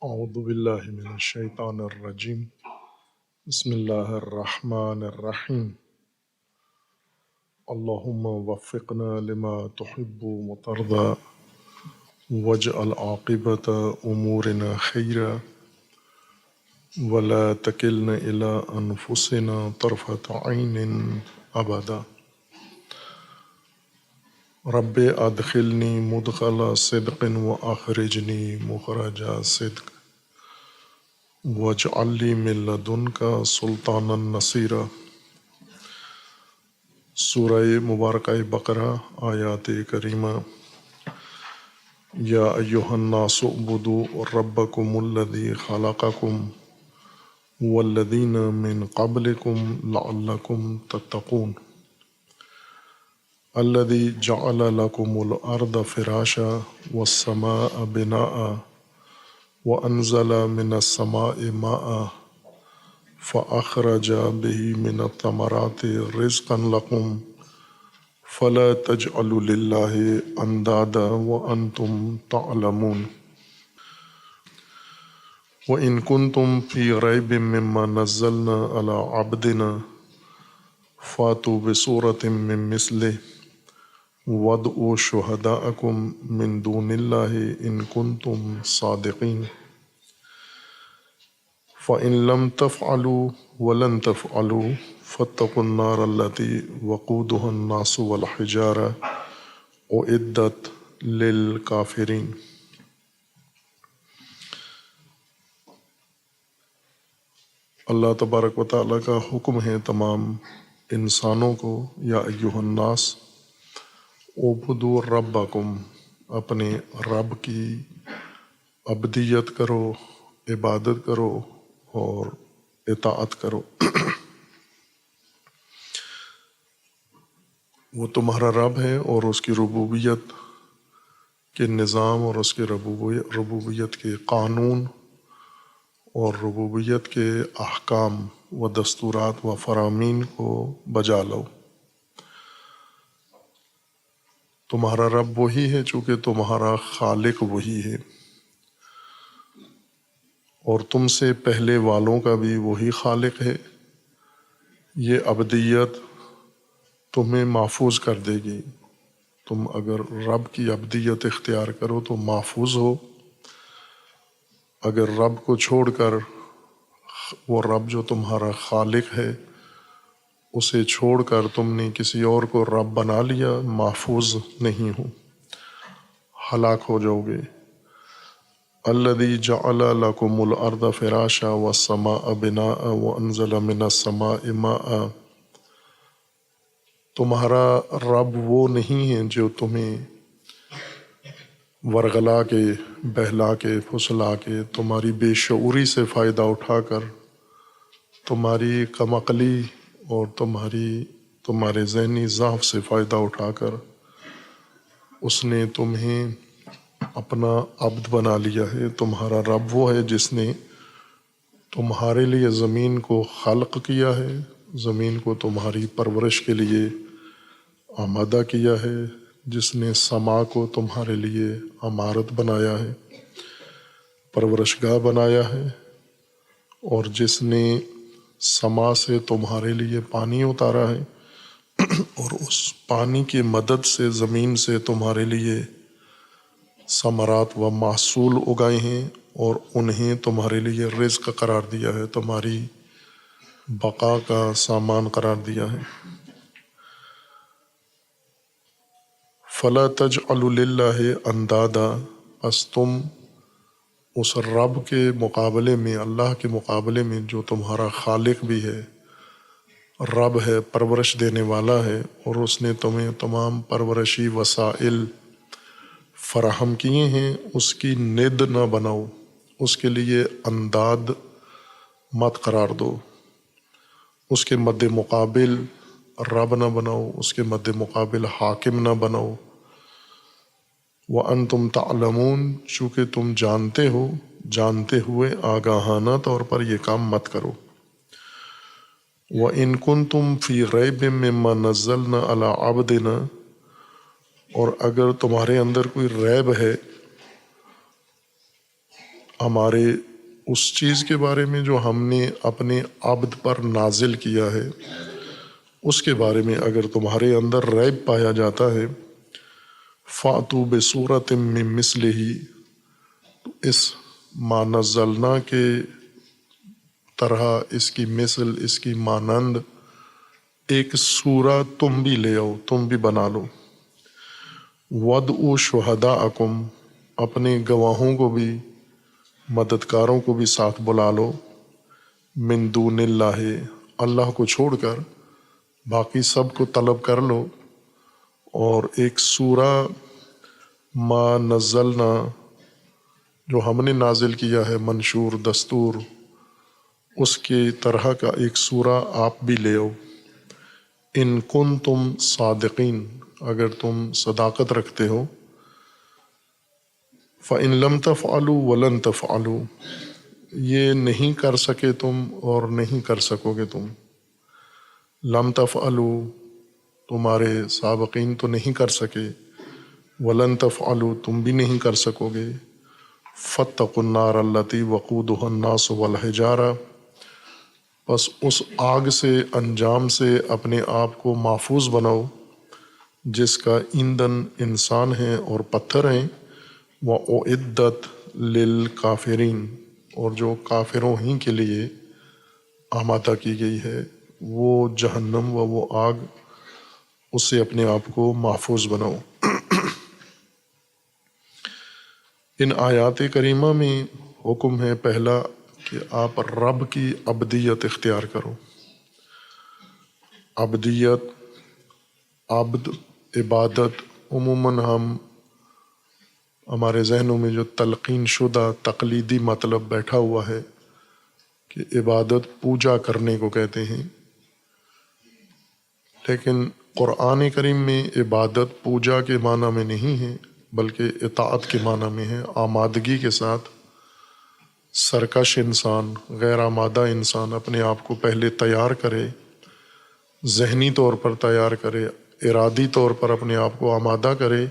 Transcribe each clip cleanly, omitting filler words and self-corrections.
اعوذ باللہ من الشیطان الرجیم بسم اللہ الرحمن الرحیم اللہم وفقنا لما تحب وترضى واجعل عاقبۃ امورنا خیرا ولا تکلنا الی انفسنا طرفۃ عین ابدا رب ادخلنی مدخل صدق واخرجنی مخرج صدق واجعل لی من لدنک سلطانا نصیرا۔ سورہ مبارکہ بقرہ آیات کریمہ۔ یا ایہا الناس اعبدوا ربکم الذی خلقکم والذین من قبلکم لعلکم تتقون الذی جعل لکم الارض فراشا والسماء بناء وانزل من السماء ماء فأخرج به من الثمرات رزقا لكم فلا تجعلوا لله أندادا وأنتم تعلمون وإن كنتم في ريب مما نزلنا على عبدنا فاتوا بسورة من مثله وادعوا شهداءكم من دون الله إن كنتم صادقين فَإِن لَمْ تَفْعَلُوا وَلَن تَفْعَلُوا فَاتَّقُوا النَّارَ الَّتِي وَقُودُهَا النَّاسُ وَالْحِجَارَةُ أُعِدَّتْ لِلْكَافِرِينَ۔ اللہ تبارک و تعالیٰ کا حکم ہے تمام انسانوں کو، یا ایہا الناس اعبدوا ربکم، اپنے رب کی عبدیت کرو، عبادت کرو اور اطاعت کرو۔ وہ تمہارا رب ہے اور اس کی ربوبیت کے نظام اور اس کے ربوبیت کے قانون اور ربوبیت کے احکام و دستورات و فرامین کو بجا لو۔ تمہارا رب وہی ہے چونکہ تمہارا خالق وہی ہے، اور تم سے پہلے والوں کا بھی وہی خالق ہے۔ یہ عبدیت تمہیں محفوظ کر دے گی۔ تم اگر رب کی عبدیت اختیار کرو تو محفوظ ہو۔ اگر رب کو چھوڑ کر، وہ رب جو تمہارا خالق ہے، اسے چھوڑ کر تم نے کسی اور کو رب بنا لیا، محفوظ نہیں ہو، ہلاک ہو جاؤ گے۔ الذی جعل لکم الارض فراشا والسماء بناء وانزل من السماء ماء۔ تمہارا رب وہ نہیں ہے جو تمہیں ورغلا کے، بہلا کے، پھسلا کے، تمہاری بے شعوری سے فائدہ اٹھا کر، تمہاری کم عقلی اور تمہارے ذہنی ضعف سے فائدہ اٹھا کر اس نے تمہیں اپنا عبد بنا لیا ہے۔ تمہارا رب وہ ہے جس نے تمہارے لیے زمین کو خلق کیا ہے، زمین کو تمہاری پرورش کے لیے آمادہ کیا ہے، جس نے سما کو تمہارے لیے عمارت بنایا ہے، پرورشگاہ بنایا ہے، اور جس نے سما سے تمہارے لیے پانی اتارا ہے اور اس پانی کی مدد سے زمین سے تمہارے لیے ثمرات و محصول اگائے ہیں اور انہیں تمہارے لیے رزق قرار دیا ہے، تمہاری بقا کا سامان قرار دیا ہے۔ فَلَا تَجْعَلُوا لِلَّهِ أَنْدَادًا، پس تم اس رب کے مقابلے میں، اللہ کے مقابلے میں جو تمہارا خالق بھی ہے، رب ہے، پرورش دینے والا ہے، اور اس نے تمہیں تمام پرورشی وسائل فراہم کیے ہیں، اس کی ند نہ بناؤ، اس کے لیے انداد مت قرار دو، اس کے مد مقابل رب نہ بناؤ، اس کے مد مقابل حاکم نہ بناؤ۔ وَأَنْتُمْ تَعْلَمُونَ، چونکہ تم جانتے ہو، جانتے ہوئے آگاہانہ طور پر یہ کام مت کرو۔ وَإِن كُنتُمْ فِي رَيْبٍ مِّمَّا نَزَّلْنَا عَلَىٰ عَبْدِنَا، اور اگر تمہارے اندر کوئی ریب ہے ہمارے اس چیز کے بارے میں جو ہم نے اپنے عبد پر نازل کیا ہے اس کے بارے میں اگر تمہارے اندر ریب پایا جاتا ہے فَأْتُوا بِسُورَةٍ مِّن مِّثْلِهِ، اس ما نزلنا کے طرح اس کی مثل، اس کی مانند ایک سورہ تم بھی لے آؤ، تم بھی بنا لو۔ وَادْعُوا شُهَدَاءَكُمْ، اپنے گواہوں کو بھی، مددگاروں کو بھی ساتھ بلا لو، من دون اللہ، اللہ کو چھوڑ کر باقی سب کو طلب کر لو، اور ایک سورہ ما نزلنا جو ہم نے نازل کیا ہے، منشور دستور، اس کے طرح کا ایک سورہ آپ بھی لے آؤ۔ ان کنتم صادقین، اگر تم صداقت رکھتے ہو۔ فَإِن لَمْ تَفْعَلُوا وَلَن تَفْعَلُوا، یہ نہیں کر سکے تم اور نہیں کر سکو گے تم۔ لم تفعلوا، تمہارے سابقین تو نہیں کر سکے، ولن تفعلوا، تم بھی نہیں کر سکو گے۔ فاتقوا النار التي وقودها الناس والحجارہ، بس اس آگ سے، انجام سے اپنے آپ کو محفوظ بناؤ جس کا ایندھن انسان ہیں اور پتھر ہیں۔ وَأُعِدَّتْ لِلْكَافِرِينَ، اور جو کافروں ہی کے لیے آمادہ کی گئی ہے، وہ جہنم و وہ آگ، اس سے اپنے آپ کو محفوظ بناؤ۔ ان آیات کریمہ میں حکم ہے پہلا کہ آپ رب کی عبدیت اختیار کرو۔ عبدیت، عبد، عبادت، عموماً ہمارے ذہنوں میں جو تلقین شدہ تقلیدی مطلب بیٹھا ہوا ہے کہ عبادت پوجا کرنے کو کہتے ہیں، لیکن قرآن کریم میں عبادت پوجا کے معنی میں نہیں ہے بلکہ اطاعت کے معنی میں ہے۔ آمادگی کے ساتھ سرکش انسان، غیر آمادہ انسان اپنے آپ کو پہلے تیار کرے، ذہنی طور پر تیار کرے، ارادی طور پر اپنے آپ کو آمادہ کرے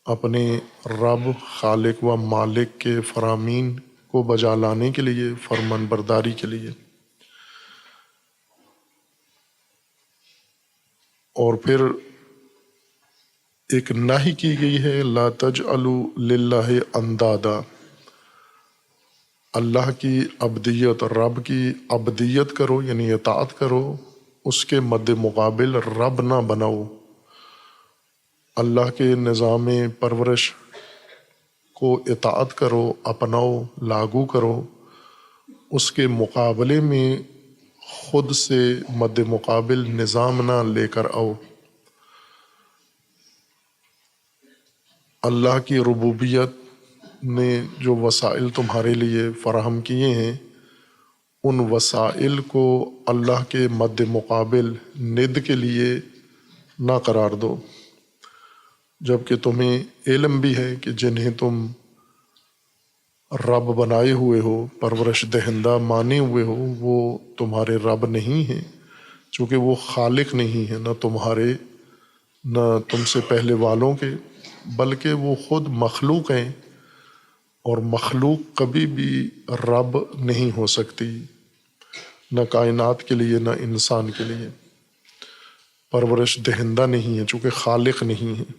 اپنے رب، خالق و مالک کے فرامین کو بجا لانے کے لیے، فرمان برداری کے لیے۔ اور پھر ایک نہی کی گئی ہے، لا تجعلوا للہ اندادا، اللہ کی عبدیت، رب کی عبدیت کرو یعنی اطاعت کرو، اس کے مد مقابل رب نہ بناؤ۔ اللہ کے نظام پرورش کو اطاعت کرو، اپناؤ، لاگو کرو، اس کے مقابلے میں خود سے مد مقابل نظام نہ لے کر آؤ۔ اللہ کی ربوبیت نے جو وسائل تمہارے لیے فراہم کیے ہیں، ان وسائل کو اللہ کے مد مقابل ند کے لیے نہ قرار دو، جبکہ تمہیں علم بھی ہے کہ جنہیں تم رب بنائے ہوئے ہو، پرورش دہندہ مانے ہوئے ہو، وہ تمہارے رب نہیں ہیں، چونکہ وہ خالق نہیں ہیں، نہ تمہارے نہ تم سے پہلے والوں کے، بلکہ وہ خود مخلوق ہیں، اور مخلوق کبھی بھی رب نہیں ہو سکتی، نہ کائنات کے لیے نہ انسان کے لیے۔ پرورش دہندہ نہیں ہے چونکہ خالق نہیں ہے۔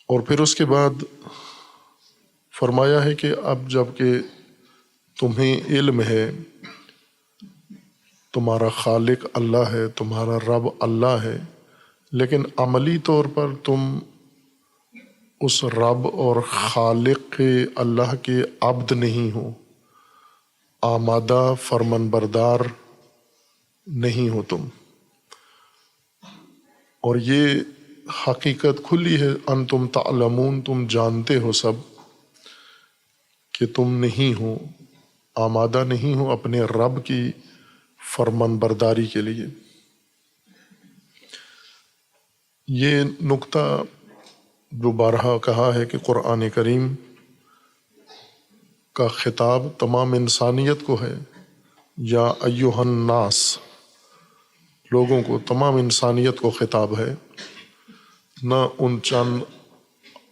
اور پھر اس کے بعد فرمایا ہے کہ اب جب کہ تمہیں علم ہے، تمہارا خالق اللہ ہے، تمہارا رب اللہ ہے، لیکن عملی طور پر تم اس رب اور خالق کے، اللہ کے عبد نہیں ہو، آمادہ فرمان بردار نہیں ہو تم۔ اور یہ حقیقت کھلی ہے، انتم تعلمون، تم جانتے ہو سب کہ تم نہیں ہو، آمادہ نہیں ہو اپنے رب کی فرمان برداری کے لیے۔ یہ نقطہ جو بارہا کہا ہے کہ قرآن کریم کا خطاب تمام انسانیت کو ہے، یا ایھا الناس، لوگوں کو، تمام انسانیت کو خطاب ہے، نہ ان چند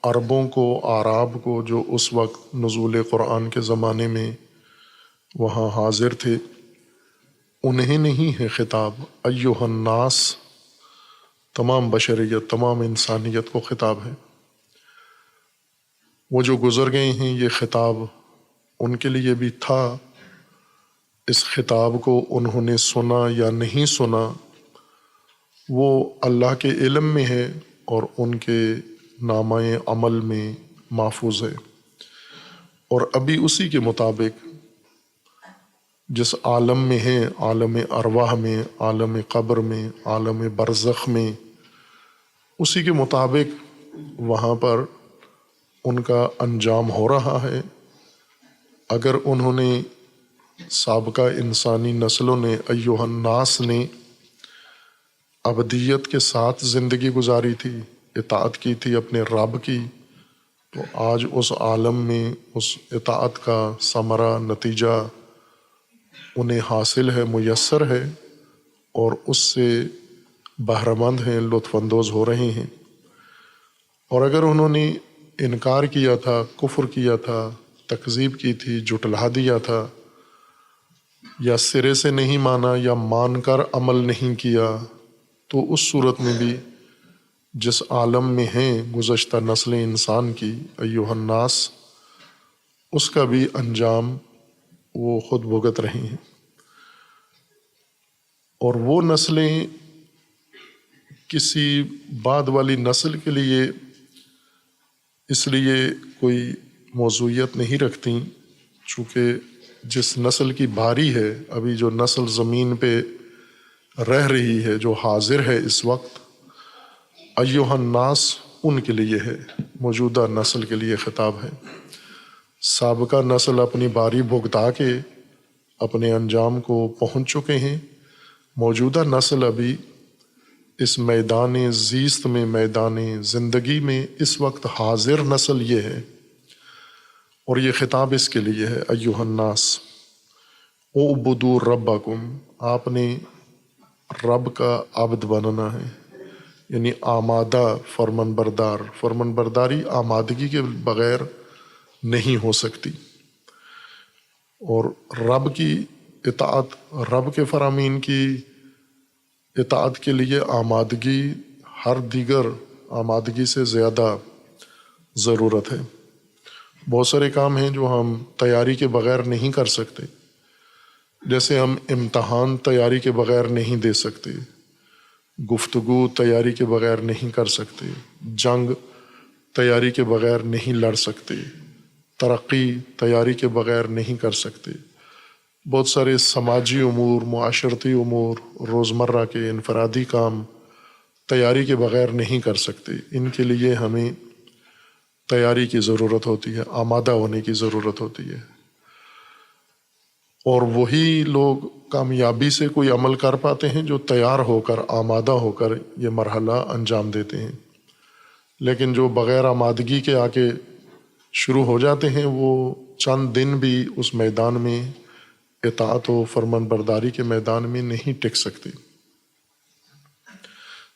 عربوں کو، اعراب کو، جو اس وقت نزول قرآن کے زمانے میں وہاں حاضر تھے، انہیں نہیں ہے خطاب، ایھا الناس، تمام بشریت، تمام انسانیت کو خطاب ہے۔ وہ جو گزر گئے ہیں یہ خطاب ان کے لیے بھی تھا، اس خطاب کو انہوں نے سنا یا نہیں سنا وہ اللہ کے علم میں ہے اور ان کے نامہ عمل میں محفوظ ہے، اور ابھی اسی کے مطابق جس عالم میں ہے، عالم ارواح میں، عالم قبر میں، عالم برزخ میں، اسی کے مطابق وہاں پر ان کا انجام ہو رہا ہے۔ اگر انہوں نے سابقہ انسانی نسلوں نے، ایھا الناس نے ابدیت کے ساتھ زندگی گزاری تھی، اطاعت کی تھی اپنے رب کی، تو آج اس عالم میں اس اطاعت کا ثمرہ، نتیجہ انہیں حاصل ہے، میسر ہے، اور اس سے بہرہ مند ہیں، لطف اندوز ہو رہے ہیں۔ اور اگر انہوں نے انکار کیا تھا، کفر کیا تھا، تکذیب کی تھی، جھٹلا دیا تھا، یا سرے سے نہیں مانا یا مان کر عمل نہیں کیا، تو اس صورت میں بھی جس عالم میں ہیں گزشتہ نسل انسان کی، ایھا الناس، اس کا بھی انجام وہ خود بھگت رہے ہیں۔ اور وہ نسلیں کسی بعد والی نسل کے لیے اس لیے کوئی موضوعیت نہیں رکھتی، چونکہ جس نسل کی باری ہے، ابھی جو نسل زمین پہ رہ رہی ہے، جو حاضر ہے اس وقت، ایھا الناس ان کے لیے ہے، موجودہ نسل کے لیے خطاب ہے۔ سابقہ نسل اپنی باری بھگتا کے اپنے انجام کو پہنچ چکے ہیں، موجودہ نسل ابھی اس میدان زیست میں، میدان زندگی میں اس وقت حاضر نسل یہ ہے، اور یہ خطاب اس کے لیے ہے، ایھا الناس اعبدوا ربکم، آپ نے رب کا عبد بننا ہے، یعنی آمادہ، فرمان بردار۔ فرمان برداری آمادگی کے بغیر نہیں ہو سکتی، اور رب کی اطاعت، رب کے فرامین کی اطاعت کے لیے آمادگی ہر دیگر آمادگی سے زیادہ ضرورت ہے۔ بہت سارے کام ہیں جو ہم تیاری کے بغیر نہیں کر سکتے، جیسے ہم امتحان تیاری کے بغیر نہیں دے سکتے، گفتگو تیاری کے بغیر نہیں کر سکتے، جنگ تیاری کے بغیر نہیں لڑ سکتے، ترقی تیاری کے بغیر نہیں کر سکتے، بہت سارے سماجی امور، معاشرتی امور، روزمرہ کے انفرادی کام تیاری کے بغیر نہیں کر سکتے، ان کے لیے ہمیں تیاری کی ضرورت ہوتی ہے، آمادہ ہونے کی ضرورت ہوتی ہے، اور وہی لوگ کامیابی سے کوئی عمل کر پاتے ہیں جو تیار ہو کر، آمادہ ہو کر یہ مرحلہ انجام دیتے ہیں۔ لیکن جو بغیر آمادگی کے آ کے شروع ہو جاتے ہیں، وہ چند دن بھی اس میدان میں، اطاعت و فرمان برداری کے میدان میں نہیں ٹک سکتے۔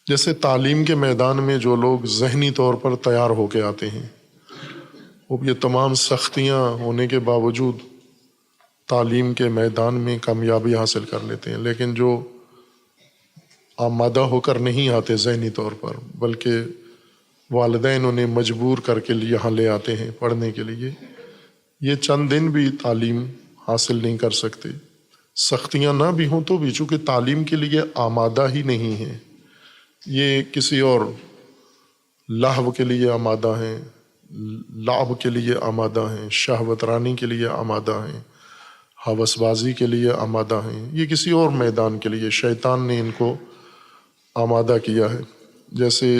جیسے تعلیم کے میدان میں جو لوگ ذہنی طور پر تیار ہو کے آتے ہیں، وہ یہ تمام سختیاں ہونے کے باوجود تعلیم کے میدان میں کامیابی حاصل کر لیتے ہیں، لیکن جو آمادہ ہو کر نہیں آتے ذہنی طور پر، بلکہ والدین انہیں مجبور کر کے یہاں لے آتے ہیں پڑھنے کے لیے، یہ چند دن بھی تعلیم حاصل نہیں کر سکتے۔ سختیاں نہ بھی ہوں تو بھی، چونکہ تعلیم کے لیے آمادہ ہی نہیں ہیں، یہ کسی اور لہو کے لیے آمادہ ہیں، لعب کے لیے آمادہ ہیں، شہوت رانی کے لیے آمادہ ہیں، ہوس بازی کے لیے آمادہ ہیں، یہ کسی اور میدان کے لیے شیطان نے ان کو آمادہ کیا ہے۔ جیسے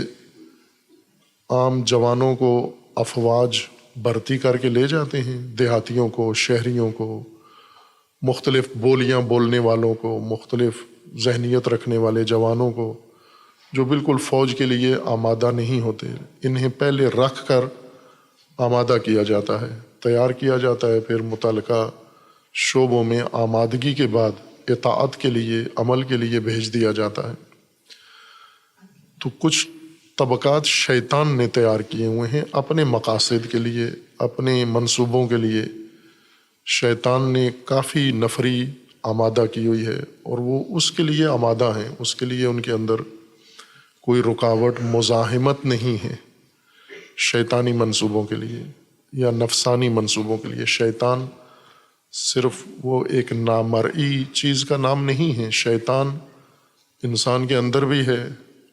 عام جوانوں کو افواج بھرتی کر کے لے جاتے ہیں، دیہاتیوں کو، شہریوں کو، مختلف بولیاں بولنے والوں کو، مختلف ذہنیت رکھنے والے جوانوں کو، جو بالکل فوج کے لیے آمادہ نہیں ہوتے، انہیں پہلے رکھ کر آمادہ کیا جاتا ہے، تیار کیا جاتا ہے، پھر متعلقہ شعبوں میں آمادگی کے بعد اطاعت کے لیے، عمل کے لیے بھیج دیا جاتا ہے۔ تو کچھ طبقات شیطان نے تیار کیے ہوئے ہیں اپنے مقاصد کے لیے، اپنے منصوبوں کے لیے۔ شیطان نے کافی نفری آمادہ کی ہوئی ہے اور وہ اس کے لیے آمادہ ہیں، اس کے لیے ان کے اندر کوئی رکاوٹ، مزاحمت نہیں ہے شیطانی منصوبوں کے لیے یا نفسانی منصوبوں کے لیے۔ شیطان صرف وہ ایک نامرئی چیز کا نام نہیں ہے، شیطان انسان کے اندر بھی ہے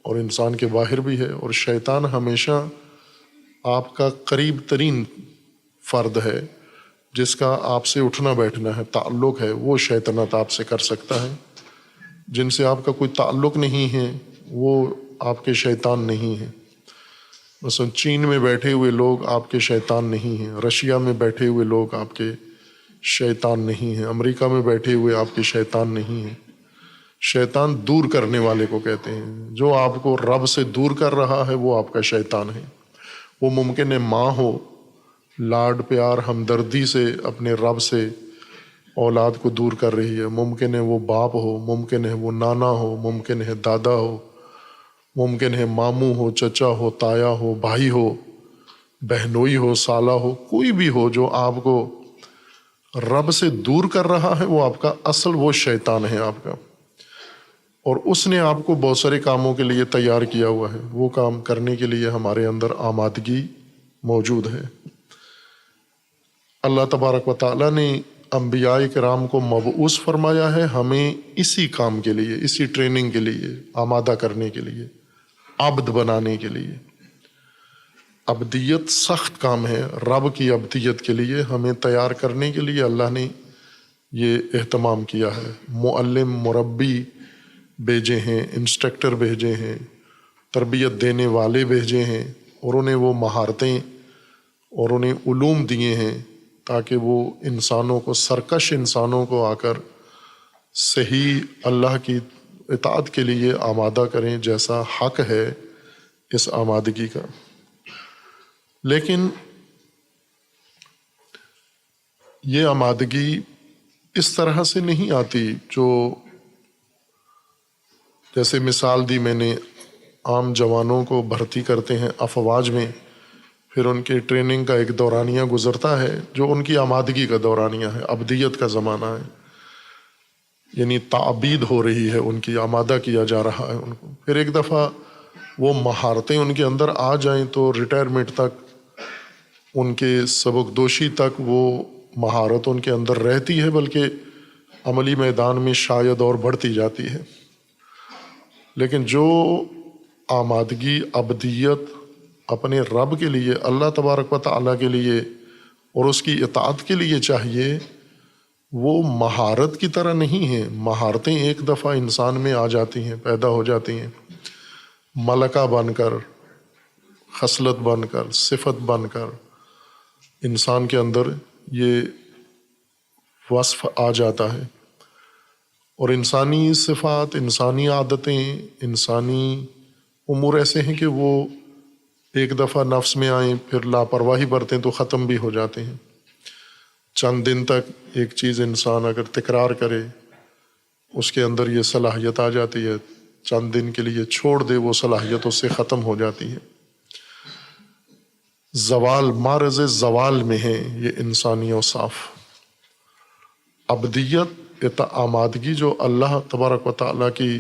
اور انسان کے باہر بھی ہے، اور شیطان ہمیشہ آپ کا قریب ترین فرد ہے جس کا آپ سے اٹھنا بیٹھنا ہے، تعلق ہے، وہ شیطنت آپ سے کر سکتا ہے۔ جن سے آپ کا کوئی تعلق نہیں ہے وہ آپ کے شیطان نہیں ہیں۔ مثلا چین میں بیٹھے ہوئے لوگ آپ کے شیطان نہیں ہیں، رشیا میں بیٹھے ہوئے لوگ آپ کے شیطان نہیں ہیں، امریکہ میں بیٹھے ہوئے آپ کے شیطان نہیں ہیں۔ شیطان دور کرنے والے کو کہتے ہیں، جو آپ کو رب سے دور کر رہا ہے وہ آپ کا شیطان ہے۔ وہ ممکن ہے ماں ہو، لاڈ پیار ہمدردی سے اپنے رب سے اولاد کو دور کر رہی ہے، ممکن ہے وہ باپ ہو، ممکن ہے وہ نانا ہو، ممکن ہے دادا ہو، ممکن ہے ماموں ہو، چچا ہو، تایا ہو، بھائی ہو، بہنوئی ہو، سالہ ہو، کوئی بھی ہو جو آپ کو رب سے دور کر رہا ہے وہ آپ کا اصل وہ شیطان ہے آپ کا، اور اس نے آپ کو بہت سارے کاموں کے لیے تیار کیا ہوا ہے۔ وہ کام کرنے کے لیے ہمارے اندر آمادگی موجود ہے۔ اللہ تبارک و تعالیٰ نے انبیاء کرام کو مبعوث فرمایا ہے ہمیں اسی کام کے لیے، اسی ٹریننگ کے لیے، آمادہ کرنے کے لیے، عبد بنانے کے لیے۔ عبدیت سخت کام ہے، رب کی عبدیت کے لیے ہمیں تیار کرنے کے لیے اللہ نے یہ اہتمام کیا ہے۔ معلم، مربی بھیجے ہیں، انسٹرکٹر بھیجے ہیں، تربیت دینے والے بھیجے ہیں، اور انہیں وہ مہارتیں اور انہیں علوم دیے ہیں تاکہ وہ انسانوں کو، سرکش انسانوں کو آ کر صحیح اللہ کی اطاعت کے لیے آمادہ کریں جیسا حق ہے اس آمادگی کا۔ لیکن یہ آمادگی اس طرح سے نہیں آتی جو، جیسے مثال دی میں نے، عام جوانوں کو بھرتی کرتے ہیں افواج میں، پھر ان کے ٹریننگ کا ایک دورانیہ گزرتا ہے جو ان کی آمادگی کا دورانیہ ہے، عبدیت کا زمانہ ہے، یعنی تعبید ہو رہی ہے، ان کی آمادہ کیا جا رہا ہے ان کو۔ پھر ایک دفعہ وہ مہارتیں ان کے اندر آ جائیں تو ریٹائرمنٹ تک، ان کے سبکدوشی تک وہ مہارت ان کے اندر رہتی ہے، بلکہ عملی میدان میں شاید اور بڑھتی جاتی ہے۔ لیکن جو آمادگی، عبدیت اپنے رب کے لیے، اللہ تبارک و تعالیٰ کے لیے اور اس کی اطاعت کے لیے چاہیے، وہ مہارت کی طرح نہیں ہے۔ مہارتیں ایک دفعہ انسان میں آ جاتی ہیں، پیدا ہو جاتی ہیں، ملکہ بن کر، خصلت بن کر، صفت بن کر انسان کے اندر یہ وصف آ جاتا ہے، اور انسانی صفات، انسانی عادتیں، انسانی امور ایسے ہیں کہ وہ ایک دفعہ نفس میں آئیں، پھر لاپرواہی برتیں تو ختم بھی ہو جاتے ہیں۔ چند دن تک ایک چیز انسان اگر تکرار کرے، اس کے اندر یہ صلاحیت آ جاتی ہے، چند دن کے لیے چھوڑ دے، وہ صلاحیت اس سے ختم ہو جاتی ہے۔ زوال، معرض زوال میں ہے یہ انسانی اوصاف۔ عبدیت، آمادگی جو اللہ تبارک و تعالیٰ کی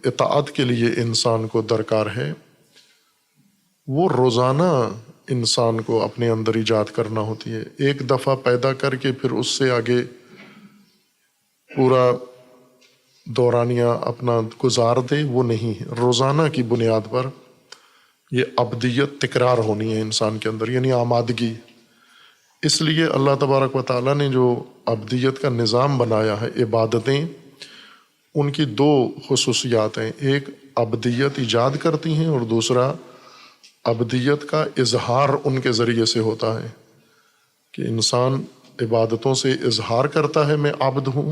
اطاعت کے لیے انسان کو درکار ہے، وہ روزانہ انسان کو اپنے اندر ایجاد کرنا ہوتی ہے۔ ایک دفعہ پیدا کر کے پھر اس سے آگے پورا دورانیہ اپنا گزار دے، وہ نہیں ہے۔ روزانہ کی بنیاد پر یہ عبدیت تکرار ہونی ہے انسان کے اندر، یعنی آمادگی۔ اس لیے اللہ تبارک و تعالیٰ نے جو عبدیت کا نظام بنایا ہے، عبادتیں، ان کی دو خصوصیات ہیں، ایک عبدیت ایجاد کرتی ہیں اور دوسرا عبدیت کا اظہار ان کے ذریعے سے ہوتا ہے، کہ انسان عبادتوں سے اظہار کرتا ہے میں عبد ہوں،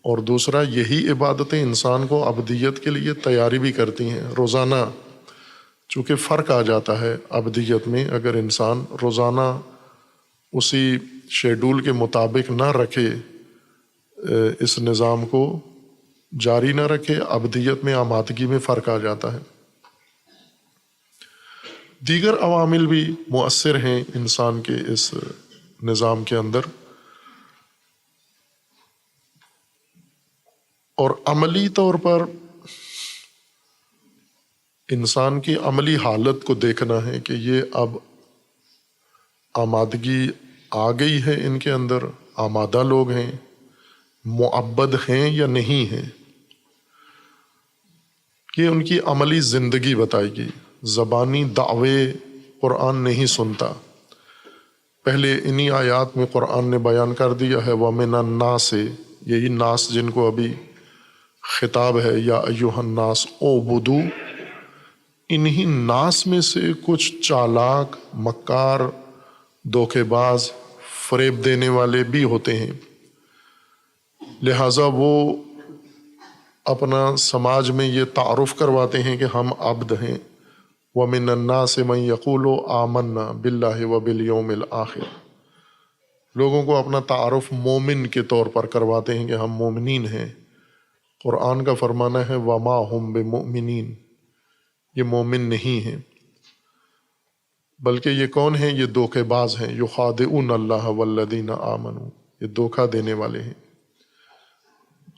اور دوسرا یہی عبادتیں انسان کو عبدیت کے لیے تیاری بھی کرتی ہیں روزانہ۔ چونکہ فرق آ جاتا ہے عبدیت میں، اگر انسان روزانہ اسی شیڈول کے مطابق نہ رکھے، اس نظام کو جاری نہ رکھے، عبدیت میں آمادگی میں فرق آ جاتا ہے۔ دیگر عوامل بھی مؤثر ہیں انسان کے اس نظام کے اندر، اور عملی طور پر انسان کی عملی حالت کو دیکھنا ہے کہ یہ اب آمادگی آ گئی ہے ان کے اندر، آمادہ لوگ ہیں، معبد ہیں یا نہیں ہیں، یہ ان کی عملی زندگی بتائے گی۔ زبانی دعوے قرآن نہیں سنتا، پہلے انہی آیات میں قرآن نے بیان کر دیا ہے وَمِنَ النَّاسِ، یہی ناس جن کو ابھی خطاب ہے، یا ایھا الناس اعبدوا، انہی ناس میں سے کچھ چالاک، مکار، دھوکے باز، فریب دینے والے بھی ہوتے ہیں، لہٰذا وہ اپنا سماج میں یہ تعارف کرواتے ہیں کہ ہم عبد ہیں۔ وَمِنَ النَّاسِ مَن يَقُولُ آمَنَّا بِاللَّهِ وَبِالْيَوْمِ الْآخِرِ، لوگوں کو اپنا تعارف مومن کے طور پر کرواتے ہیں کہ ہم مومنین ہیں۔ قرآن کا فرمانا ہے وَمَا هُمْ بِمُؤْمِنِينَ، یہ مومن نہیں ہیں، بلکہ یہ کون ہیں؟ یہ دھوکے باز ہیں۔ یخادعون اللہ والذین آمنوا، یہ دھوکہ دینے والے ہیں،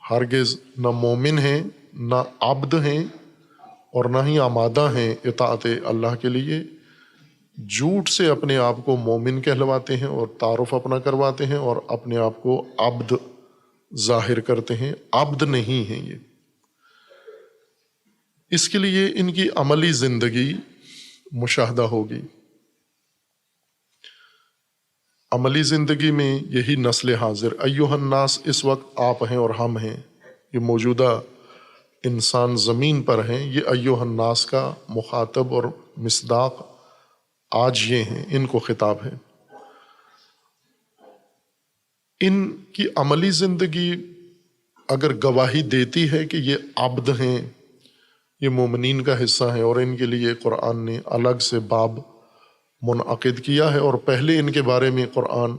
ہرگز نہ مومن ہیں، نہ عبد ہیں، اور نہ ہی آمادہ ہیں اطاعت اللہ کے لیے، جھوٹ سے اپنے آپ کو مومن کہلواتے ہیں اور تعارف اپنا کرواتے ہیں، اور اپنے آپ کو عبد ظاہر کرتے ہیں، عبد نہیں ہیں یہ۔ اس کے لیے ان کی عملی زندگی مشاہدہ ہوگی۔ عملی زندگی میں یہی نسل حاضر، ایھا الناس اس وقت آپ ہیں اور ہم ہیں، یہ موجودہ انسان زمین پر ہیں، یہ ایھا الناس کا مخاطب اور مصداق آج یہ ہیں، ان کو خطاب ہے۔ ان کی عملی زندگی اگر گواہی دیتی ہے کہ یہ عبد ہیں، یہ مومنین کا حصہ ہیں، اور ان کے لیے قرآن نے الگ سے باب منعقد کیا ہے، اور پہلے ان کے بارے میں قرآن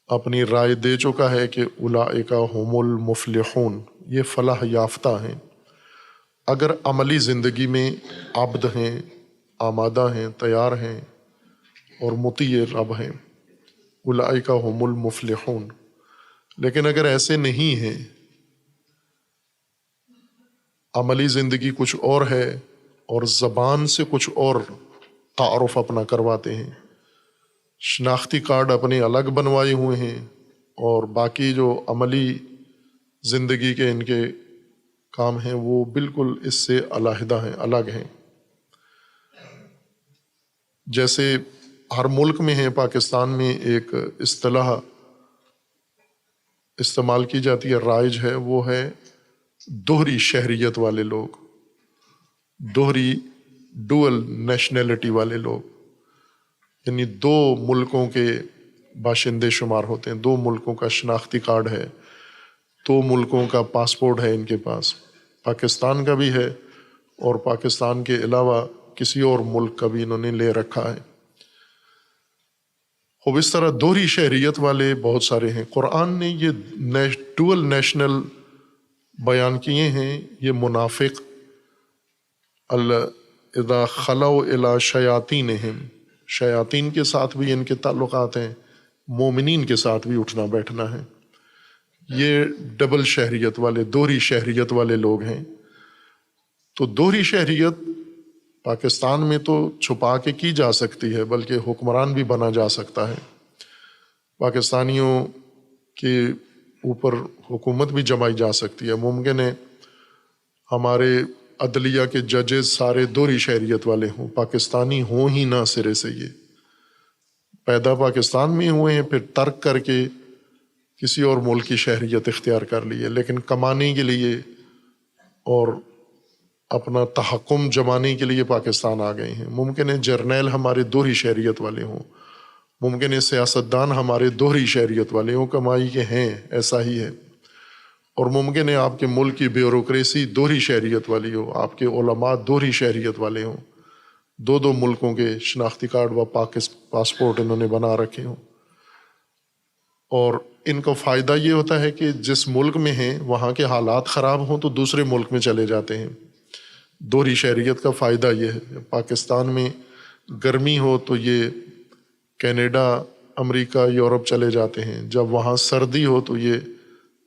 اپنی رائے دے چکا ہے کہ اولئک ھم المفلحون، یہ فلاح یافتہ ہیں۔ اگر عملی زندگی میں عبد ہیں، آمادہ ہیں، تیار ہیں اور مطیع رب ہیں، اولئک ھم المفلحون۔ لیکن اگر ایسے نہیں ہیں، عملی زندگی کچھ اور ہے اور زبان سے کچھ اور تعارف اپنا کرواتے ہیں، شناختی کارڈ اپنے الگ بنوائے ہوئے ہیں، اور باقی جو عملی زندگی کے ان کے کام ہیں وہ بالکل اس سے علیحدہ ہیں، الگ ہیں۔ جیسے ہر ملک میں ہے، پاکستان میں ایک اصطلاح استعمال کی جاتی ہے، رائج ہے، وہ ہے دوہری شہریت والے لوگ، دوہری ڈوئل نیشنلٹی والے لوگ، یعنی دو ملکوں کے باشندے شمار ہوتے ہیں، دو ملکوں کا شناختی کارڈ ہے، دو ملکوں کا پاسپورٹ ہے ان کے پاس، پاکستان کا بھی ہے اور پاکستان کے علاوہ کسی اور ملک کا بھی انہوں نے لے رکھا ہے۔ خوب اس طرح دوہری شہریت والے بہت سارے ہیں۔ قرآن نے یہ ڈوئل نیشنل بیان کیے ہیں، یہ منافق اذا خلوا الی شیاطینہم، شیاطین کے ساتھ بھی ان کے تعلقات ہیں، مومنین کے ساتھ بھی اٹھنا بیٹھنا ہے، یہ ڈبل شہریت والے، دوہری شہریت والے لوگ ہیں۔ تو دوہری شہریت پاکستان میں تو چھپا کے کی جا سکتی ہے، بلکہ حکمران بھی بنا جا سکتا ہے، پاکستانیوں کے اوپر حکومت بھی جمائی جا سکتی ہے۔ ممکن ہے ہمارے عدلیہ کے ججز سارے دوہری شہریت والے ہوں، پاکستانی ہوں ہی نہ سرے سے، یہ پیدا پاکستان میں ہوئے ہیں، پھر ترک کر کے کسی اور ملک کی شہریت اختیار کر لی ہے، لیکن کمانے کے لیے اور اپنا تحکم جمانے کے لیے پاکستان آ گئے ہیں۔ ممکن ہے جرنیل ہمارے دوہری شہریت والے ہوں، ممکن ہے سیاستدان ہمارے دوہری شہریت والے ہوں، کمائی کے ہیں، ایسا ہی ہے، اور ممکن ہے آپ کے ملک کی بیوروکریسی دوہری شہریت والی ہو، آپ کے علماء دوہری شہریت والے ہوں، دو دو ملکوں کے شناختی کارڈ و پاسپورٹ انہوں نے بنا رکھے ہوں، اور ان کو فائدہ یہ ہوتا ہے کہ جس ملک میں ہیں وہاں کے حالات خراب ہوں تو دوسرے ملک میں چلے جاتے ہیں۔ دوہری شہریت کا فائدہ یہ ہے، پاکستان میں گرمی ہو تو یہ کینیڈا، امریکہ، یورپ چلے جاتے ہیں، جب وہاں سردی ہو تو یہ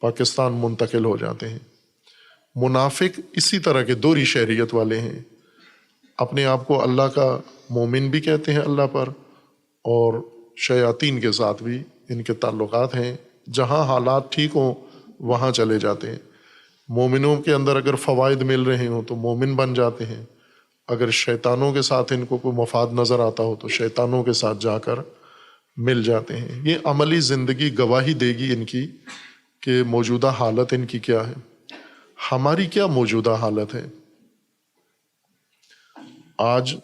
پاکستان منتقل ہو جاتے ہیں۔ منافق اسی طرح کے دوہری شہریت والے ہیں، اپنے آپ کو اللہ کا مومن بھی کہتے ہیں اللہ پر، اور شیاطین کے ساتھ بھی ان کے تعلقات ہیں، جہاں حالات ٹھیک ہوں وہاں چلے جاتے ہیں۔ مومنوں کے اندر اگر فوائد مل رہے ہوں تو مومن بن جاتے ہیں، اگر شیطانوں کے ساتھ ان کو کوئی مفاد نظر آتا ہو تو شیطانوں کے ساتھ جا کر مل جاتے ہیں۔ یہ عملی زندگی گواہی دے گی ان کی کہ موجودہ حالت ان کی کیا ہے۔ ہماری کیا موجودہ حالت ہے؟ آج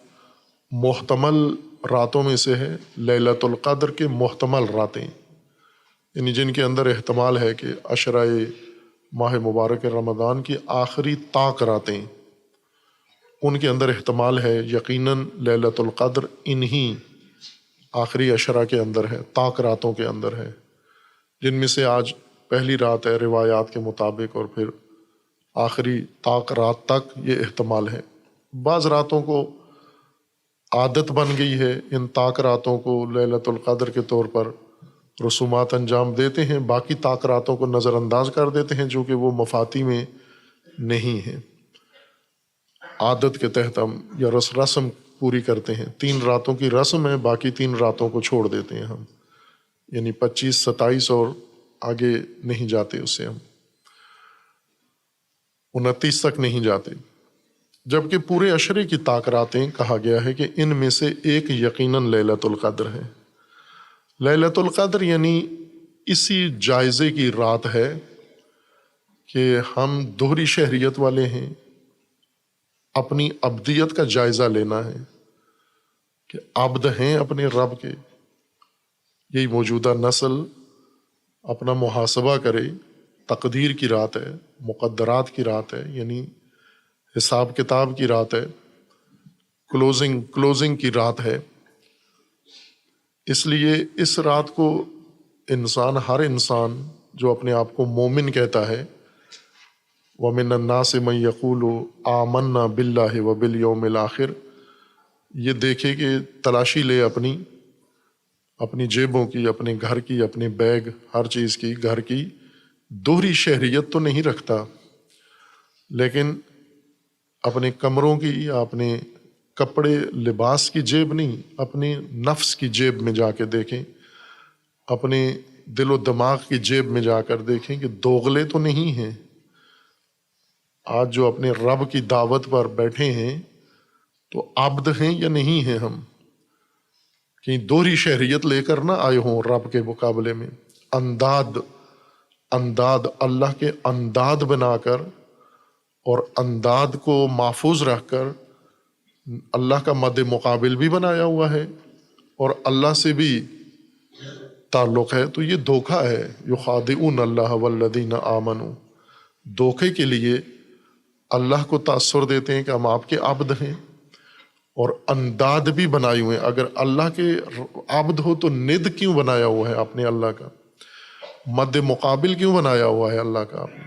محتمل راتوں میں سے ہے لیلۃ القدر کے محتمل راتیں، یعنی جن کے اندر احتمال ہے کہ عشرہ ماہ مبارک رمضان کی آخری طاق راتیں، ان کے اندر احتمال ہے یقیناً لیلۃ القدر انہی آخری عشرہ کے اندر ہے، طاق راتوں کے اندر ہے، جن میں سے آج پہلی رات ہے روایات کے مطابق، اور پھر آخری طاق رات تک یہ احتمال ہے۔ بعض راتوں کو عادت بن گئی ہے، ان طاق راتوں کو لیلۃ القدر کے طور پر رسومات انجام دیتے ہیں، باقی طاق راتوں کو نظر انداز کر دیتے ہیں جو کہ وہ مفاتی میں نہیں ہیں۔ عادت کے تحت ہم یا رسم پوری کرتے ہیں، 3 راتوں کی رسم ہے، باقی 3 راتوں کو چھوڑ دیتے ہیں ہم، یعنی 25، 27 اور آگے نہیں جاتے، اس سے ہم 29 تک نہیں جاتے، جبکہ پورے عشرے کی طاق راتیں کہا گیا ہے کہ ان میں سے ایک یقیناً لیلۃ القدر ہے۔ لیلۃ القدر یعنی اسی جائزے کی رات ہے کہ ہم دوہری شہریت والے ہیں، اپنی عبدیت کا جائزہ لینا ہے کہ عبد ہیں اپنے رب کے۔ یہی موجودہ نسل اپنا محاسبہ کرے، تقدیر کی رات ہے، مقدرات کی رات ہے، یعنی حساب کتاب کی رات ہے، کلوزنگ کی رات ہے۔ اس لیے اس رات کو ہر انسان جو اپنے آپ کو مومن کہتا ہے، وَمِنَ النَّاسِ مَن يَقُولُ آمَنَّا بِاللَّهِ وَبِالْيَوْمِ الْآخِرِ، یہ دیکھے کہ تلاشی لے اپنی جیبوں کی، اپنے گھر کی، اپنے بیگ، ہر چیز کی، گھر کی دوہری شہریت تو نہیں رکھتا، لیکن اپنے کمروں کی یا اپنے کپڑے لباس کی جیب نہیں، اپنے نفس کی جیب میں جا کے دیکھیں، اپنے دل و دماغ کی جیب میں جا کر دیکھیں کہ دوغلے تو نہیں ہیں۔ آج جو اپنے رب کی دعوت پر بیٹھے ہیں تو عبد ہیں یا نہیں ہیں ہم؟ کہیں دوہری شہریت لے کر نہ آئے ہوں رب کے مقابلے میں، انداد اللہ کے انداد بنا کر اور انداد کو محفوظ رکھ کر اللہ کا مد مقابل بھی بنایا ہوا ہے اور اللہ سے بھی تعلق ہے، تو یہ دھوکہ ہے۔ یخادعون اللہ والذین آمنوا، دھوکے کے لیے اللہ کو تاثر دیتے ہیں کہ ہم آپ کے عبد ہیں، اور انداد بھی بنائے ہوئے ہیں۔ اگر اللہ کے عبد ہو تو ند کیوں بنایا ہوا ہے آپ نے اللہ کا؟ مد مقابل کیوں بنایا ہوا ہے اللہ کا آپ نے؟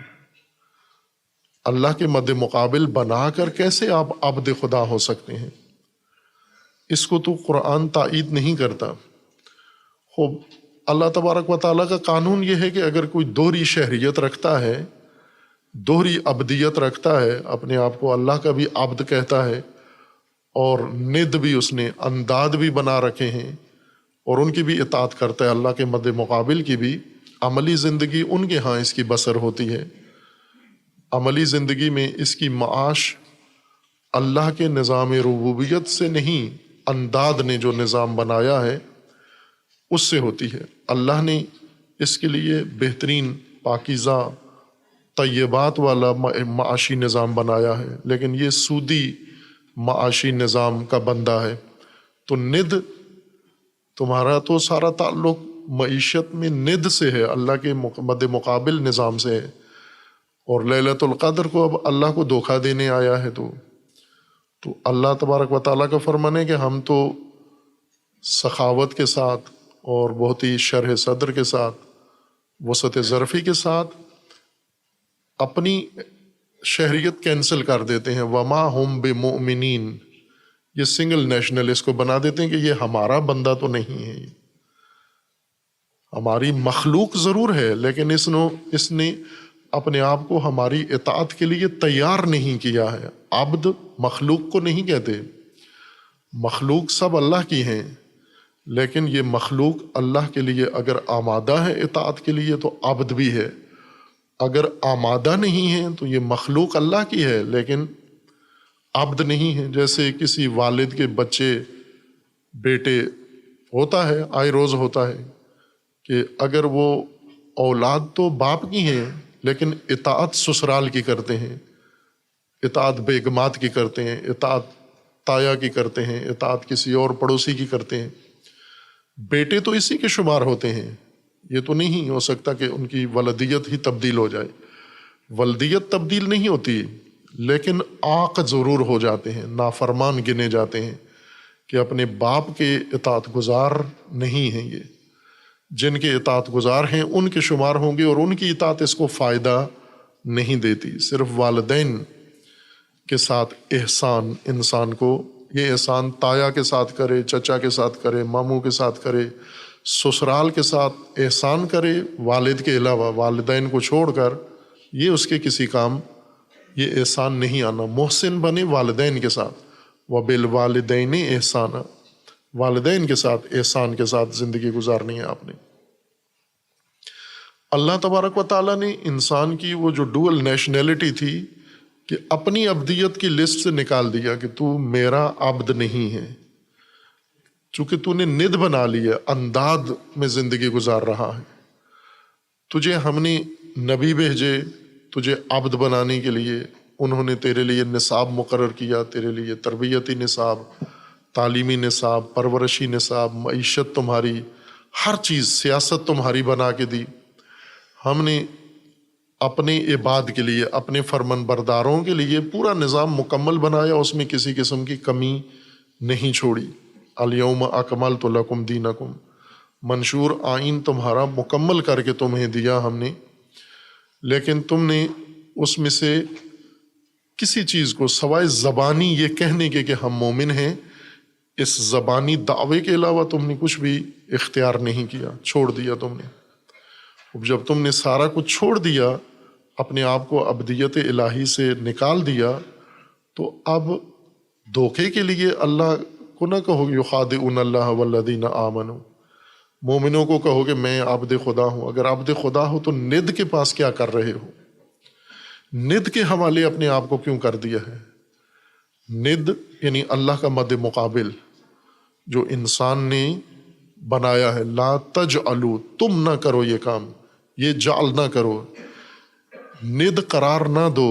اللہ کے مد مقابل بنا کر کیسے آپ عبد خدا ہو سکتے ہیں؟ اس کو تو قرآن تائید نہیں کرتا۔ خوب اللہ تبارک و تعالیٰ کا قانون یہ ہے کہ اگر کوئی دوہری شہریت رکھتا ہے، دوہری عبدیت رکھتا ہے، اپنے آپ کو اللہ کا بھی عبد کہتا ہے، اور ند بھی اس نے انداد بھی بنا رکھے ہیں اور ان کی بھی اطاعت کرتا ہے، اللہ کے مد مقابل کی بھی، عملی زندگی ان کے ہاں اس کی بسر ہوتی ہے۔ عملی زندگی میں اس کی معاش اللہ کے نظام ربوبیت سے نہیں، انداد نے جو نظام بنایا ہے اس سے ہوتی ہے۔ اللہ نے اس کے لیے بہترین، پاکیزہ، طیبات والا معاشی نظام بنایا ہے، لیکن یہ سودی معاشی نظام کا بندہ ہے۔ تو ند، تمہارا تو سارا تعلق معیشت میں ند سے ہے، اللہ کے مد مقابل نظام سے ہے، اور لیلۃ القدر کو اب اللہ کو دھوکہ دینے آیا ہے۔ تو اللہ تبارک و تعالیٰ کا فرمان ہے کہ ہم تو سخاوت کے ساتھ اور بہت ہی شرح صدر کے ساتھ، وسعت ظرفی کے ساتھ اپنی شہریت کینسل کر دیتے ہیں۔ وما ہم بمؤمنین، یہ سنگل نیشنل اس کو بنا دیتے ہیں کہ یہ ہمارا بندہ تو نہیں ہے، ہماری مخلوق ضرور ہے لیکن اس نے اپنے آپ کو ہماری اطاعت کے لیے تیار نہیں کیا ہے۔ عبد مخلوق کو نہیں کہتے، مخلوق سب اللہ کی ہیں، لیکن یہ مخلوق اللہ کے لیے اگر آمادہ ہے اطاعت کے لیے تو عبد بھی ہے، اگر آمادہ نہیں ہے تو یہ مخلوق اللہ کی ہے لیکن عبد نہیں ہے۔ جیسے کسی والد کے بچے بیٹے ہوتا ہے، آئے روز ہوتا ہے کہ اگر وہ اولاد تو باپ کی ہیں لیکن اطاعت سسرال کی کرتے ہیں، اطاعت بیگمات کی کرتے ہیں، اطاعت تایا کی کرتے ہیں، اطاعت کسی اور پڑوسی کی کرتے ہیں، بیٹے تو اسی کے شمار ہوتے ہیں۔ یہ تو نہیں ہو سکتا کہ ان کی ولدیت ہی تبدیل ہو جائے، ولدیت تبدیل نہیں ہوتی لیکن عاق ضرور ہو جاتے ہیں، نافرمان گنے جاتے ہیں کہ اپنے باپ کے اطاعت گزار نہیں ہیں۔ یہ جن کے اطاعت گزار ہیں ان کے شمار ہوں گے، اور ان کی اطاعت اس کو فائدہ نہیں دیتی۔ صرف والدین کے ساتھ احسان انسان کو، یہ احسان تایا کے ساتھ کرے، چچا کے ساتھ کرے، ماموں کے ساتھ کرے، سسرال کے ساتھ احسان کرے، والد کے علاوہ والدین کو چھوڑ کر، یہ اس کے کسی کام یہ احسان نہیں آنا۔ محسن بنے والدین کے ساتھ، وبالوالدین احسانا، والدین کے ساتھ احسان کے ساتھ زندگی گزارنی ہے آپ نے۔ اللہ تبارک و تعالیٰ نے انسان کی وہ جو ڈوئل نیشنلٹی تھی کہ اپنی عبدیت کی لسٹ سے نکال دیا کہ تو میرا عبد نہیں ہے، چونکہ تو نے ند بنا لیا، انداد میں زندگی گزار رہا ہے۔ تجھے ہم نے نبی بھیجے تجھے عبد بنانے کے لیے، انہوں نے تیرے لیے نصاب مقرر کیا، تیرے لیے تربیتی نصاب، تعلیمی نصاب، پرورشی نصاب، معیشت تمہاری، ہر چیز، سیاست تمہاری بنا کے دی۔ ہم نے اپنے عباد کے لیے، اپنے فرمان برداروں کے لیے پورا نظام مکمل بنایا، اس میں کسی قسم کی کمی نہیں چھوڑی۔ الیوم اکملت لکم دینکم، منشور آئین تمہارا مکمل کر کے تمہیں دیا ہم نے، لیکن تم نے اس میں سے کسی چیز کو سوائے زبانی یہ کہنے کے کہ ہم مومن ہیں، اس زبانی دعوے کے علاوہ تم نے کچھ بھی اختیار نہیں کیا، چھوڑ دیا تم نے۔ اب جب تم نے سارا کچھ چھوڑ دیا، اپنے آپ کو عبدیت الہی سے نکال دیا، تو اب دھوکے کے لیے اللہ کو نہ کہو یخادعون اللہ والذین آمنوا، مومنوں کو کہو کہ میں عبد خدا ہوں۔ اگر عبد خدا ہو تو ند کے پاس کیا کر رہے ہو؟ ند کے حوالے اپنے آپ کو کیوں کر دیا ہے؟ ند یعنی اللہ کا مد مقابل جو انسان نے بنایا ہے۔ لا تجعلوا، تم نہ کرو یہ کام، یہ جعل نہ کرو، ند قرار نہ دو۔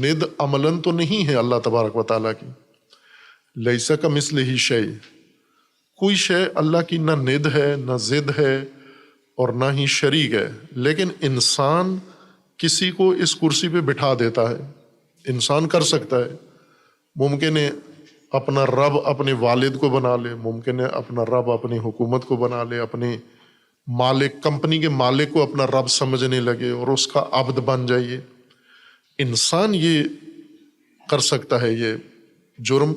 ند عملاً تو نہیں ہے اللہ تبارک و تعالیٰ کی، لیس کمثلہ شیء، کوئی شے اللہ کی نہ ند ہے، نہ ضد ہے، اور نہ ہی شریک ہے۔ لیکن انسان کسی کو اس کرسی پہ بٹھا دیتا ہے، انسان کر سکتا ہے، ممکن ہے اپنا رب اپنے والد کو بنا لے، ممکن ہے اپنا رب اپنی حکومت کو بنا لے، اپنے مالک، کمپنی کے مالک کو اپنا رب سمجھنے لگے اور اس کا عبد بن جائیے۔ انسان یہ کر سکتا ہے یہ جرم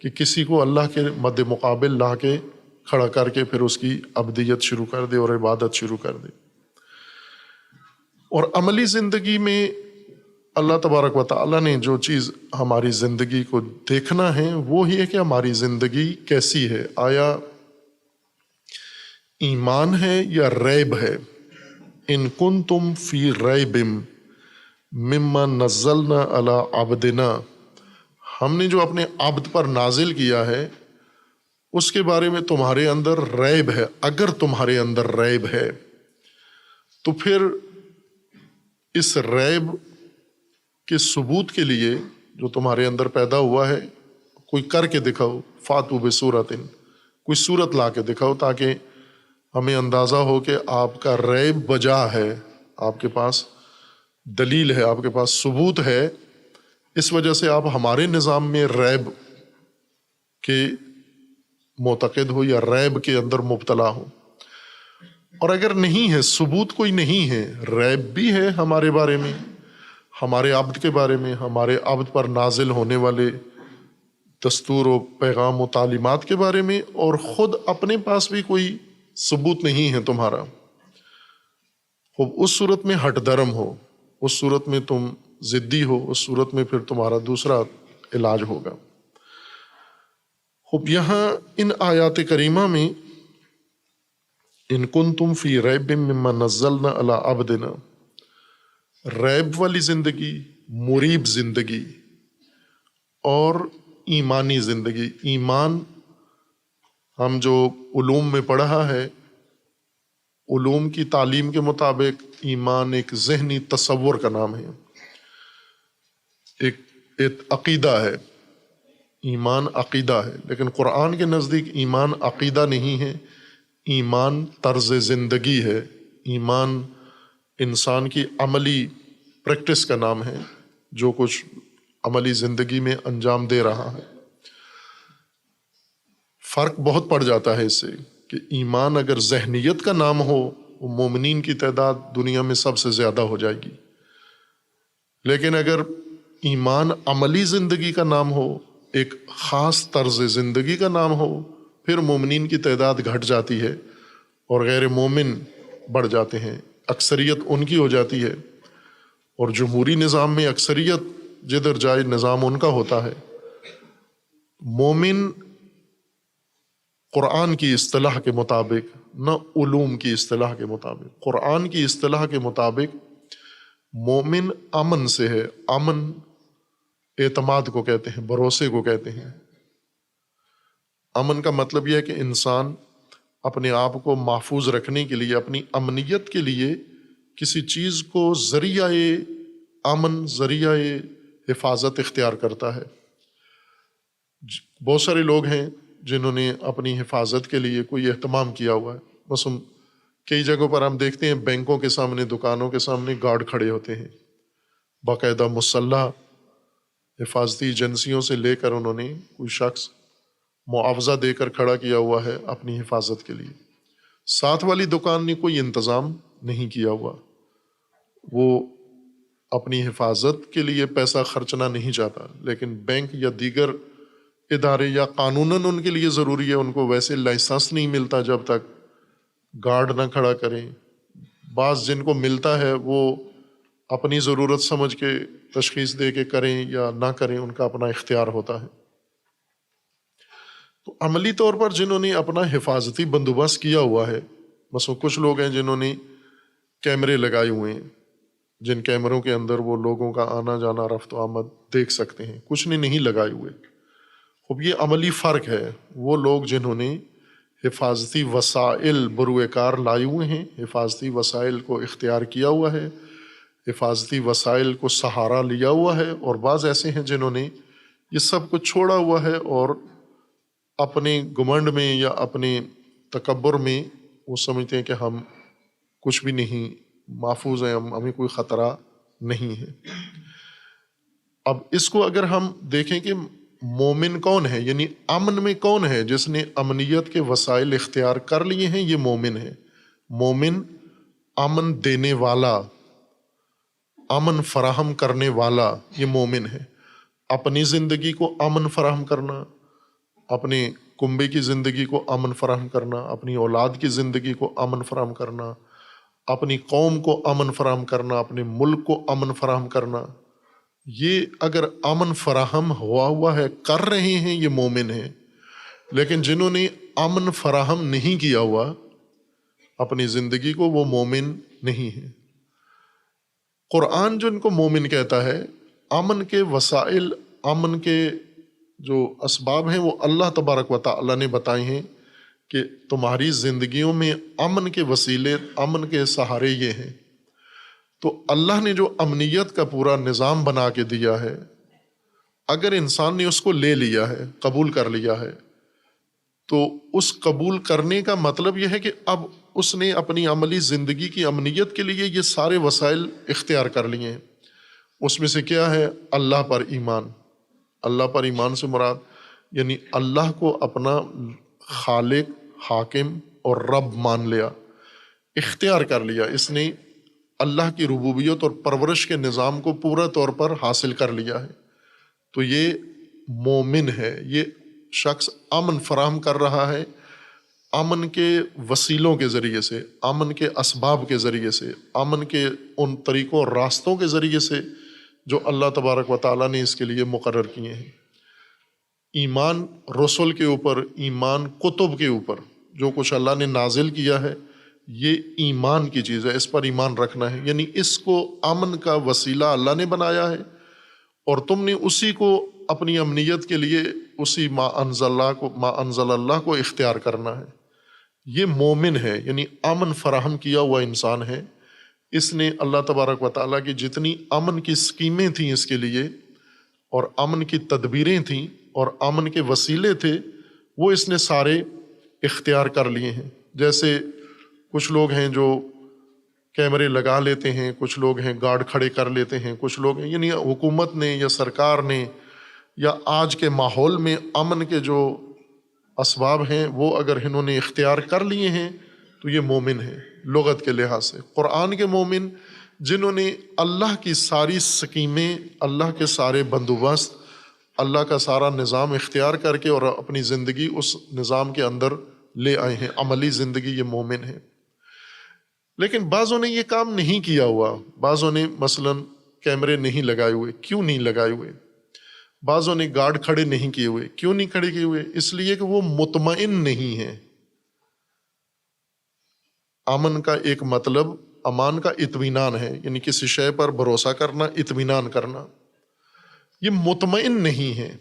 کہ کسی کو اللہ کے مد مقابل لا کے کھڑا کر کے پھر اس کی عبدیت شروع کر دے اور عبادت شروع کر دے۔ اور عملی زندگی میں اللہ تبارک و تعالیٰ نے جو چیز ہماری زندگی کو دیکھنا ہے وہ ہی ہے کہ ہماری زندگی کیسی ہے، آیا ایمان ہے یا ریب ہے۔ ان کنتم فی ریب مما نزلنا علی عبدنا، ہم نے جو اپنے عبد پر نازل کیا ہے اس کے بارے میں تمہارے اندر ریب ہے، اگر تمہارے اندر ریب ہے تو پھر اس ریب کے ثبوت کے لیے جو تمہارے اندر پیدا ہوا ہے کوئی کر کے دکھاؤ، فاتو بصورت، کوئی صورت لا کے دکھاؤ تاکہ ہمیں اندازہ ہو کہ آپ کا ریب بجا ہے، آپ کے پاس دلیل ہے، آپ کے پاس ثبوت ہے، اس وجہ سے آپ ہمارے نظام میں ریب کے معتقد ہو یا ریب کے اندر مبتلا ہو۔ اور اگر نہیں ہے، ثبوت کوئی نہیں ہے، ریب بھی ہے ہمارے بارے میں، ہمارے عبد کے بارے میں، ہمارے عبد پر نازل ہونے والے دستور و پیغام و تعلیمات کے بارے میں، اور خود اپنے پاس بھی کوئی ثبوت نہیں ہے تمہارا، خوب اس صورت میں ہٹ درم ہو، اس صورت میں تم ضدی ہو، اس صورت میں پھر تمہارا دوسرا علاج ہوگا۔ خوب یہاں ان آیات کریمہ میں ان کنتم فی ریب مما نزلنا علی عبدنا، ریب والی زندگی، مریب زندگی اور ایمانی زندگی۔ ایمان ہم جو علوم میں پڑھا ہے، علوم کی تعلیم کے مطابق ایمان ایک ذہنی تصور کا نام ہے، ایک عقیدہ ہے، ایمان عقیدہ ہے، لیکن قرآن کے نزدیک ایمان عقیدہ نہیں ہے، ایمان طرز زندگی ہے، ایمان انسان کی عملی پریکٹس کا نام ہے، جو کچھ عملی زندگی میں انجام دے رہا ہے۔ فرق بہت پڑ جاتا ہے اس سے کہ ایمان اگر ذہنیت کا نام ہو، وہ مومنین کی تعداد دنیا میں سب سے زیادہ ہو جائے گی، لیکن اگر ایمان عملی زندگی کا نام ہو، ایک خاص طرز زندگی کا نام ہو، پھر مومنین کی تعداد گھٹ جاتی ہے اور غیر مومن بڑھ جاتے ہیں، اکثریت ان کی ہو جاتی ہے، اور جمہوری نظام میں اکثریت جدھر جائے نظام ان کا ہوتا ہے۔ مومن قرآن کی اصطلاح کے مطابق، نہ علوم کی اصطلاح کے مطابق، قرآن کی اصطلاح کے مطابق مومن امن سے ہے۔ امن اعتماد کو کہتے ہیں، بھروسے کو کہتے ہیں۔ امن کا مطلب یہ ہے کہ انسان اپنے آپ کو محفوظ رکھنے کے لیے، اپنی امنیت کے لیے کسی چیز کو ذریعہ امن، ذریعہ حفاظت اختیار کرتا ہے۔ بہت سارے لوگ ہیں جنہوں نے اپنی حفاظت کے لیے کوئی اہتمام کیا ہوا ہے، مثلا کئی جگہوں پر ہم دیکھتے ہیں بینکوں کے سامنے، دکانوں کے سامنے گارڈ کھڑے ہوتے ہیں، باقاعدہ مسلح حفاظتی ایجنسیوں سے لے کر انہوں نے کوئی شخص معاوضہ دے کر کھڑا کیا ہوا ہے اپنی حفاظت کے لیے۔ ساتھ والی دکان نے کوئی انتظام نہیں کیا ہوا، وہ اپنی حفاظت کے لیے پیسہ خرچنا نہیں چاہتا، لیکن بینک یا دیگر ادارے یا قانوناً ان کے لیے ضروری ہے، ان کو ویسے لائسنس نہیں ملتا جب تک گارڈ نہ کھڑا کریں۔ بعض جن کو ملتا ہے وہ اپنی ضرورت سمجھ کے تشخیص دے کے کریں یا نہ کریں، ان کا اپنا اختیار ہوتا ہے۔ تو عملی طور پر جنہوں نے اپنا حفاظتی بندوبست کیا ہوا ہے، مثلا کچھ لوگ ہیں جنہوں نے کیمرے لگائے ہوئے ہیں، جن کیمروں کے اندر وہ لوگوں کا آنا جانا، رفت و آمد دیکھ سکتے ہیں، کچھ نے نہیں لگائے ہوئے۔ اب یہ عملی فرق ہے۔ وہ لوگ جنہوں نے حفاظتی وسائل بروئے کار لائے ہوئے ہیں، حفاظتی وسائل کو اختیار کیا ہوا ہے، حفاظتی وسائل کو سہارا لیا ہوا ہے، اور بعض ایسے ہیں جنہوں نے یہ سب کچھ چھوڑا ہوا ہے اور اپنے گمنڈ میں یا اپنے تکبر میں وہ سمجھتے ہیں کہ ہم کچھ بھی نہیں، محفوظ ہیں، ہمیں کوئی خطرہ نہیں ہے۔ اب اس کو اگر ہم دیکھیں کہ مومن کون ہے، یعنی امن میں کون ہے، جس نے امنیت کے وسائل اختیار کر لیے ہیں، یہ مومن ہے۔ مومن امن دینے والا، امن فراہم کرنے والا، یہ مومن ہے۔ اپنی زندگی کو امن فراہم کرنا، اپنے کنبے کی زندگی کو امن فراہم کرنا، اپنی اولاد کی زندگی کو امن فراہم کرنا، اپنی قوم کو امن فراہم کرنا، اپنے ملک کو امن فراہم کرنا، یہ اگر امن فراہم ہوا ہے، کر رہے ہیں، یہ مومن ہیں۔ لیکن جنہوں نے امن فراہم نہیں کیا ہوا اپنی زندگی کو، وہ مومن نہیں ہے۔ قرآن جو ان کو مومن کہتا ہے، امن کے وسائل، امن کے جو اسباب ہیں وہ اللہ تبارک و تعالیٰ نے بتائے ہیں کہ تمہاری زندگیوں میں امن کے وسیلے، امن کے سہارے یہ ہیں۔ تو اللہ نے جو امنیت کا پورا نظام بنا کے دیا ہے، اگر انسان نے اس کو لے لیا ہے، قبول کر لیا ہے، تو اس قبول کرنے کا مطلب یہ ہے کہ اب اس نے اپنی عملی زندگی کی امنیت کے لیے یہ سارے وسائل اختیار کر لیے ہیں۔ اس میں سے کیا ہے؟ اللہ پر ایمان۔ اللہ پر ایمان سے مراد یعنی اللہ کو اپنا خالق، حاکم اور رب مان لیا، اختیار کر لیا۔ اس نے اللہ کی ربوبیت اور پرورش کے نظام کو پورا طور پر حاصل کر لیا ہے۔ تو یہ مومن ہے، یہ شخص امن فراہم کر رہا ہے، امن کے وسیلوں کے ذریعے سے، امن کے اسباب کے ذریعے سے، امن کے ان طریقوں اور راستوں کے ذریعے سے جو اللہ تبارک و تعالیٰ نے اس کے لیے مقرر کیے ہیں۔ ایمان رسول کے اوپر، ایمان کتب کے اوپر، جو کچھ اللہ نے نازل کیا ہے یہ ایمان کی چیز ہے، اس پر ایمان رکھنا ہے، یعنی اس کو امن کا وسیلہ اللہ نے بنایا ہے اور تم نے اسی کو اپنی امنیت کے لیے اسی ما انزل اللہ کو اختیار کرنا ہے۔ یہ مومن ہے، یعنی امن فراہم کیا ہوا انسان ہے۔ اس نے اللہ تبارک و تعالیٰ کی جتنی امن کی اسکیمیں تھیں اس کے لیے اور امن کی تدبیریں تھیں اور امن کے وسیلے تھے، وہ اس نے سارے اختیار کر لیے ہیں۔ جیسے کچھ لوگ ہیں جو کیمرے لگا لیتے ہیں، کچھ لوگ ہیں گارڈ کھڑے کر لیتے ہیں، کچھ لوگ ہیں، یعنی حکومت نے یا سرکار نے یا آج کے ماحول میں امن کے جو اسباب ہیں وہ اگر انہوں نے اختیار کر لیے ہیں تو یہ مومن ہے لغت کے لحاظ سے۔ قرآن کے مومن جنہوں نے اللہ کی ساری سکیمیں، اللہ کے سارے بندوبست، اللہ کا سارا نظام اختیار کر کے اور اپنی زندگی اس نظام کے اندر لے آئے ہیں، عملی زندگی، یہ مومن ہے۔ لیکن بعضوں نے یہ کام نہیں کیا ہوا، بعضوں نے مثلاً کیمرے نہیں لگائے ہوئے۔ کیوں نہیں لگائے ہوئے؟ بعضوں نے گارڈ کھڑے نہیں کیے ہوئے۔ کیوں نہیں کھڑے کیے ہوئے؟ اس لیے کہ وہ مطمئن نہیں ہے۔ امن کا ایک مطلب امان کا اطمینان ہے، یعنی کسی شے پر بھروسہ کرنا، اطمینان کرنا۔ یہ مطمئن نہیں ہے۔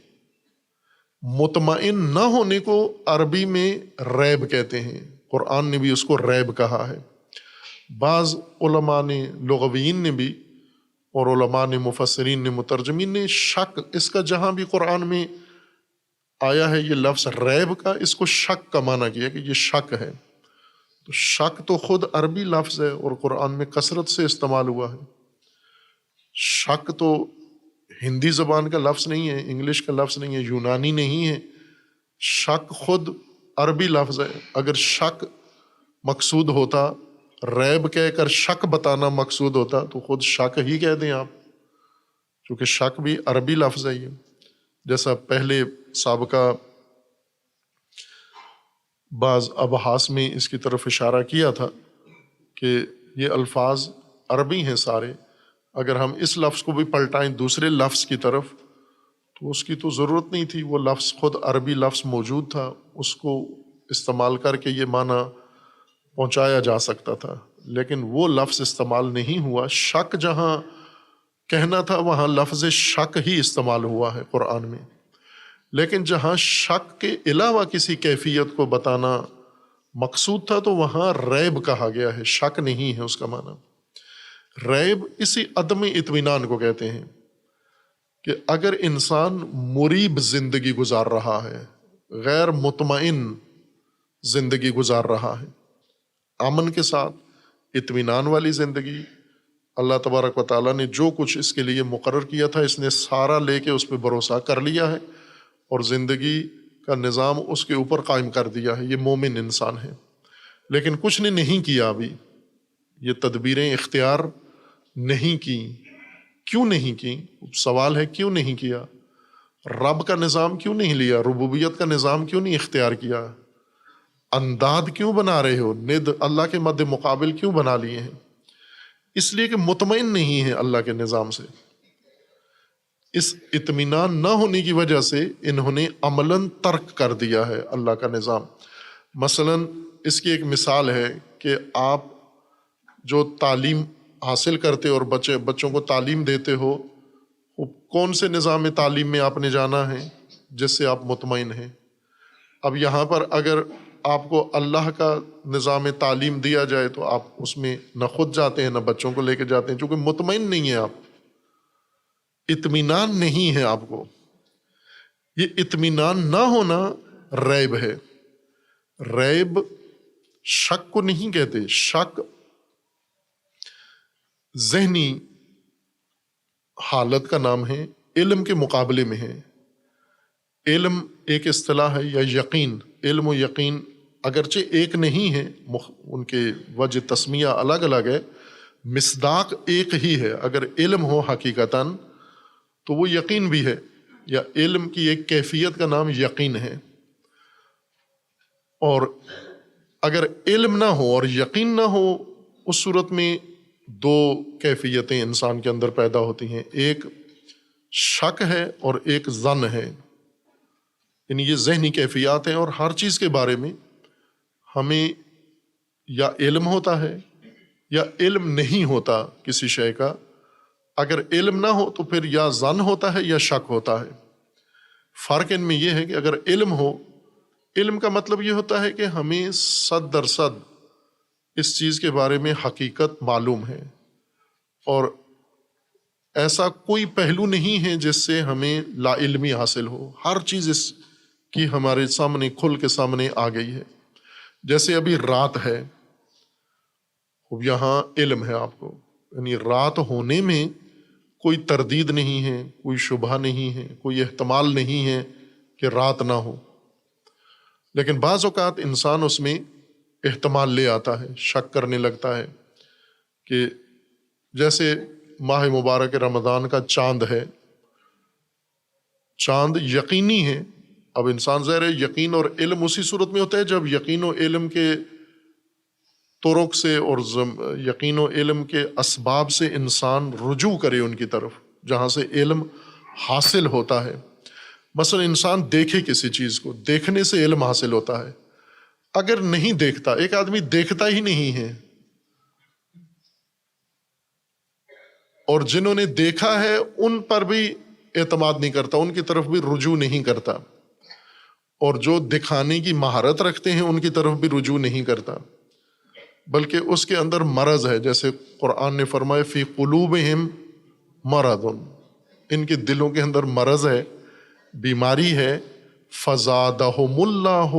مطمئن نہ ہونے کو عربی میں ریب کہتے ہیں، قرآن نے بھی اس کو ریب کہا ہے۔ بعض علماء نے، لغویین نے بھی، اور علماء نے، مفسرین نے، مترجمین نے شک، اس کا جہاں بھی قرآن میں آیا ہے یہ لفظ ریب کا، اس کو شک کا معنی کیا کہ یہ شک ہے۔ تو شک تو خود عربی لفظ ہے اور قرآن میں کثرت سے استعمال ہوا ہے۔ شک تو ہندی زبان کا لفظ نہیں ہے، انگلش کا لفظ نہیں ہے، یونانی نہیں ہے۔ شک خود عربی لفظ ہے۔ اگر شک مقصود ہوتا، ریب کہہ کر شک بتانا مقصود ہوتا تو خود شک ہی کہہ دیں آپ، کیونکہ شک بھی عربی لفظ ہے۔ یہ جیسا پہلے سابقہ بعض ابحاث میں اس کی طرف اشارہ کیا تھا کہ یہ الفاظ عربی ہیں سارے، اگر ہم اس لفظ کو بھی پلٹائیں دوسرے لفظ کی طرف تو اس کی تو ضرورت نہیں تھی، وہ لفظ خود عربی لفظ موجود تھا، اس کو استعمال کر کے یہ معنی پہنچایا جا سکتا تھا، لیکن وہ لفظ استعمال نہیں ہوا۔ شک جہاں کہنا تھا وہاں لفظ شک ہی استعمال ہوا ہے قرآن میں، لیکن جہاں شک کے علاوہ کسی کیفیت کو بتانا مقصود تھا تو وہاں ریب کہا گیا ہے، شک نہیں ہے اس کا معنی۔ ریب اسی عدم اطمینان کو کہتے ہیں کہ اگر انسان مریب زندگی گزار رہا ہے، غیر مطمئن زندگی گزار رہا ہے، امن کے ساتھ اطمینان والی زندگی، اللہ تبارک و تعالیٰ نے جو کچھ اس کے لیے مقرر کیا تھا اس نے سارا لے کے اس پہ بھروسہ کر لیا ہے اور زندگی کا نظام اس کے اوپر قائم کر دیا ہے، یہ مومن انسان ہے۔ لیکن کچھ نے نہیں کیا، ابھی یہ تدبیریں اختیار نہیں کی۔ کیوں نہیں کی؟ سوال ہے کیوں نہیں کیا؟ رب کا نظام کیوں نہیں لیا؟ ربوبیت کا نظام کیوں نہیں اختیار کیا؟ انداد کیوں بنا رہے ہو؟ ند اللہ کے مد مقابل کیوں بنا لیے ہیں؟ اس لیے کہ مطمئن نہیں ہے اللہ کے نظام سے۔ اس اطمینان نہ ہونے کی وجہ سے انہوں نے عملاً ترک کر دیا ہے اللہ کا نظام۔ مثلاً اس کی ایک مثال ہے کہ آپ جو تعلیم حاصل کرتے اور بچوں کو تعلیم دیتے ہو، کون سے نظام تعلیم میں آپ نے جانا ہے جس سے آپ مطمئن ہیں؟ اب یہاں پر اگر آپ کو اللہ کا نظام تعلیم دیا جائے تو آپ اس میں نہ خود جاتے ہیں نہ بچوں کو لے کے جاتے ہیں، چونکہ مطمئن نہیں ہیں آپ، اطمینان نہیں ہے آپ کو۔ یہ اطمینان نہ ہونا ریب ہے۔ ریب شک کو نہیں کہتے، شک ذہنی حالت کا نام ہے، علم کے مقابلے میں ہے۔ علم ایک اصطلاح ہے، یا یقین، علم و یقین اگرچہ ایک نہیں ہے، ان کے وجہ تسمیہ الگ الگ ہے، مصداق ایک ہی ہے۔ اگر علم ہو حقیقتاً تو وہ یقین بھی ہے، یا علم کی ایک کیفیت کا نام یقین ہے. اور اگر علم نہ ہو اور یقین نہ ہو، اس صورت میں دو کیفیتیں انسان کے اندر پیدا ہوتی ہیں، ایک شک ہے اور ایک ظن ہے. یعنی یہ ذہنی کیفیات ہیں، اور ہر چیز کے بارے میں ہمیں یا علم ہوتا ہے یا علم نہیں ہوتا کسی شے کا. اگر علم نہ ہو تو پھر یا ظن ہوتا ہے یا شک ہوتا ہے. فرق ان میں یہ ہے کہ اگر علم ہو، علم کا مطلب یہ ہوتا ہے کہ ہمیں 100% اس چیز کے بارے میں حقیقت معلوم ہے، اور ایسا کوئی پہلو نہیں ہے جس سے ہمیں لا علمی حاصل ہو. ہر چیز اس کی ہمارے سامنے کھل کے سامنے آ گئی ہے. جیسے ابھی رات ہے، اب یہاں علم ہے آپ کو، یعنی رات ہونے میں کوئی تردید نہیں ہے، کوئی شبہ نہیں ہے، کوئی احتمال نہیں ہے کہ رات نہ ہو. لیکن بعض اوقات انسان اس میں احتمال لے آتا ہے، شک کرنے لگتا ہے کہ جیسے ماہ مبارک رمضان کا چاند ہے، چاند یقینی ہے. اب انسان ظاہر ہے یقین اور علم اسی صورت میں ہوتا ہے جب یقین و علم کے طرق سے اور یقین و علم کے اسباب سے انسان رجوع کرے ان کی طرف جہاں سے علم حاصل ہوتا ہے. مثلا انسان دیکھے کسی چیز کو، دیکھنے سے علم حاصل ہوتا ہے. اگر نہیں دیکھتا، ایک آدمی دیکھتا ہی نہیں ہے، اور جنہوں نے دیکھا ہے ان پر بھی اعتماد نہیں کرتا، ان کی طرف بھی رجوع نہیں کرتا، اور جو دکھانے کی مہارت رکھتے ہیں ان کی طرف بھی رجوع نہیں کرتا، بلکہ اس کے اندر مرض ہے. جیسے قرآن نے فرمایا فی قلوبہم مرض، ان کے دلوں کے اندر مرض ہے، بیماری ہے. فزادہم اللہ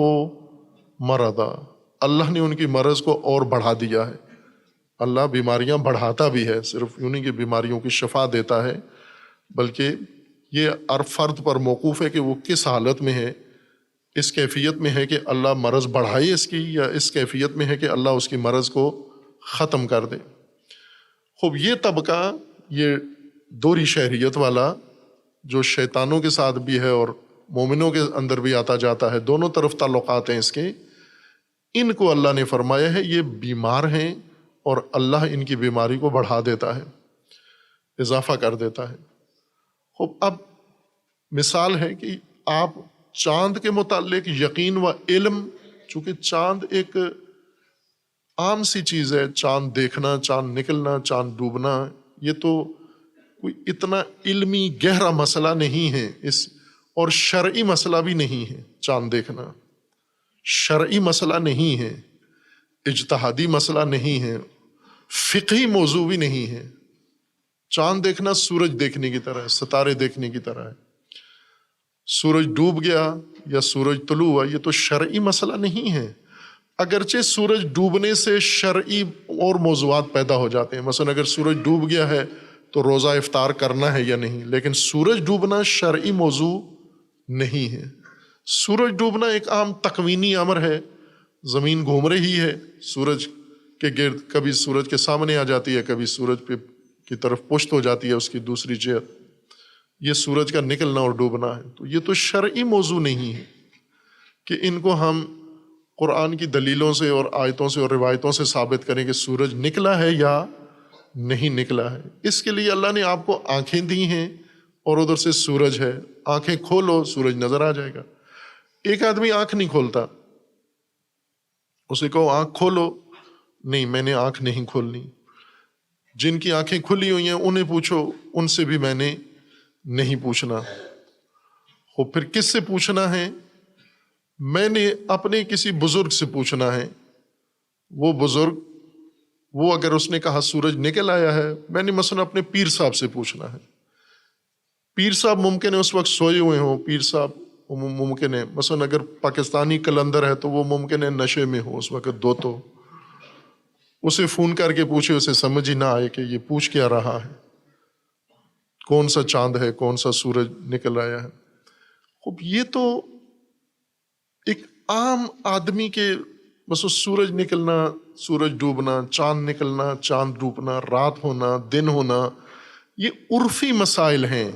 مرضا، اللہ نے ان کی مرض کو اور بڑھا دیا ہے. اللہ بیماریاں بڑھاتا بھی ہے، صرف یوں نہیں کہ بیماریوں کی شفا دیتا ہے، بلکہ یہ ہر فرد پر موقوف ہے کہ وہ کس حالت میں ہے. اس کیفیت میں ہے کہ اللہ مرض بڑھائے اس کی، یا اس کیفیت میں ہے کہ اللہ اس کی مرض کو ختم کر دے. خوب یہ طبقہ، یہ دوری شہریت والا جو شیطانوں کے ساتھ بھی ہے اور مومنوں کے اندر بھی آتا جاتا ہے، دونوں طرف تعلقات ہیں اس کے، ان کو اللہ نے فرمایا ہے یہ بیمار ہیں اور اللہ ان کی بیماری کو بڑھا دیتا ہے، اضافہ کر دیتا ہے. خوب اب مثال ہے کہ آپ چاند کے متعلق یقین و علم، چونکہ چاند ایک عام سی چیز ہے، چاند دیکھنا، چاند نکلنا، چاند ڈوبنا، یہ تو کوئی اتنا علمی گہرا مسئلہ نہیں ہے، اور شرعی مسئلہ بھی نہیں ہے. چاند دیکھنا شرعی مسئلہ نہیں ہے، اجتہادی مسئلہ نہیں ہے، فقہی موضوع بھی نہیں ہے. چاند دیکھنا سورج دیکھنے کی طرح ہے، ستارے دیکھنے کی طرح ہے. سورج ڈوب گیا یا سورج طلوع ہوا، یہ تو شرعی مسئلہ نہیں ہے. اگرچہ سورج ڈوبنے سے شرعی اور موضوعات پیدا ہو جاتے ہیں. مثلا اگر سورج ڈوب گیا ہے تو روزہ افطار کرنا ہے یا نہیں، لیکن سورج ڈوبنا شرعی موضوع نہیں ہے. سورج ڈوبنا ایک عام تکوینی امر ہے، زمین گھوم رہی ہے سورج کے گرد، کبھی سورج کے سامنے آ جاتی ہے، کبھی سورج پہ کی طرف پشت ہو جاتی ہے اس کی دوسری جہت. یہ سورج کا نکلنا اور ڈوبنا ہے. تو یہ تو شرعی موضوع نہیں ہے کہ ان کو ہم قرآن کی دلیلوں سے اور آیتوں سے اور روایتوں سے ثابت کریں کہ سورج نکلا ہے یا نہیں نکلا ہے. اس کے لیے اللہ نے آپ کو آنکھیں دی ہیں اور ادھر سے سورج ہے، آنکھیں کھولو سورج نظر آ جائے گا. ایک آدمی آنکھ نہیں کھولتا، اسے کہو آنکھ کھولو، نہیں میں نے آنکھ نہیں کھولنی. جن کی آنکھیں کھلی ہوئی ہیں انہیں پوچھو، ان سے بھی میں نے نہیں پوچھنا. پھر کس سے پوچھنا ہے؟ میں نے اپنے کسی بزرگ سے پوچھنا ہے. وہ بزرگ، وہ اگر اس نے کہا سورج نکل آیا ہے، میں نے مثلا اپنے پیر صاحب سے پوچھنا ہے. پیر صاحب ممکن ہے اس وقت سوئے ہوئے ہوں، پیر صاحب ممکن ہے مثلا اگر پاکستانی کلندر ہے تو وہ ممکن ہے نشے میں ہو اس وقت، دو تو اسے فون کر کے پوچھے، اسے سمجھ ہی نہ آئے کہ یہ پوچھ کیا رہا ہے، کون سا چاند ہے، کون سا سورج نکل آیا ہے. خب یہ تو ایک عام آدمی کے بس سورج نکلنا، سورج ڈوبنا، چاند نکلنا، چاند ڈوبنا، رات ہونا، دن ہونا، یہ عرفی مسائل ہیں.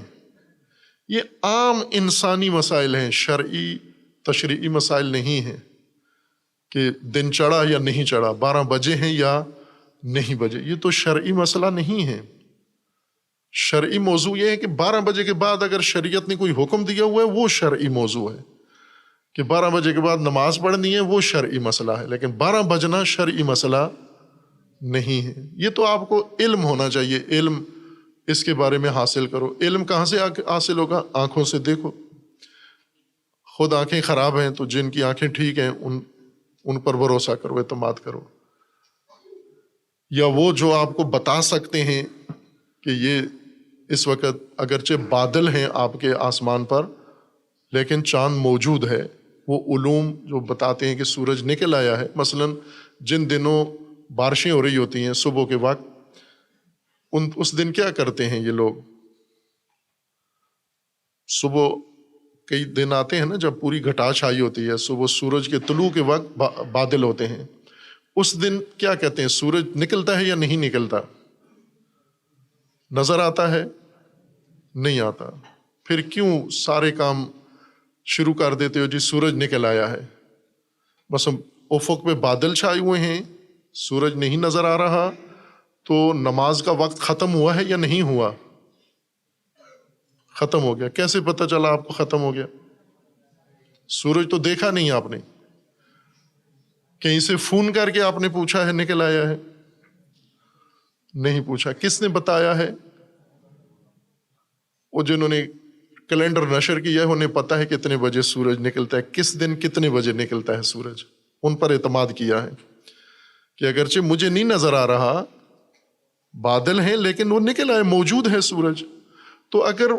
یہ عام انسانی مسائل ہیں، شرعی تشریعی مسائل نہیں ہیں کہ دن چڑھا یا نہیں چڑھا، 12 بجے ہیں یا نہیں بجے، یہ تو شرعی مسئلہ نہیں ہے۔ شرعی موضوع یہ ہے کہ 12 بجے کے بعد اگر شریعت نے کوئی حکم دیا ہوا ہے وہ شرعی موضوع ہے، کہ 12 بجے کے بعد نماز پڑھنی ہے وہ شرعی مسئلہ ہے، لیکن 12 بجنا شرعی مسئلہ نہیں ہے۔ یہ تو آپ کو علم ہونا چاہیے، علم اس کے بارے میں حاصل کرو۔ علم کہاں سے حاصل ہوگا؟ آنکھوں سے دیکھو۔ خود آنکھیں خراب ہیں تو جن کی آنکھیں ٹھیک ہیں ان پر بھروسہ کرو، اعتماد کرو، یا وہ جو آپ کو بتا سکتے ہیں کہ یہ اس وقت اگرچہ بادل ہیں آپ کے آسمان پر لیکن چاند موجود ہے، وہ علوم جو بتاتے ہیں کہ سورج نکل آیا ہے۔ مثلاً جن دنوں بارشیں ہو رہی ہوتی ہیں صبح کے وقت، اس دن کیا کرتے ہیں یہ لوگ؟ صبح کئی دن آتے ہیں نا جب پوری گھٹا چھائی ہوتی ہے، صبح سورج کے طلوع کے وقت بادل ہوتے ہیں، اس دن کیا کہتے ہیں؟ سورج نکلتا ہے یا نہیں نکلتا؟ نظر آتا ہے؟ نہیں آتا۔ پھر کیوں سارے کام شروع کر دیتے ہو جی سورج نکل آیا ہے؟ بس افق پہ بادل چھائے ہوئے ہیں، سورج نہیں نظر آ رہا، تو نماز کا وقت ختم ہوا ہے یا نہیں ہوا؟ ختم ہو گیا۔ کیسے پتہ چلا آپ کو ختم ہو گیا؟ سورج تو دیکھا نہیں آپ نے، کہیں سے فون کر کے آپ نے پوچھا ہے نکل آیا ہے؟ نہیں پوچھا۔ کس نے بتایا ہے؟ وہ جنہوں نے کیلنڈر نشر کیا ہے انہیں پتہ ہے کتنے بجے سورج نکلتا ہے، کس دن کتنے بجے نکلتا ہے سورج، ان پر اعتماد کیا ہے کہ اگرچہ مجھے نہیں نظر آ رہا، بادل ہیں لیکن وہ نکل آئے، موجود ہے سورج۔ تو اگر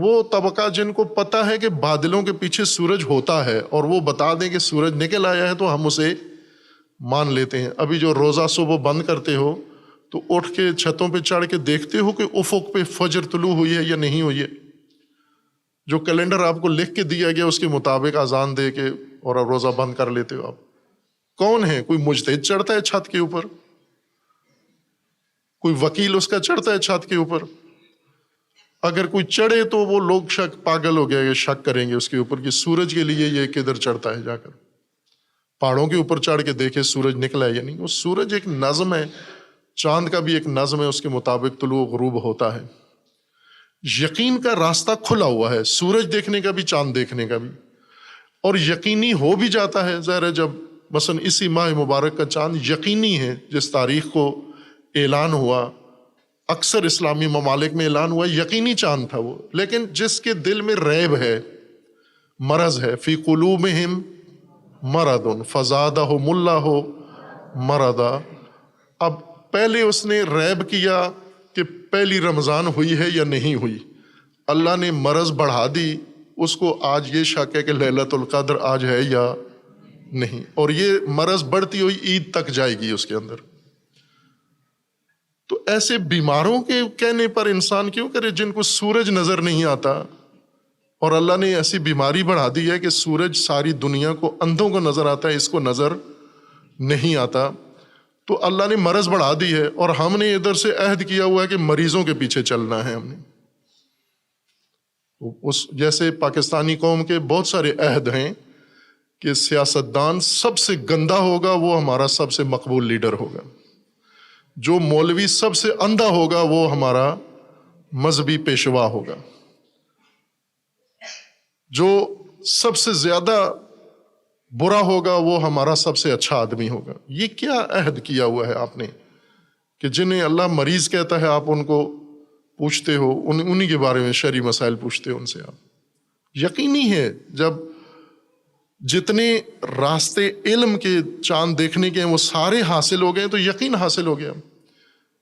وہ طبقہ جن کو پتہ ہے کہ بادلوں کے پیچھے سورج ہوتا ہے اور وہ بتا دیں کہ سورج نکل آیا ہے تو ہم اسے مان لیتے ہیں۔ ابھی جو روزہ صبح بند کرتے ہو تو اٹھ کے چھتوں پہ چڑھ کے دیکھتے ہو کہ افق پہ فجر طلوع ہوئی ہے یا نہیں ہوئی ہے؟ جو کیلنڈر آپ کو لکھ کے دیا گیا اس کے مطابق اذان دے کے اور روزہ بند کر لیتے ہو آپ۔ کون ہے؟ کوئی مجتہد چڑھتا ہے چھت کے اوپر؟ کوئی وکیل اس کا چڑھتا ہے چھت کے اوپر؟ اگر کوئی چڑھے تو وہ لوگ شک پاگل ہو گیا، یہ شک کریں گے اس کے اوپر کہ سورج کے لیے یہ کدھر چڑھتا ہے، جا کر پہاڑوں کے اوپر چڑھ کے دیکھے سورج نکلا ہے یا نہیں۔ وہ سورج ایک نظم ہے، چاند کا بھی ایک نظم ہے، اس کے مطابق طلوع غروب ہوتا ہے۔ یقین کا راستہ کھلا ہوا ہے، سورج دیکھنے کا بھی چاند دیکھنے کا بھی، اور یقینی ہو بھی جاتا ہے۔ ظاہر ہے جب مثلا اسی ماہ مبارک کا چاند یقینی ہے، جس تاریخ کو اعلان ہوا، اکثر اسلامی ممالک میں اعلان ہوا، یقینی چاند تھا وہ، لیکن جس کے دل میں ریب ہے، مرض ہے، فی قلوبہم مرض فزادہم اللہ مرضا، اب پہلے اس نے ریب کیا کہ پہلی رمضان ہوئی ہے یا نہیں ہوئی، اللہ نے مرض بڑھا دی، اس کو آج یہ شک ہے کہ لیلۃ القدر آج ہے یا نہیں، اور یہ مرض بڑھتی ہوئی عید تک جائے گی اس کے اندر۔ تو ایسے بیماروں کے کہنے پر انسان کیوں کرے جن کو سورج نظر نہیں آتا؟ اور اللہ نے ایسی بیماری بڑھا دی ہے کہ سورج ساری دنیا کو، اندھوں کو نظر آتا ہے، اس کو نظر نہیں آتا، تو اللہ نے مرض بڑھا دی ہے، اور ہم نے ادھر سے عہد کیا ہوا ہے کہ مریضوں کے پیچھے چلنا ہے۔ ہم نے اس جیسے پاکستانی قوم کے بہت سارے عہد ہیں کہ سیاستدان سب سے گندا ہوگا وہ ہمارا سب سے مقبول لیڈر ہوگا، جو مولوی سب سے اندھا ہوگا وہ ہمارا مذہبی پیشوا ہوگا، جو سب سے زیادہ برا ہوگا وہ ہمارا سب سے اچھا آدمی ہوگا۔ یہ کیا عہد کیا ہوا ہے آپ نے کہ جنہیں اللہ مریض کہتا ہے آپ ان کو پوچھتے ہو، انہی کے بارے میں شرعی مسائل پوچھتے ہو ان سے آپ؟ یقینی ہے جب جتنے راستے علم کے چاند دیکھنے کے ہیں وہ سارے حاصل ہو گئے تو یقین حاصل ہو گیا،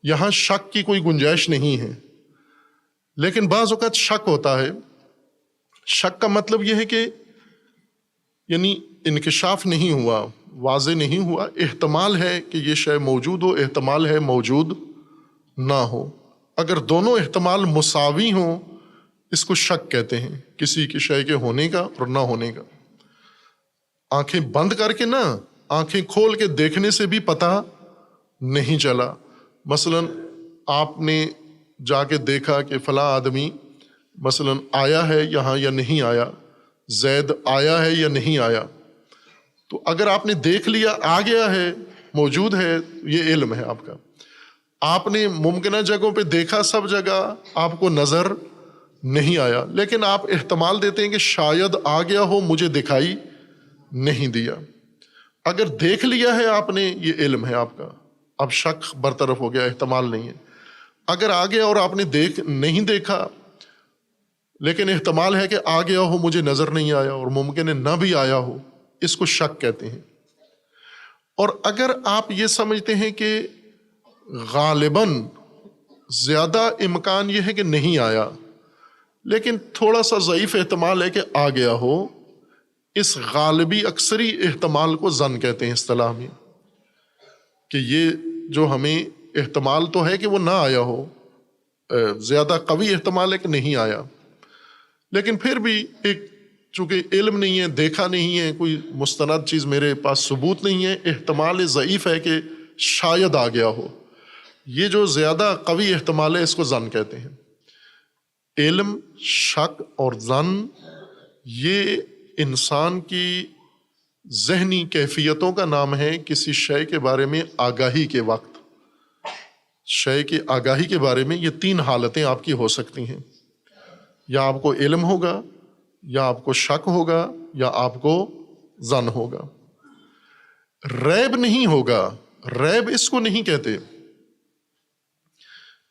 یہاں شک کی کوئی گنجائش نہیں ہے۔ لیکن بعض اوقات شک ہوتا ہے، شک کا مطلب یہ ہے کہ یعنی انکشاف نہیں ہوا، واضح نہیں ہوا، احتمال ہے کہ یہ شے موجود ہو، احتمال ہے موجود نہ ہو۔ اگر دونوں احتمال مساوی ہوں اس کو شک کہتے ہیں، کسی کی شے کے ہونے کا اور نہ ہونے کا۔ آنکھیں بند کر کے نہ، آنکھیں کھول کے دیکھنے سے بھی پتہ نہیں چلا۔ مثلا آپ نے جا کے دیکھا کہ فلاں آدمی مثلا آیا ہے یہاں یا نہیں آیا، زید آیا ہے یا نہیں آیا، تو اگر آپ نے دیکھ لیا آ گیا ہے، موجود ہے، یہ علم ہے آپ کا۔ آپ نے ممکنہ جگہوں پہ دیکھا، سب جگہ آپ کو نظر نہیں آیا، لیکن آپ احتمال دیتے ہیں کہ شاید آ گیا ہو، مجھے دکھائی نہیں دیا۔ اگر دیکھ لیا ہے آپ نے، یہ علم ہے آپ کا، اب شک برطرف ہو گیا، احتمال نہیں ہے۔ اگر آ گیا اور آپ نے نہیں دیکھا لیکن احتمال ہے کہ آ گیا ہو، مجھے نظر نہیں آیا، اور ممکن ہے نہ بھی آیا ہو، اس کو شک کہتے ہیں۔ اور اگر آپ یہ سمجھتے ہیں کہ غالباً زیادہ امکان یہ ہے کہ نہیں آیا، لیکن تھوڑا سا ضعیف احتمال ہے کہ آ گیا ہو، اس غالبی اکثری احتمال کو ظن کہتے ہیں اصطلاح میں، کہ یہ جو ہمیں احتمال تو ہے کہ وہ نہ آیا ہو، زیادہ قوی احتمال ہے کہ نہیں آیا، لیکن پھر بھی ایک چونکہ علم نہیں ہے، دیکھا نہیں ہے، کوئی مستند چیز میرے پاس ثبوت نہیں ہے، احتمال ضعیف ہے کہ شاید آ گیا ہو، یہ جو زیادہ قوی احتمال ہے اس کو ظن کہتے ہیں۔ علم، شک اور ظن یہ انسان کی ذہنی کیفیتوں کا نام ہے کسی شے کے بارے میں آگاہی کے وقت۔ شے کی آگاہی کے بارے میں یہ تین حالتیں آپ کی ہو سکتی ہیں، یا آپ کو علم ہوگا، یا آپ کو شک ہوگا، یا آپ کو ظن ہوگا۔ ریب نہیں ہوگا، ریب اس کو نہیں کہتے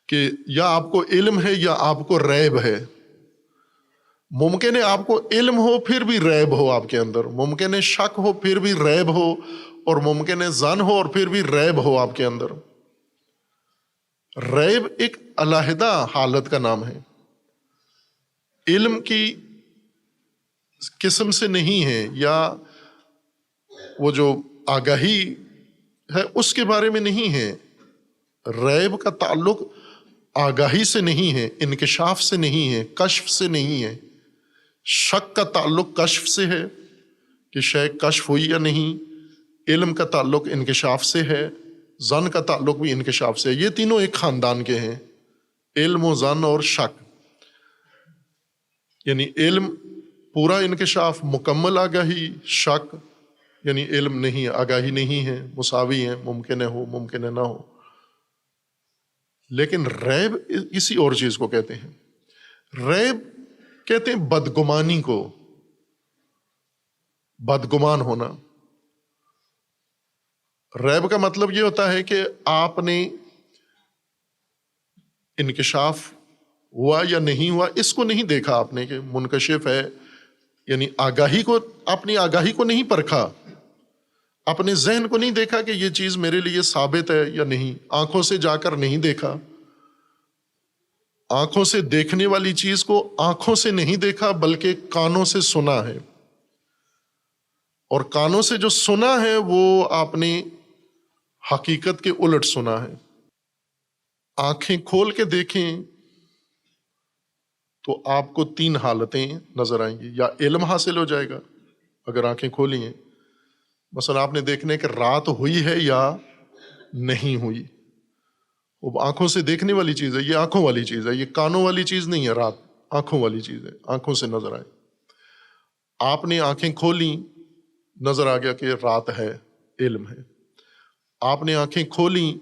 کہ یا آپ کو علم ہے یا آپ کو ریب ہے۔ ممکن ہے آپ کو علم ہو پھر بھی ریب ہو آپ کے اندر، ممکن ہے شک ہو پھر بھی ریب ہو، اور ممکن ہے ظن ہو اور پھر بھی ریب ہو آپ کے اندر۔ ریب ایک علیحدہ حالت کا نام ہے، علم کی قسم سے نہیں ہے، یا وہ جو آگاہی ہے اس کے بارے میں نہیں ہے۔ ریب کا تعلق آگاہی سے نہیں ہے، انکشاف سے نہیں ہے، کشف سے نہیں ہے۔ شک کا تعلق کشف سے ہے کہ شے کشف ہوئی یا نہیں، علم کا تعلق انکشاف سے ہے، ظن کا تعلق بھی انکشاف سے ہے۔ یہ تینوں ایک خاندان کے ہیں، علم و ظن اور شک۔ یعنی علم پورا انکشاف، مکمل آگاہی، شک یعنی علم نہیں ہے، آگاہی نہیں ہے، مساوی ہیں، ممکن ہے ہو، ممکن ہے نہ ہو۔ لیکن ریب کسی اور چیز کو کہتے ہیں۔ ریب کہتے ہیں بدگمانی کو، بدگمان ہونا۔ ریب کا مطلب یہ ہوتا ہے کہ آپ نے انکشاف ہوا یا نہیں ہوا اس کو نہیں دیکھا آپ نے کہ منکشف ہے، یعنی آگاہی کو، اپنی آگاہی کو نہیں پرکھا، اپنے ذہن کو نہیں دیکھا کہ یہ چیز میرے لیے ثابت ہے یا نہیں، آنکھوں سے جا کر نہیں دیکھا، آنکھوں سے دیکھنے والی چیز کو آنکھوں سے نہیں دیکھا بلکہ کانوں سے سنا ہے، اور کانوں سے جو سنا ہے وہ آپ نے حقیقت کے الٹ سنا ہے۔ آنکھیں کھول کے دیکھیں تو آپ کو تین حالتیں نظر آئیں گی، یا علم حاصل ہو جائے گا اگر آنکھیں کھولی ہیں۔ مثلا آپ نے دیکھنے کہ رات ہوئی ہے یا نہیں ہوئی، وہ آنکھوں سے دیکھنے والی چیز ہے، یہ آنکھوں والی چیز ہے، یہ کانوں والی چیز نہیں ہے۔ رات آنکھوں والی چیز ہے، آنکھوں سے نظر آئے۔ آپ نے آنکھیں کھولی، نظر آ گیا کہ رات ہے، علم ہے۔ آپ نے آنکھیں کھولی،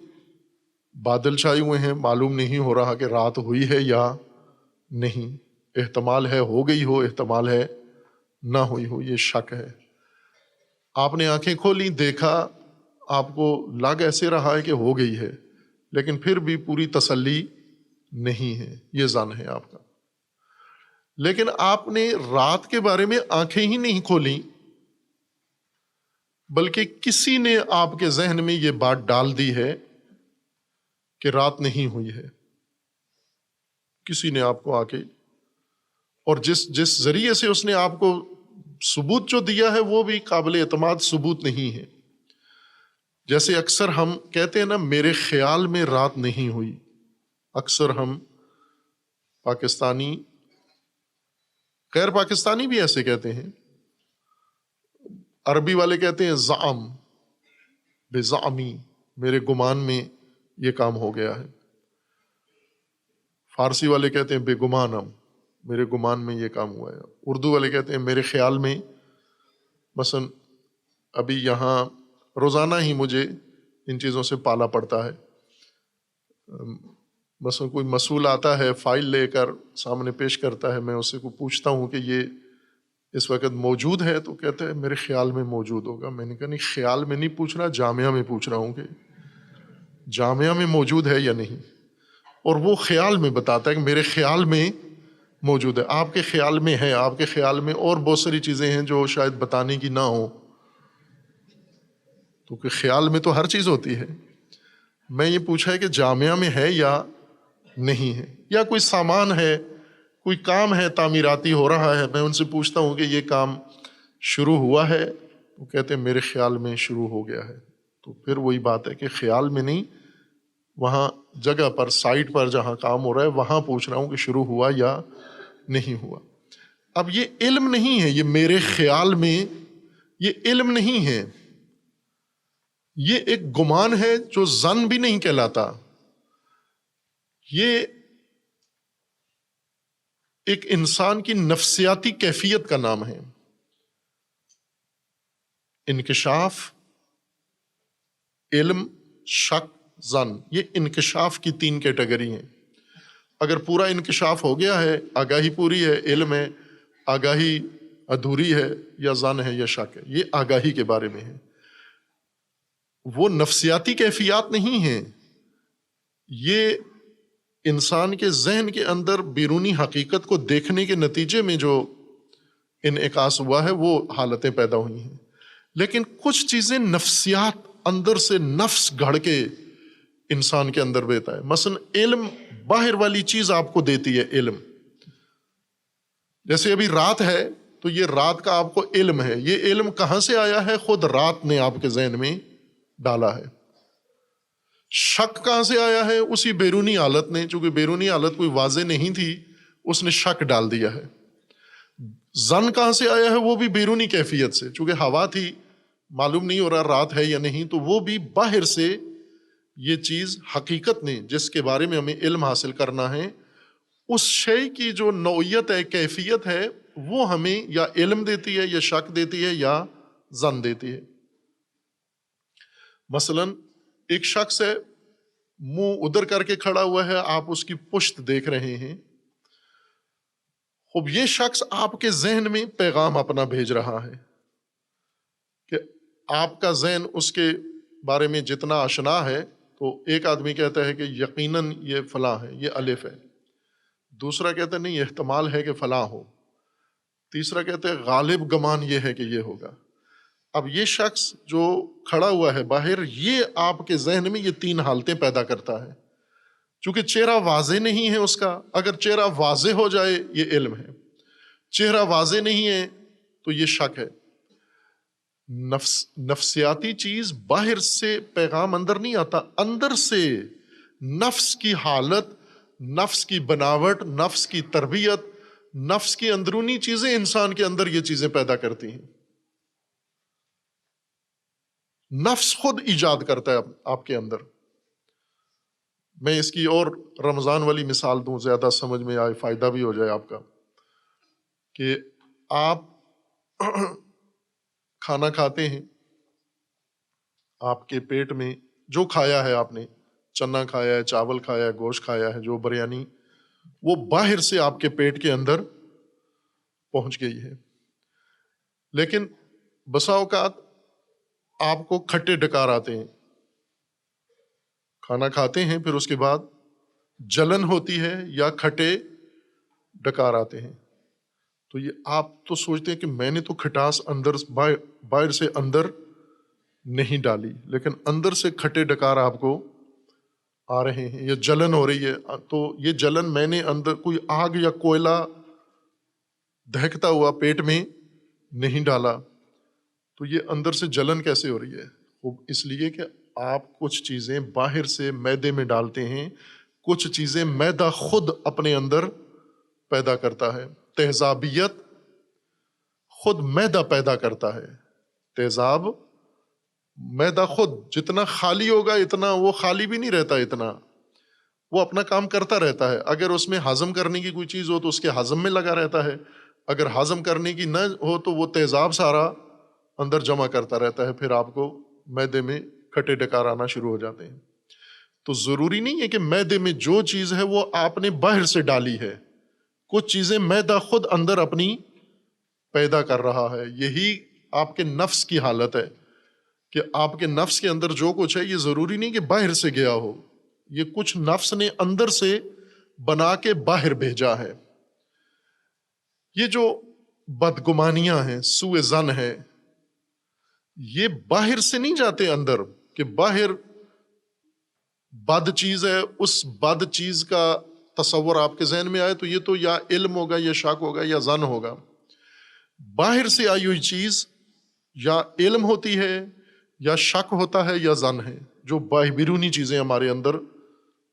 بادل چھائے ہوئے ہیں، معلوم نہیں ہو رہا کہ رات ہوئی ہے یا نہیں، احتمال ہے ہو گئی ہو، احتمال ہے نہ ہوئی ہو، یہ شک ہے۔ آپ نے آنکھیں کھولی، دیکھا، آپ کو لگ ایسے رہا ہے کہ ہو گئی ہے، لیکن پھر بھی پوری تسلی نہیں ہے، یہ ظن ہے آپ کا۔ لیکن آپ نے رات کے بارے میں آنکھیں ہی نہیں کھولی، بلکہ کسی نے آپ کے ذہن میں یہ بات ڈال دی ہے کہ رات نہیں ہوئی ہے، کسی نے آپ کو آ کے، اور جس ذریعے سے اس نے آپ کو ثبوت جو دیا ہے وہ بھی قابل اعتماد ثبوت نہیں ہے۔ جیسے اکثر ہم کہتے ہیں نا، میرے خیال میں رات نہیں ہوئی، اکثر ہم پاکستانی، غیر پاکستانی بھی ایسے کہتے ہیں، عربی والے کہتے ہیں زعم، بزعمی، میرے گمان میں یہ کام ہو گیا ہے۔ فارسی والے کہتے ہیں بے گمانم، میرے گمان میں یہ کام ہوا ہے. اردو والے کہتے ہیں میرے خیال میں. مثلا ابھی یہاں روزانہ ہی مجھے ان چیزوں سے پالا پڑتا ہے. مثلا کوئی مسئول آتا ہے فائل لے کر سامنے پیش کرتا ہے, میں اس سے کو پوچھتا ہوں کہ یہ اس وقت موجود ہے, تو کہتا ہے میرے خیال میں موجود ہوگا. میں نے کہا نہیں, خیال میں نہیں پوچھ رہا, جامعہ میں پوچھ رہا ہوں کہ جامعہ میں موجود ہے یا نہیں. اور وہ خیال میں بتاتا ہے کہ میرے خیال میں موجود ہے. آپ کے خیال میں ہے, آپ کے خیال میں اور بہت ساری چیزیں ہیں جو شاید بتانے کی نہ ہو, تو کہ خیال میں تو ہر چیز ہوتی ہے. میں یہ پوچھا ہے کہ جامعہ میں ہے یا نہیں ہے, یا کوئی سامان ہے, کوئی کام ہے تعمیراتی ہو رہا ہے, میں ان سے پوچھتا ہوں کہ یہ کام شروع ہوا ہے, وہ کہتے ہیں میرے خیال میں شروع ہو گیا ہے. تو پھر وہی بات ہے کہ خیال میں نہیں, وہاں جگہ پر سائٹ پر جہاں کام ہو رہا ہے وہاں پوچھ رہا ہوں کہ شروع ہوا یا نہیں ہوا. اب یہ علم نہیں ہے, یہ میرے خیال میں, یہ علم نہیں ہے, یہ ایک گمان ہے جو ظن بھی نہیں کہلاتا. یہ ایک انسان کی نفسیاتی کیفیت کا نام ہے. انکشاف, علم, شک, ظن, یہ انکشاف کی 3 کیٹیگری ہیں. اگر پورا انکشاف ہو گیا ہے, آگاہی پوری ہے, علم ہے, آگاہی ادھوری ہے, یا ظن ہے یا شک ہے, یہ آگاہی کے بارے میں ہے. وہ نفسیاتی کیفیات نہیں ہیں, یہ انسان کے ذہن کے اندر بیرونی حقیقت کو دیکھنے کے نتیجے میں جو انعکاس ہوا ہے وہ حالتیں پیدا ہوئی ہیں. لیکن کچھ چیزیں نفسیات اندر سے نفس گھڑ کے انسان کے اندر بیتا ہے. مثلا علم باہر والی چیز آپ کو دیتی ہے علم. جیسے ابھی رات ہے تو یہ رات کا آپ کو علم ہے. یہ علم کہاں سے آیا ہے؟ خود رات نے آپ کے ذہن میں ڈالا ہے. شک کہاں سے آیا ہے؟ اسی بیرونی حالت نے, چونکہ بیرونی حالت کوئی واضح نہیں تھی, اس نے شک ڈال دیا ہے. ظن کہاں سے آیا ہے؟ وہ بھی بیرونی کیفیت سے, چونکہ ہوا تھی, معلوم نہیں ہو رہا رات ہے یا نہیں, تو وہ بھی باہر سے یہ چیز حقیقت نے جس کے بارے میں ہمیں علم حاصل کرنا ہے, اس شے کی جو نوعیت ہے, کیفیت ہے, وہ ہمیں یا علم دیتی ہے, یا شک دیتی ہے, یا ظن دیتی ہے. مثلا ایک شخص ہے, منہ ادھر کر کے کھڑا ہوا ہے, آپ اس کی پشت دیکھ رہے ہیں. خوب یہ شخص آپ کے ذہن میں پیغام اپنا بھیج رہا ہے کہ آپ کا ذہن اس کے بارے میں جتنا آشنا ہے, تو ایک آدمی کہتا ہے کہ یقیناً یہ فلاں ہے, یہ الف ہے. دوسرا کہتا ہے نہیں, احتمال ہے کہ فلاں ہو. تیسرا کہتا ہے غالب گمان یہ ہے کہ یہ ہوگا. اب یہ شخص جو کھڑا ہوا ہے باہر, یہ آپ کے ذہن میں یہ 3 حالتیں پیدا کرتا ہے. چونکہ چہرہ واضح نہیں ہے اس کا, اگر چہرہ واضح ہو جائے یہ علم ہے, چہرہ واضح نہیں ہے تو یہ شک ہے. نفسیاتی چیز باہر سے پیغام اندر نہیں آتا, اندر سے نفس کی حالت, نفس کی بناوٹ, نفس کی تربیت, نفس کی اندرونی چیزیں انسان کے اندر یہ چیزیں پیدا کرتی ہیں. نفس خود ایجاد کرتا ہے آپ کے اندر. میں اس کی اور رمضان والی مثال دوں, زیادہ سمجھ میں آئے, فائدہ بھی ہو جائے آپ کا. کہ آپ کھانا کھاتے ہیں, آپ کے پیٹ میں جو کھایا ہے, آپ نے چنا کھایا ہے, چاول کھایا ہے, گوشت کھایا ہے, جو بریانی, وہ باہر سے آپ کے پیٹ کے اندر پہنچ گئی ہے. لیکن بسا اوقات آپ کو کھٹے ڈکار آتے ہیں, کھانا کھاتے ہیں, پھر اس کے بعد جلن ہوتی ہے یا کھٹے ڈکار آتے ہیں. تو یہ آپ تو سوچتے ہیں کہ میں نے تو کھٹاس اندر باہر سے اندر نہیں ڈالی, لیکن اندر سے کھٹے ڈکار آپ کو آ رہے ہیں, یا جلن ہو رہی ہے. تو یہ جلن میں نے اندر کوئی آگ یا کوئلہ دہکتا ہوا پیٹ میں نہیں ڈالا, تو یہ اندر سے جلن کیسے ہو رہی ہے؟ اس لیے کہ آپ کچھ چیزیں باہر سے میدے میں ڈالتے ہیں, کچھ چیزیں میدہ خود اپنے اندر پیدا کرتا ہے. تہذابیت خود میدہ پیدا کرتا ہے. تہذاب میدہ خود جتنا خالی ہوگا اتنا وہ خالی بھی نہیں رہتا اتنا, وہ اپنا کام کرتا رہتا ہے. اگر اس میں ہضم کرنے کی کوئی چیز ہو تو اس کے ہضم میں لگا رہتا ہے، اگر ہضم کرنے کی نہ ہو تو وہ تیزاب سارا اندر جمع کرتا رہتا ہے، پھر آپ کو معدے میں کھٹے ڈکار آنا شروع ہو جاتے ہیں. تو ضروری نہیں ہے کہ معدے میں جو چیز ہے وہ آپ نے باہر سے ڈالی ہے، کچھ چیزیں معدہ خود اندر اپنی پیدا کر رہا ہے. یہی آپ کے نفس کی حالت ہے کہ آپ کے نفس کے اندر جو کچھ ہے یہ ضروری نہیں کہ باہر سے گیا ہو، یہ کچھ نفس نے اندر سے بنا کے باہر بھیجا ہے. یہ جو بدگمانیاں ہیں، سوء ظن ہے، یہ باہر سے نہیں جاتے اندر کہ باہر بد چیز ہے، اس بد چیز کا تصور آپ کے ذہن میں آئے تو یہ تو یا علم ہوگا یا شک ہوگا یا ظن ہوگا. باہر سے آئی ہوئی چیز یا علم ہوتی ہے یا شک ہوتا ہے یا ظن ہے، جو بیرونی چیزیں ہمارے اندر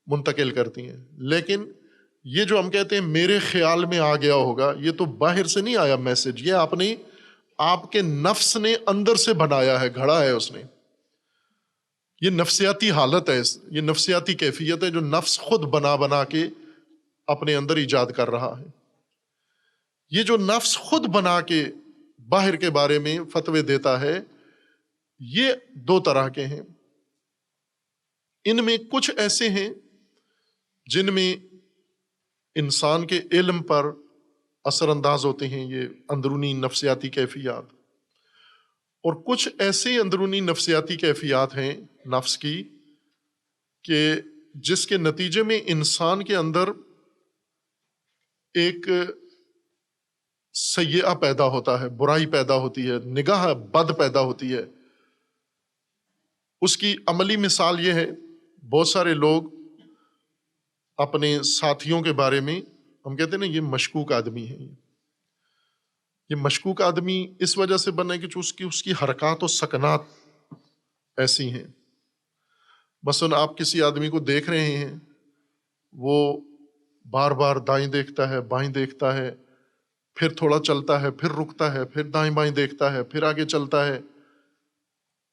منتقل کرتی ہیں. لیکن یہ جو ہم کہتے ہیں میرے خیال میں آ گیا ہوگا، یہ تو باہر سے نہیں آیا میسج، یہ آپ کے نفس نے اندر سے بنایا ہے، گھڑا ہے اس نے. یہ نفسیاتی حالت ہے، یہ نفسیاتی کیفیت ہے جو نفس خود بنا کے اپنے اندر ایجاد کر رہا ہے. یہ جو نفس خود بنا کے باہر کے بارے میں فتوے دیتا ہے، یہ دو طرح کے ہیں. ان میں کچھ ایسے ہیں جن میں انسان کے علم پر اثر انداز ہوتے ہیں یہ اندرونی نفسیاتی کیفیات، اور کچھ ایسے اندرونی نفسیاتی کیفیات ہیں نفس کی کہ جس کے نتیجے میں انسان کے اندر ایک سیئہ پیدا ہوتا ہے، برائی پیدا ہوتی ہے، نگاہ بد پیدا ہوتی ہے. اس کی عملی مثال یہ ہے، بہت سارے لوگ اپنے ساتھیوں کے بارے میں ہم کہتے ہیں نا یہ مشکوک آدمی ہے. یہ مشکوک آدمی اس وجہ سے بنا ہے کہ اس کی حرکات و سکنات ایسی ہیں. مثلا آپ کسی آدمی کو دیکھ رہے ہیں، وہ بار بار دائیں دیکھتا ہے، بائیں دیکھتا ہے، پھر تھوڑا چلتا ہے، پھر رکتا ہے، پھر دائیں بائیں دیکھتا ہے، پھر آگے چلتا ہے.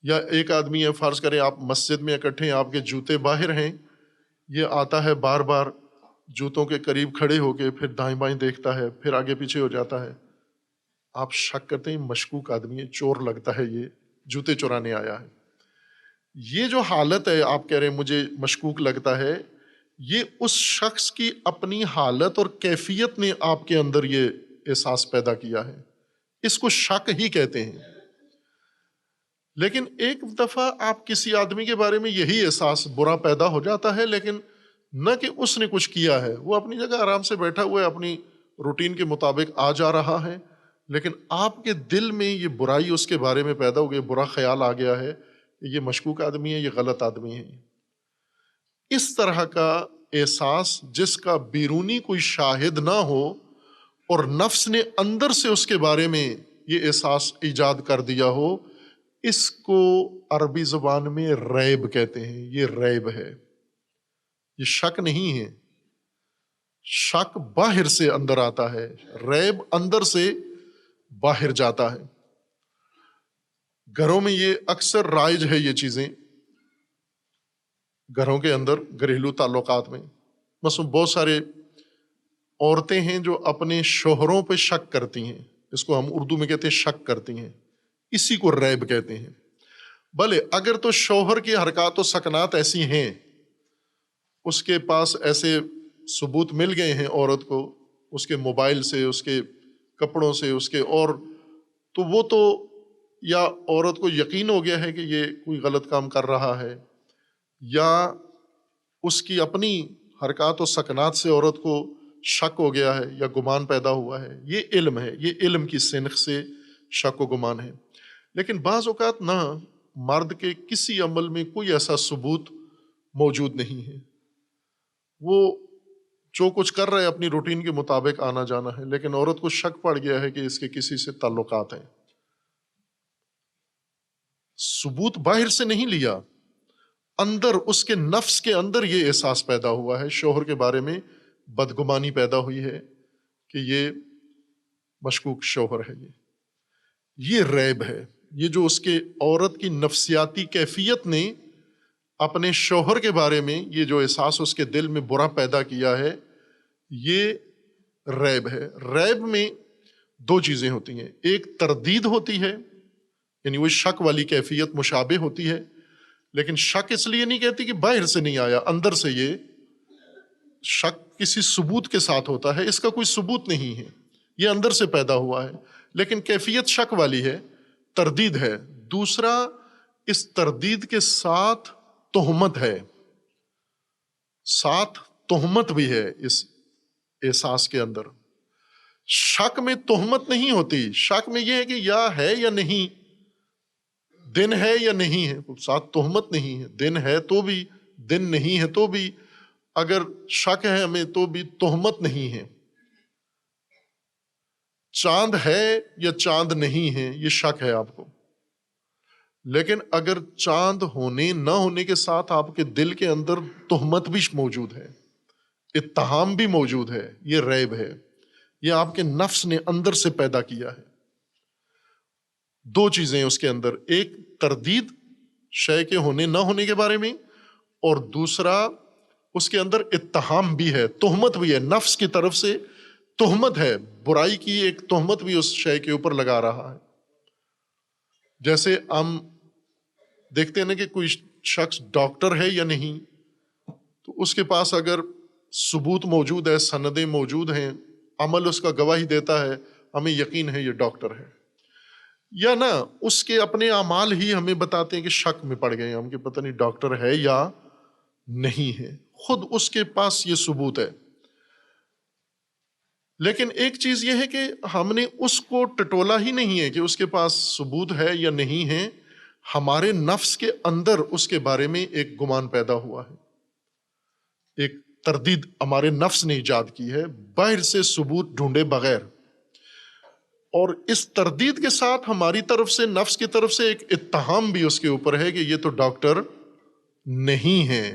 یا ایک آدمی ہے، فرض کریں آپ مسجد میں اکٹھے ہیں، آپ کے جوتے باہر ہیں، یہ آتا ہے بار بار جوتوں کے قریب کھڑے ہو کے، پھر دائیں بائیں دیکھتا ہے، پھر آگے پیچھے ہو جاتا ہے. آپ شک کرتے ہیں مشکوک آدمی ہے، چور لگتا ہے، یہ جوتے چورانے آیا ہے. یہ جو حالت ہے آپ کہہ رہے ہیں مجھے مشکوک لگتا ہے، یہ اس شخص کی اپنی حالت اور کیفیت نے آپ کے اندر یہ احساس پیدا کیا ہے، اس کو شک ہی کہتے ہیں. لیکن ایک دفعہ آپ کسی آدمی کے بارے میں یہی احساس برا پیدا ہو جاتا ہے، لیکن نہ کہ اس نے کچھ کیا ہے، وہ اپنی جگہ آرام سے بیٹھا ہوا ہے، اپنی روٹین کے مطابق آ جا رہا ہے، لیکن آپ کے دل میں یہ برائی اس کے بارے میں پیدا ہو گئی، برا خیال آ گیا ہے کہ یہ مشکوک آدمی ہے، یہ غلط آدمی ہے. اس طرح کا احساس جس کا بیرونی کوئی شاہد نہ ہو اور نفس نے اندر سے اس کے بارے میں یہ احساس ایجاد کر دیا ہو، اس کو عربی زبان میں ریب کہتے ہیں. یہ ریب ہے، یہ شک نہیں ہے. شک باہر سے اندر آتا ہے، ریب اندر سے باہر جاتا ہے. گھروں میں یہ اکثر رائج ہے، یہ چیزیں گھروں کے اندر گھریلو تعلقات میں. مثلا بہت سارے عورتیں ہیں جو اپنے شوہروں پہ شک کرتی ہیں، اس کو ہم اردو میں کہتے ہیں شک کرتی ہیں، اسی کو ریب کہتے ہیں. بھلے اگر تو شوہر کی حرکات و سکنات ایسی ہیں، اس کے پاس ایسے ثبوت مل گئے ہیں عورت کو، اس کے موبائل سے، اس کے کپڑوں سے، اس کے اور، تو وہ تو یا عورت کو یقین ہو گیا ہے کہ یہ کوئی غلط کام کر رہا ہے، یا اس کی اپنی حرکات و سکنات سے عورت کو شک ہو گیا ہے یا گمان پیدا ہوا ہے. یہ علم ہے، یہ علم کی سنخ سے شک و گمان ہے. لیکن بعض اوقات نہ مرد کے کسی عمل میں کوئی ایسا ثبوت موجود نہیں ہے، وہ جو کچھ کر رہے اپنی روٹین کے مطابق آنا جانا ہے، لیکن عورت کو شک پڑ گیا ہے کہ اس کے کسی سے تعلقات ہیں. ثبوت باہر سے نہیں لیا، اندر اس کے نفس کے اندر یہ احساس پیدا ہوا ہے، شوہر کے بارے میں بدگمانی پیدا ہوئی ہے کہ یہ مشکوک شوہر ہے. یہ ریب ہے، یہ جو اس کے عورت کی نفسیاتی کیفیت نے اپنے شوہر کے بارے میں یہ جو احساس اس کے دل میں برا پیدا کیا ہے، یہ ریب ہے۔ ریب میں دو چیزیں ہوتی ہیں، ایک تردید ہوتی ہے، یعنی وہ شک والی کیفیت مشابہ ہوتی ہے، لیکن شک اس لیے نہیں کہتی کہ باہر سے نہیں آیا، اندر سے یہ شک کسی ثبوت کے ساتھ ہوتا ہے، اس کا کوئی ثبوت نہیں ہے، یہ اندر سے پیدا ہوا ہے، لیکن کیفیت شک والی ہے، تردید ہے۔ دوسرا، اس تردید کے ساتھ تہمت ہے، ساتھ تہمت بھی ہے اس احساس کے اندر۔ شک میں تہمت نہیں ہوتی، شک میں یہ ہے کہ یا ہے یا نہیں، دن ہے یا نہیں ہے، ساتھ تہمت نہیں ہے، دن ہے تو بھی، دن نہیں ہے تو بھی، اگر شک ہے ہمیں تو بھی تہمت نہیں ہے۔ چاند ہے یا چاند نہیں ہے یہ شک ہے آپ کو، لیکن اگر چاند ہونے نہ ہونے کے ساتھ آپ کے دل کے اندر تہمت بھی موجود ہے، اتہام بھی موجود ہے، یہ ریب ہے، یہ آپ کے نفس نے اندر سے پیدا کیا ہے۔ دو چیزیں اس کے اندر، ایک تردید شے کے ہونے نہ ہونے کے بارے میں، اور دوسرا اس کے اندر اتہام بھی ہے، تہمت بھی ہے، نفس کی طرف سے تہمت ہے، برائی کی ایک تہمت بھی اس شے کے اوپر لگا رہا ہے۔ جیسے ہم دیکھتے ہیں نا کہ کوئی شخص ڈاکٹر ہے یا نہیں، تو اس کے پاس اگر ثبوت موجود ہے، سندیں موجود ہیں، عمل اس کا گواہی دیتا ہے، ہمیں یقین ہے یہ ڈاکٹر ہے، یا نہ اس کے اپنے اعمال ہی ہمیں بتاتے ہیں کہ شک میں پڑ گئے ہیں ہم کہ پتہ نہیں ڈاکٹر ہے یا نہیں ہے، خود اس کے پاس یہ ثبوت ہے۔ لیکن ایک چیز یہ ہے کہ ہم نے اس کو ٹٹولا ہی نہیں ہے کہ اس کے پاس ثبوت ہے یا نہیں ہے، ہمارے نفس کے اندر اس کے بارے میں ایک گمان پیدا ہوا ہے، ایک تردید ہمارے نفس نے ایجاد کی ہے باہر سے ثبوت ڈھونڈے بغیر، اور اس تردید کے ساتھ ہماری طرف سے، نفس کی طرف سے ایک اتہام بھی اس کے اوپر ہے کہ یہ تو ڈاکٹر نہیں ہے۔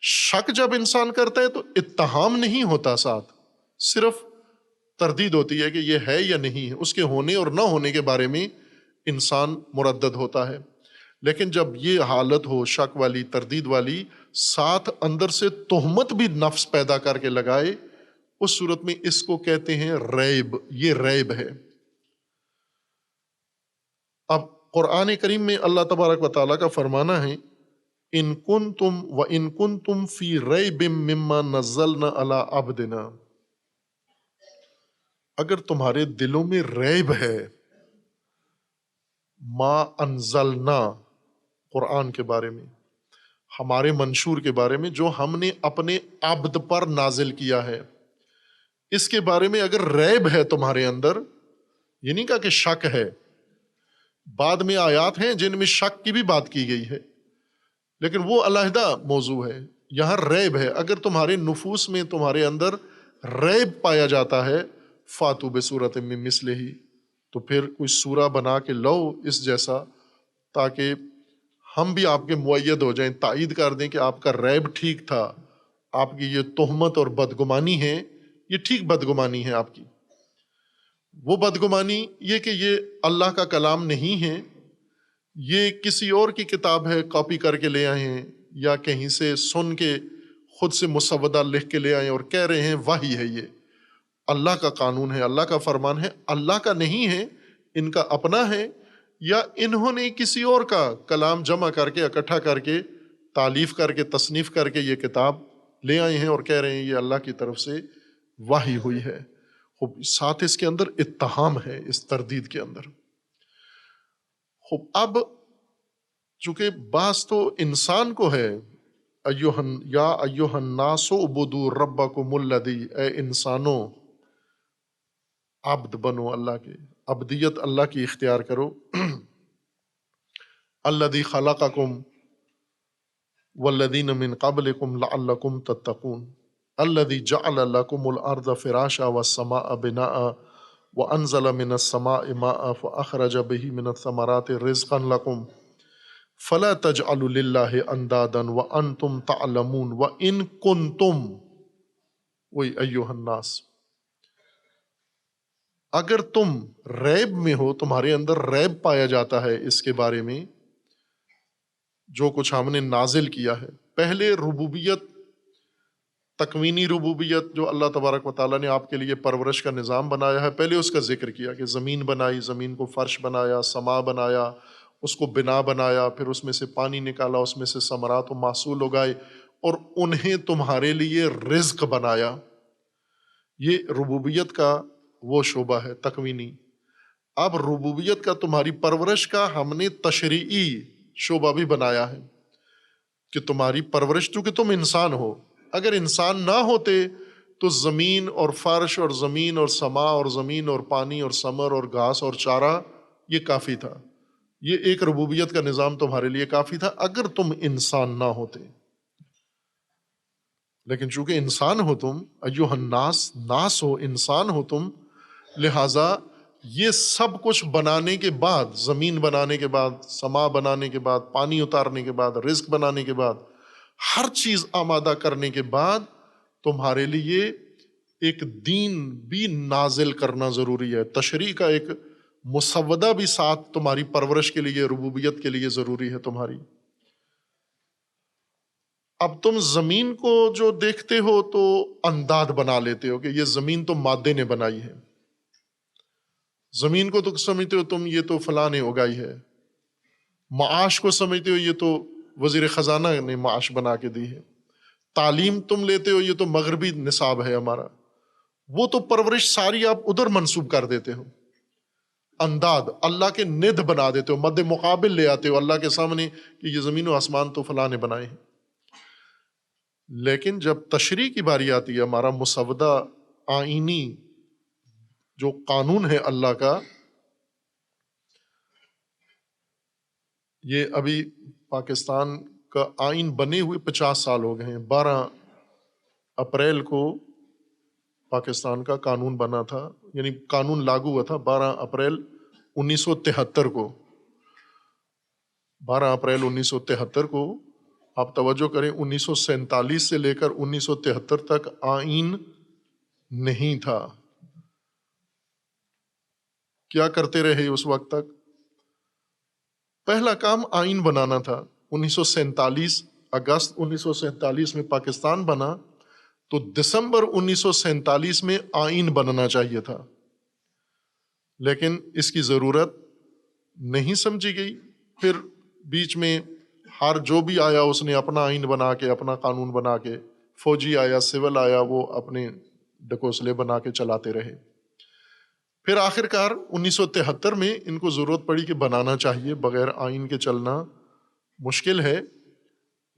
شک جب انسان کرتا ہے تو اتہام نہیں ہوتا، ساتھ صرف تردید ہوتی ہے کہ یہ ہے یا نہیں ہے، اس کے ہونے اور نہ ہونے کے بارے میں انسان مردد ہوتا ہے۔ لیکن جب یہ حالت ہو شک والی، تردید والی، ساتھ اندر سے تہمت بھی نفس پیدا کر کے لگائے، اس صورت میں اس کو کہتے ہیں ریب، یہ ریب ہے۔ اب قرآن کریم میں اللہ تبارک و تعالیٰ کا فرمانا ہے، ان کنتم فی ریب مما نزلنا علی عبدنا، اگر تمہارے دلوں میں ریب ہے ما انزلنا، قرآن کے بارے میں، ہمارے منشور کے بارے میں جو ہم نے اپنے عبد پر نازل کیا ہے، اس کے بارے میں اگر ریب ہے تمہارے اندر، یہ نہیں کہا کہ شک ہے، بعد میں آیات ہیں جن میں شک کی بھی بات کی گئی ہے، لیکن وہ علیحدہ موضوع ہے، یہاں ریب ہے۔ اگر تمہارے نفوس میں، تمہارے اندر ریب پایا جاتا ہے، فاتو بصورت من مثلہ، تو پھر کوئی سورہ بنا کے لو اس جیسا، تاکہ ہم بھی آپ کے مؤید ہو جائیں، تائید کر دیں کہ آپ کا ریب ٹھیک تھا، آپ کی یہ تہمت اور بدگمانی ہے، یہ ٹھیک بدگمانی ہے آپ کی۔ وہ بدگمانی یہ کہ یہ اللہ کا کلام نہیں ہے، یہ کسی اور کی کتاب ہے، کاپی کر کے لے آئے ہیں، یا کہیں سے سن کے خود سے مسودہ لکھ کے لے آئے اور کہہ رہے ہیں وحی ہے، یہ اللہ کا قانون ہے، اللہ کا فرمان ہے، اللہ کا نہیں ہے، ان کا اپنا ہے، یا انہوں نے کسی اور کا کلام جمع کر کے، اکٹھا کر کے، تالیف کر کے، تصنیف کر کے یہ کتاب لے آئے ہیں اور کہہ رہے ہیں یہ اللہ کی طرف سے وحی ہوئی ہے۔ خوب ساتھ اس کے اندر اتہام ہے، اس تردید کے اندر۔ خوب اب چونکہ بعض تو انسان کو ہے، یا ایھا الناس اعبدوا ربکم الذی، اے انسانوں عبد بنو اللہ کے، عبدیت اللہ کی اختیار کرو، الذی خلقکم والذین من قبلکم لعلکم تتقون، الذی جعل لکم الارض فراشا والسماء بناء وانزل من السماء ماء فاخرج به من الثمرات رزقا لکم فلا تجعلوا للہ اندادا وانتم تعلمون وان کنتم، وہی ایھا الناس، اگر تم ریب میں ہو، تمہارے اندر ریب پایا جاتا ہے اس کے بارے میں، جو کچھ ہم نے نازل کیا ہے. پہلے ربوبیت، تکوینی ربوبیت جو اللہ تبارک و تعالیٰ نے آپ کے لیے پرورش کا نظام بنایا ہے، پہلے اس کا ذکر کیا کہ زمین بنائی، زمین کو فرش بنایا، سما بنایا، اس کو بنا بنایا، پھر اس میں سے پانی نکالا، اس میں سے ثمرات و محصول اگائے اور انہیں تمہارے لیے رزق بنایا. یہ ربوبیت کا وہ شعبہ ہے تکوینی. اب ربوبیت کا، تمہاری پرورش کا ہم نے تشریعی شعبہ بھی بنایا ہے کہ تمہاری پرورش، چونکہ تم انسان ہو، اگر انسان نہ ہوتے تو زمین اور فرش اور زمین اور سما اور زمین اور پانی اور ثمر اور گھاس اور چارہ یہ کافی تھا. یہ ایک ربوبیت کا نظام تمہارے لیے کافی تھا اگر تم انسان نہ ہوتے. لیکن چونکہ انسان ہو تم، ایوہ الناس، ناس ہو، انسان ہو تم، لہٰذا یہ سب کچھ بنانے کے بعد، زمین بنانے کے بعد، سما بنانے کے بعد، پانی اتارنے کے بعد، رزق بنانے کے بعد، ہر چیز آمادہ کرنے کے بعد تمہارے لیے ایک دین بھی نازل کرنا ضروری ہے. تشریع کا ایک مسودہ بھی ساتھ تمہاری پرورش کے لیے، ربوبیت کے لیے ضروری ہے تمہاری. اب تم زمین کو جو دیکھتے ہو تو انداد بنا لیتے ہو کہ یہ زمین تو مادے نے بنائی ہے. زمین کو تو سمجھتے ہو تم یہ تو فلاں نے اگائی ہے. معاش کو سمجھتے ہو یہ تو وزیر خزانہ نے معاش بنا کے دی ہے. تعلیم تم لیتے ہو یہ تو مغربی نصاب ہے ہمارا. وہ تو پرورش ساری آپ ادھر منسوب کر دیتے ہو. انداد اللہ کے ند بنا دیتے ہو، مد مقابل لے آتے ہو اللہ کے سامنے کہ یہ زمین و آسمان تو فلاں نے بنائے ہیں. لیکن جب تشریع کی باری آتی ہے، ہمارا مسودہ آئینی جو قانون ہے اللہ کا، یہ ابھی پاکستان کا آئین بنے ہوئے 50 سال ہو گئے ہیں. 12 اپریل کو پاکستان کا قانون بنا تھا، یعنی قانون لاگو ہوا تھا 12 اپریل 1973 کو. 12 اپریل 1973 کو، آپ توجہ کریں، 1947 سے لے کر 1973 تک آئین نہیں تھا. کیا کرتے رہے اس وقت تک؟ پہلا کام آئین بنانا تھا. 1947 اگست 1947 میں پاکستان بنا تو دسمبر 1947 میں آئین بننا چاہیے تھا، لیکن اس کی ضرورت نہیں سمجھی گئی. پھر بیچ میں ہر جو بھی آیا اس نے اپنا آئین بنا کے، اپنا قانون بنا کے، فوجی آیا، سول آیا، وہ اپنے ڈکوسلے بنا کے چلاتے رہے. پھر آخر کار 1973 میں ان کو ضرورت پڑی کہ بنانا چاہیے، بغیر آئین کے چلنا مشکل ہے.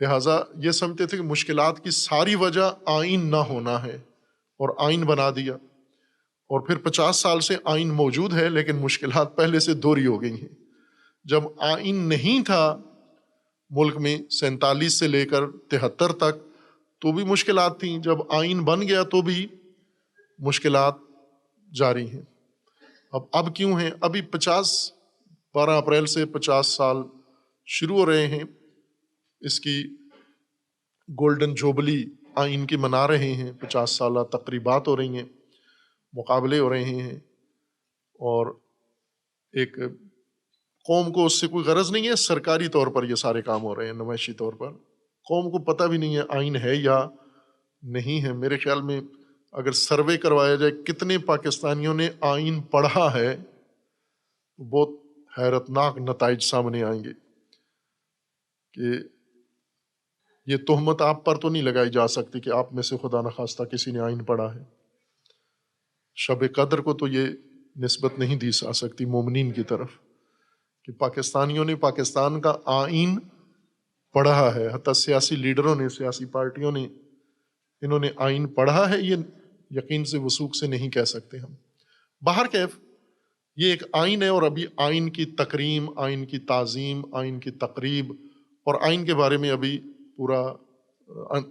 لہٰذا یہ سمجھتے تھے کہ مشکلات کی ساری وجہ آئین نہ ہونا ہے، اور آئین بنا دیا. اور پھر 50 سال سے آئین موجود ہے لیکن مشکلات پہلے سے دوہری ہو گئی ہیں. جب آئین نہیں تھا ملک میں 47 سے لے کر 73 تک تو بھی مشکلات تھیں، جب آئین بن گیا تو بھی مشکلات جاری ہیں. اب کیوں ہیں؟ ابھی 12 اپریل سے 50 سال شروع ہو رہے ہیں، اس کی گولڈن جوبلی آئین کی منا رہے ہیں. 50 سالہ تقریبات ہو رہی ہیں، مقابلے ہو رہے ہیں، اور ایک قوم کو اس سے کوئی غرض نہیں ہے. سرکاری طور پر یہ سارے کام ہو رہے ہیں، نمائشی طور پر. قوم کو پتہ بھی نہیں ہے آئین ہے یا نہیں ہے. میرے خیال میں اگر سروے کروایا جائے کتنے پاکستانیوں نے آئین پڑھا ہے، بہت حیرتناک نتائج سامنے آئیں گے. کہ یہ تہمت آپ پر تو نہیں لگائی جا سکتی کہ آپ میں سے خدا نخواستہ کسی نے آئین پڑھا ہے. شب قدر کو تو یہ نسبت نہیں دی جا سکتی مومنین کی طرف کہ پاکستانیوں نے پاکستان کا آئین پڑھا ہے. حتیٰ سیاسی لیڈروں نے، سیاسی پارٹیوں نے، انہوں نے آئین پڑھا ہے، یہ یقین سے وثوق سے نہیں کہہ سکتے ہم. باہر کیف یہ ایک آئین ہے، اور ابھی آئین کی تکریم، آئین کی تعظیم، آئین کی تقریب، اور آئین کے بارے میں ابھی پورا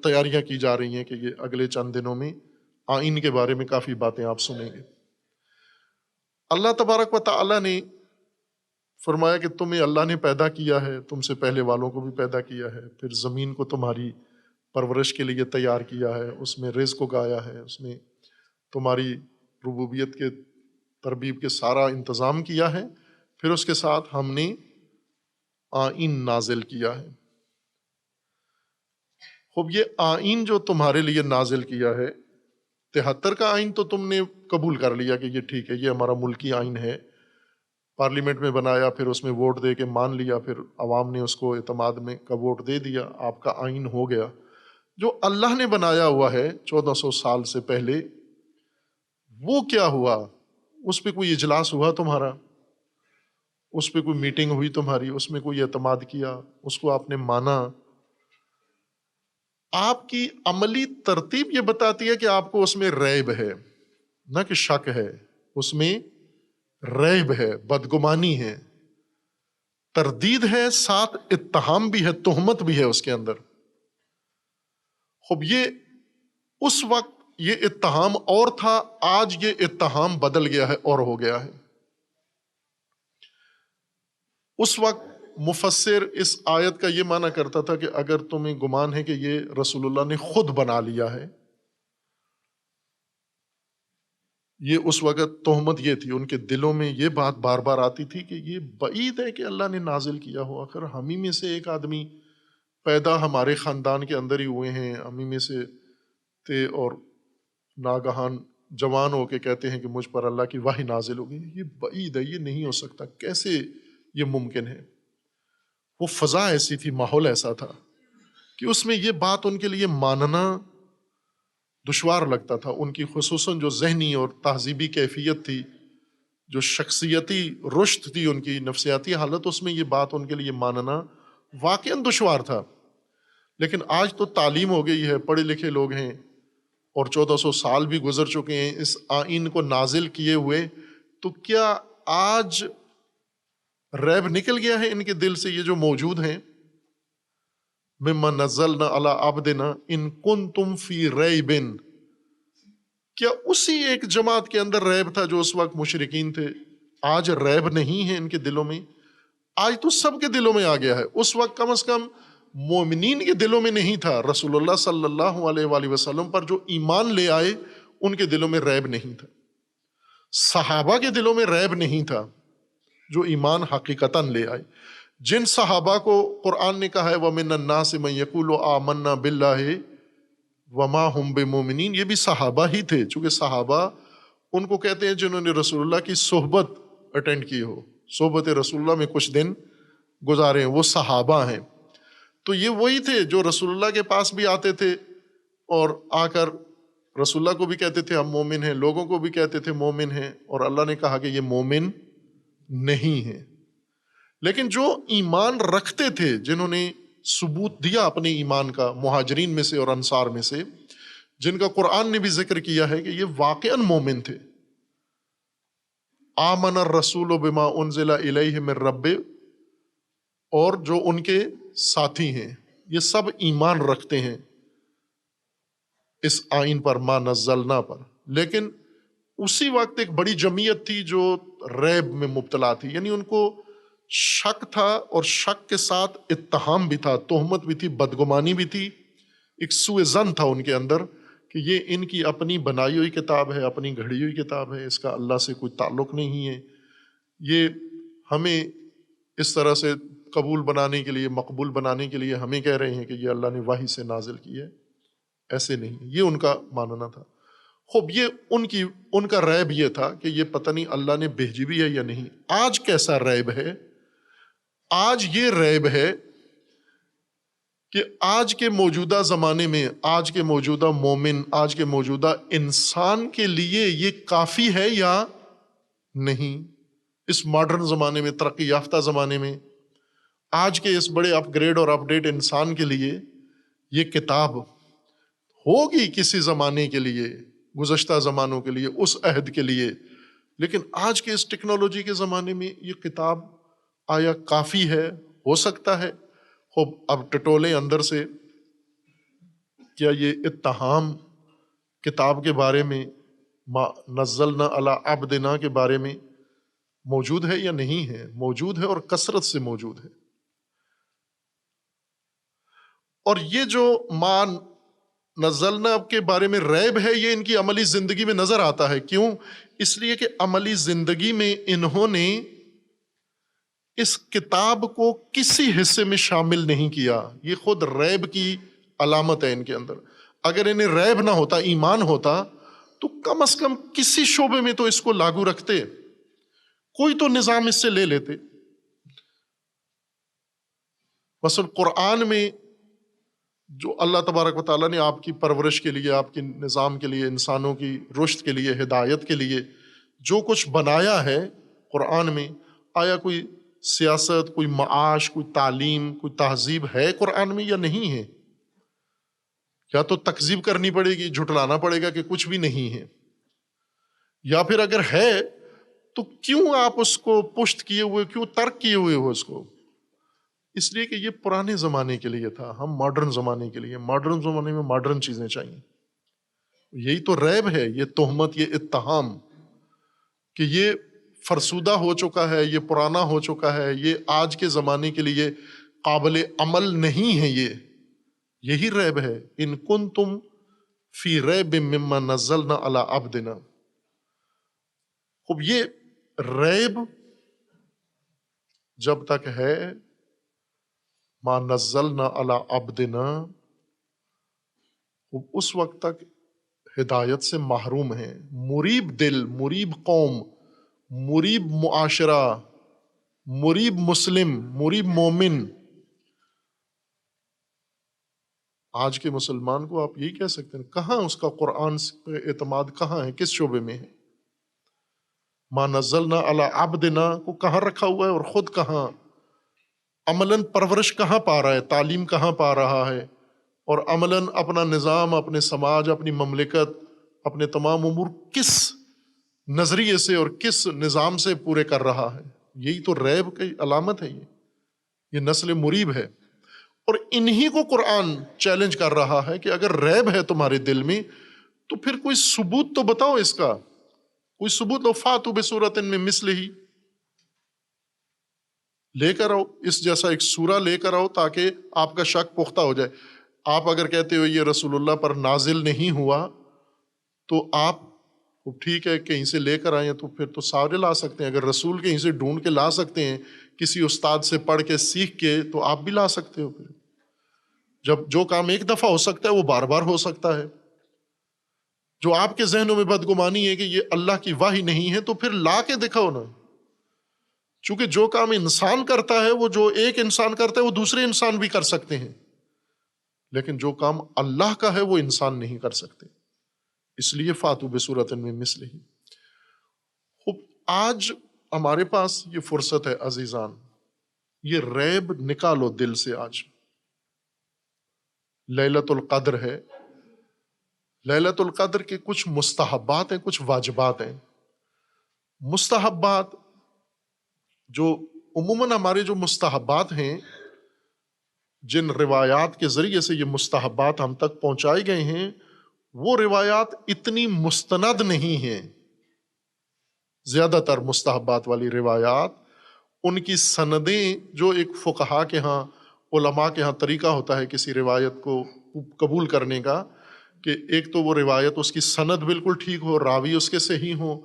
تیاریاں کی جا رہی ہیں کہ یہ اگلے چند دنوں میں آئین کے بارے میں کافی باتیں آپ سنیں گے. اللہ تبارک و تعالی نے فرمایا کہ تمہیں اللہ نے پیدا کیا ہے، تم سے پہلے والوں کو بھی پیدا کیا ہے، پھر زمین کو تمہاری پرورش کے لیے تیار کیا ہے، اس میں رزق اگایا ہے، اس میں تمہاری ربوبیت کے تربیب کے سارا انتظام کیا ہے. پھر اس کے ساتھ ہم نے آئین نازل کیا ہے. خوب یہ آئین جو تمہارے لیے نازل کیا ہے، 73 کا آئین تو تم نے قبول کر لیا کہ یہ ٹھیک ہے، یہ ہمارا ملکی آئین ہے، پارلیمنٹ میں بنایا، پھر اس میں ووٹ دے کے مان لیا، پھر عوام نے اس کو اعتماد میں کا ووٹ دے دیا، آپ کا آئین ہو گیا۔ جو اللہ نے بنایا ہوا ہے 1400 سال سے پہلے، وہ کیا ہوا؟ اس پہ کوئی اجلاس ہوا تمہارا؟ اس پہ کوئی میٹنگ ہوئی تمہاری؟ اس میں کوئی اعتماد کیا؟ اس کو آپ نے مانا؟ آپ کی عملی ترتیب یہ بتاتی ہے کہ آپ کو اس میں ریب ہے، نہ کہ شک ہے، اس میں ریب ہے، بدگمانی ہے، تردید ہے، ساتھ اتہام بھی ہے، تہمت بھی ہے اس کے اندر۔ خب یہ اس وقت یہ اتہام اور تھا، آج یہ اتہام بدل گیا ہے اور ہو گیا ہے۔ اس وقت مفسر اس آیت کا یہ معنی کرتا تھا کہ اگر تمہیں گمان ہے کہ یہ رسول اللہ نے خود بنا لیا ہے، یہ اس وقت تہمت یہ تھی، ان کے دلوں میں یہ بات بار بار آتی تھی کہ یہ بعید ہے کہ اللہ نے نازل کیا ہو، آخر ہم ہی میں سے ایک آدمی پیدا ہمارے خاندان کے اندر ہی ہوئے ہیں، ہم ہی میں سے تھے، اور ناگہان جوان ہو کے کہتے ہیں کہ مجھ پر اللہ کی وحی نازل ہو گئی۔ یہ بعید ہے، یہ نہیں ہو سکتا، کیسے یہ ممکن ہے؟ وہ فضا ایسی تھی، ماحول ایسا تھا کہ اس میں یہ بات ان کے لیے ماننا دشوار لگتا تھا۔ ان کی خصوصاً جو ذہنی اور تہذیبی کیفیت تھی، جو شخصیتی رشد تھی، ان کی نفسیاتی حالت، اس میں یہ بات ان کے لیے ماننا واقعاً دشوار تھا۔ لیکن آج تو تعلیم ہو گئی ہے، پڑھے لکھے لوگ ہیں، اور 1400 سال بھی گزر چکے ہیں اس آئین کو نازل کیے ہوئے، تو کیا آج ریب نکل گیا ہے ان کے دل سے؟ یہ جو موجود ہیں، مما نزلنا علی عبدنا ان کنتم فی ریب، کیا اسی ایک جماعت کے اندر ریب تھا جو اس وقت مشرکین تھے؟ آج ریب نہیں ہے ان کے دلوں میں؟ آج تو سب کے دلوں میں آ گیا ہے، اس وقت کم از کم مومنین کے دلوں میں نہیں تھا۔ رسول اللہ صلی اللہ علیہ وآلہ وسلم پر جو ایمان لے آئے ان کے دلوں میں ریب نہیں تھا، صحابہ کے دلوں میں ریب نہیں تھا جو ایمان حقیقتاً لے آئے۔ جن صحابہ کو قرآن نے کہا ہے وَمِنَ النَّاسِ مَن يَقُولُ آمَنَّا بِاللَّهِ وَمَا هُمْ بِمُؤْمِنِينَ، یہ بھی صحابہ ہی تھے، چونکہ صحابہ ان کو کہتے ہیں جنہوں نے رسول اللہ کی صحبت اٹینڈ کی ہو، صحبت رسول اللہ میں کچھ دن گزارے ہیں، وہ صحابہ ہیں۔ تو یہ وہی تھے جو رسول اللہ کے پاس بھی آتے تھے اور آ کر رسول اللہ کو بھی کہتے تھے ہم مومن ہیں، لوگوں کو بھی کہتے تھے مومن ہیں، اور اللہ نے کہا کہ یہ مومن نہیں ہیں۔ لیکن جو ایمان رکھتے تھے، جنہوں نے ثبوت دیا اپنے ایمان کا، مہاجرین میں سے اور انصار میں سے، جن کا قرآن نے بھی ذکر کیا ہے کہ یہ واقعاً مومن تھے، آمن الرسول بما انزل الیہ من رب، اور جو ان کے ساتھی ہیں یہ سب ایمان رکھتے ہیں اس آئین پر، ما نزلنا پر۔ لیکن اسی وقت ایک بڑی جمعیت تھی جو ریب میں مبتلا تھی، یعنی ان کو شک تھا، اور شک کے ساتھ اتہام بھی تھا، تہمت بھی تھی، بدگمانی بھی تھی، ایک سوء ظن تھا ان کے اندر کہ یہ ان کی اپنی بنائی ہوئی کتاب ہے، اپنی گھڑی ہوئی کتاب ہے، اس کا اللہ سے کوئی تعلق نہیں ہے، یہ ہمیں اس طرح سے قبول بنانے کے لیے، مقبول بنانے کے لیے ہمیں کہہ رہے ہیں کہ یہ اللہ نے وحی سے نازل کی ہے، ایسے نہیں۔ یہ ان کا ماننا تھا۔ خوب یہ ان کا ریب یہ تھا کہ یہ پتہ نہیں اللہ نے بھیجی بھی ہے یا نہیں۔ آج کیسا ریب ہے؟ آج یہ ریب ہے کہ آج کے موجودہ زمانے میں، آج کے موجودہ مومن، آج کے موجودہ انسان کے لیے یہ کافی ہے یا نہیں؟ اس ماڈرن زمانے میں، ترقی یافتہ زمانے میں، آج کے اس بڑے اپ گریڈ اور اپ ڈیٹ انسان کے لیے یہ کتاب ہوگی کسی زمانے کے لیے، گزشتہ زمانوں کے لیے، اس عہد کے لیے، لیکن آج کے اس ٹیکنالوجی کے زمانے میں یہ کتاب آیا کافی ہے؟ ہو سکتا ہے۔ خوب اب ٹٹولے اندر سے، کیا یہ اتہام کتاب کے بارے میں، ما نزلنا علی عبدنا کے بارے میں موجود ہے یا نہیں ہے؟ موجود ہے، اور کثرت سے موجود ہے۔ اور یہ جو ما نزلنا کے بارے میں ریب ہے، یہ ان کی عملی زندگی میں نظر آتا ہے۔ کیوں؟ اس لیے کہ عملی زندگی میں انہوں نے اس کتاب کو کسی حصے میں شامل نہیں کیا۔ یہ خود ریب کی علامت ہے ان کے اندر. اگر انہیں ریب نہ ہوتا، ایمان ہوتا، تو کم از کم کسی شعبے میں تو اس کو لاگو رکھتے، کوئی تو نظام اس سے لے لیتے. مثلا قرآن میں جو اللہ تبارک و تعالیٰ نے آپ کی پرورش کے لیے، آپ کے نظام کے لیے، انسانوں کی رشد کے لیے، ہدایت کے لیے جو کچھ بنایا ہے قرآن میں، آیا کوئی سیاست، کوئی معاش، کوئی تعلیم، کوئی تہذیب ہے قرآن میں یا نہیں ہے؟ یا تو تکذیب کرنی پڑے گی، جھٹلانا پڑے گا کہ کچھ بھی نہیں ہے، یا پھر اگر ہے تو کیوں آپ اس کو پشت کیے ہوئے، کیوں ترک کیے ہوئے ہو اس کو؟ اس لیے کہ یہ پرانے زمانے کے لیے تھا، ہم ماڈرن زمانے کے لیے، ماڈرن زمانے میں ماڈرن چیزیں چاہیے. یہی تو ریب ہے، یہ تہمت، یہ اتہام کہ یہ فرسودہ ہو چکا ہے، یہ پرانا ہو چکا ہے، یہ آج کے زمانے کے لیے قابل عمل نہیں ہے. یہی ریب ہے. ان کنتم فی ریب مما نزلنا علی عبدنا. خب یہ ریب جب تک ہے ما نزلنا علی عبدنا، اس وقت تک ہدایت سے محروم ہیں. مریب دل، مریب قوم، مریب معاشرہ، مریب مسلم، مریب مومن، آج کے مسلمان کو آپ یہی کہہ سکتے ہیں، کہاں اس کا قرآن پہ اعتماد کہاں ہے، کس شعبے میں ہے؟ ما نزلنا علی عبدنا کو کہاں رکھا ہوا ہے اور خود کہاں؟ عملاً پرورش کہاں پا رہا ہے، تعلیم کہاں پا رہا ہے، اور عملاً اپنا نظام، اپنے سماج، اپنی مملکت، اپنے تمام امور کس نظریے سے اور کس نظام سے پورے کر رہا ہے؟ یہی تو ریب کی علامت ہے. یہ نسل مریب ہے. اور انہی کو قرآن چیلنج کر رہا ہے کہ اگر ریب ہے تمہارے دل میں تو پھر کوئی ثبوت تو بتاؤ اس کا، کوئی ثبوت لو. فاتو بصورت من مثلہ، لے کر آؤ اس جیسا ایک سورہ لے کر آؤ تاکہ آپ کا شک پختہ ہو جائے. آپ اگر کہتے ہو یہ رسول اللہ پر نازل نہیں ہوا تو آپ ٹھیک ہے کہیں سے لے کر آئیں تو پھر تو سارے لا سکتے ہیں. اگر رسول کہیں سے ڈھونڈ کے لا سکتے ہیں، کسی استاد سے پڑھ کے سیکھ کے، تو آپ بھی لا سکتے ہو. پھر جب جو کام ایک دفعہ ہو سکتا ہے وہ بار بار ہو سکتا ہے. جو آپ کے ذہنوں میں بدگمانی ہے کہ یہ اللہ کی وحی نہیں ہے، تو پھر لا کے دکھاؤ نا. چونکہ جو کام انسان کرتا ہے، وہ جو ایک انسان کرتا ہے وہ دوسرے انسان بھی کر سکتے ہیں، لیکن جو کام اللہ کا ہے وہ انسان نہیں کر سکتے. اس لیے فاتو بصورت من مثلہ. خوب آج ہمارے پاس یہ فرصت ہے عزیزان، یہ ریب نکالو دل سے. آج لیلۃ القدر ہے. لیلۃ القدر کے کچھ مستحبات ہیں، کچھ واجبات ہیں. مستحبات جو عموماً ہمارے جو مستحبات ہیں، جن روایات کے ذریعے سے یہ مستحبات ہم تک پہنچائے گئے ہیں، وہ روایات اتنی مستند نہیں ہیں. زیادہ تر مستحبات والی روایات، ان کی سندیں جو ایک فقہا کے ہاں، علماء کے ہاں طریقہ ہوتا ہے کسی روایت کو قبول کرنے کا، کہ ایک تو وہ روایت اس کی سند بالکل ٹھیک ہو، راوی اس کے صحیح ہوں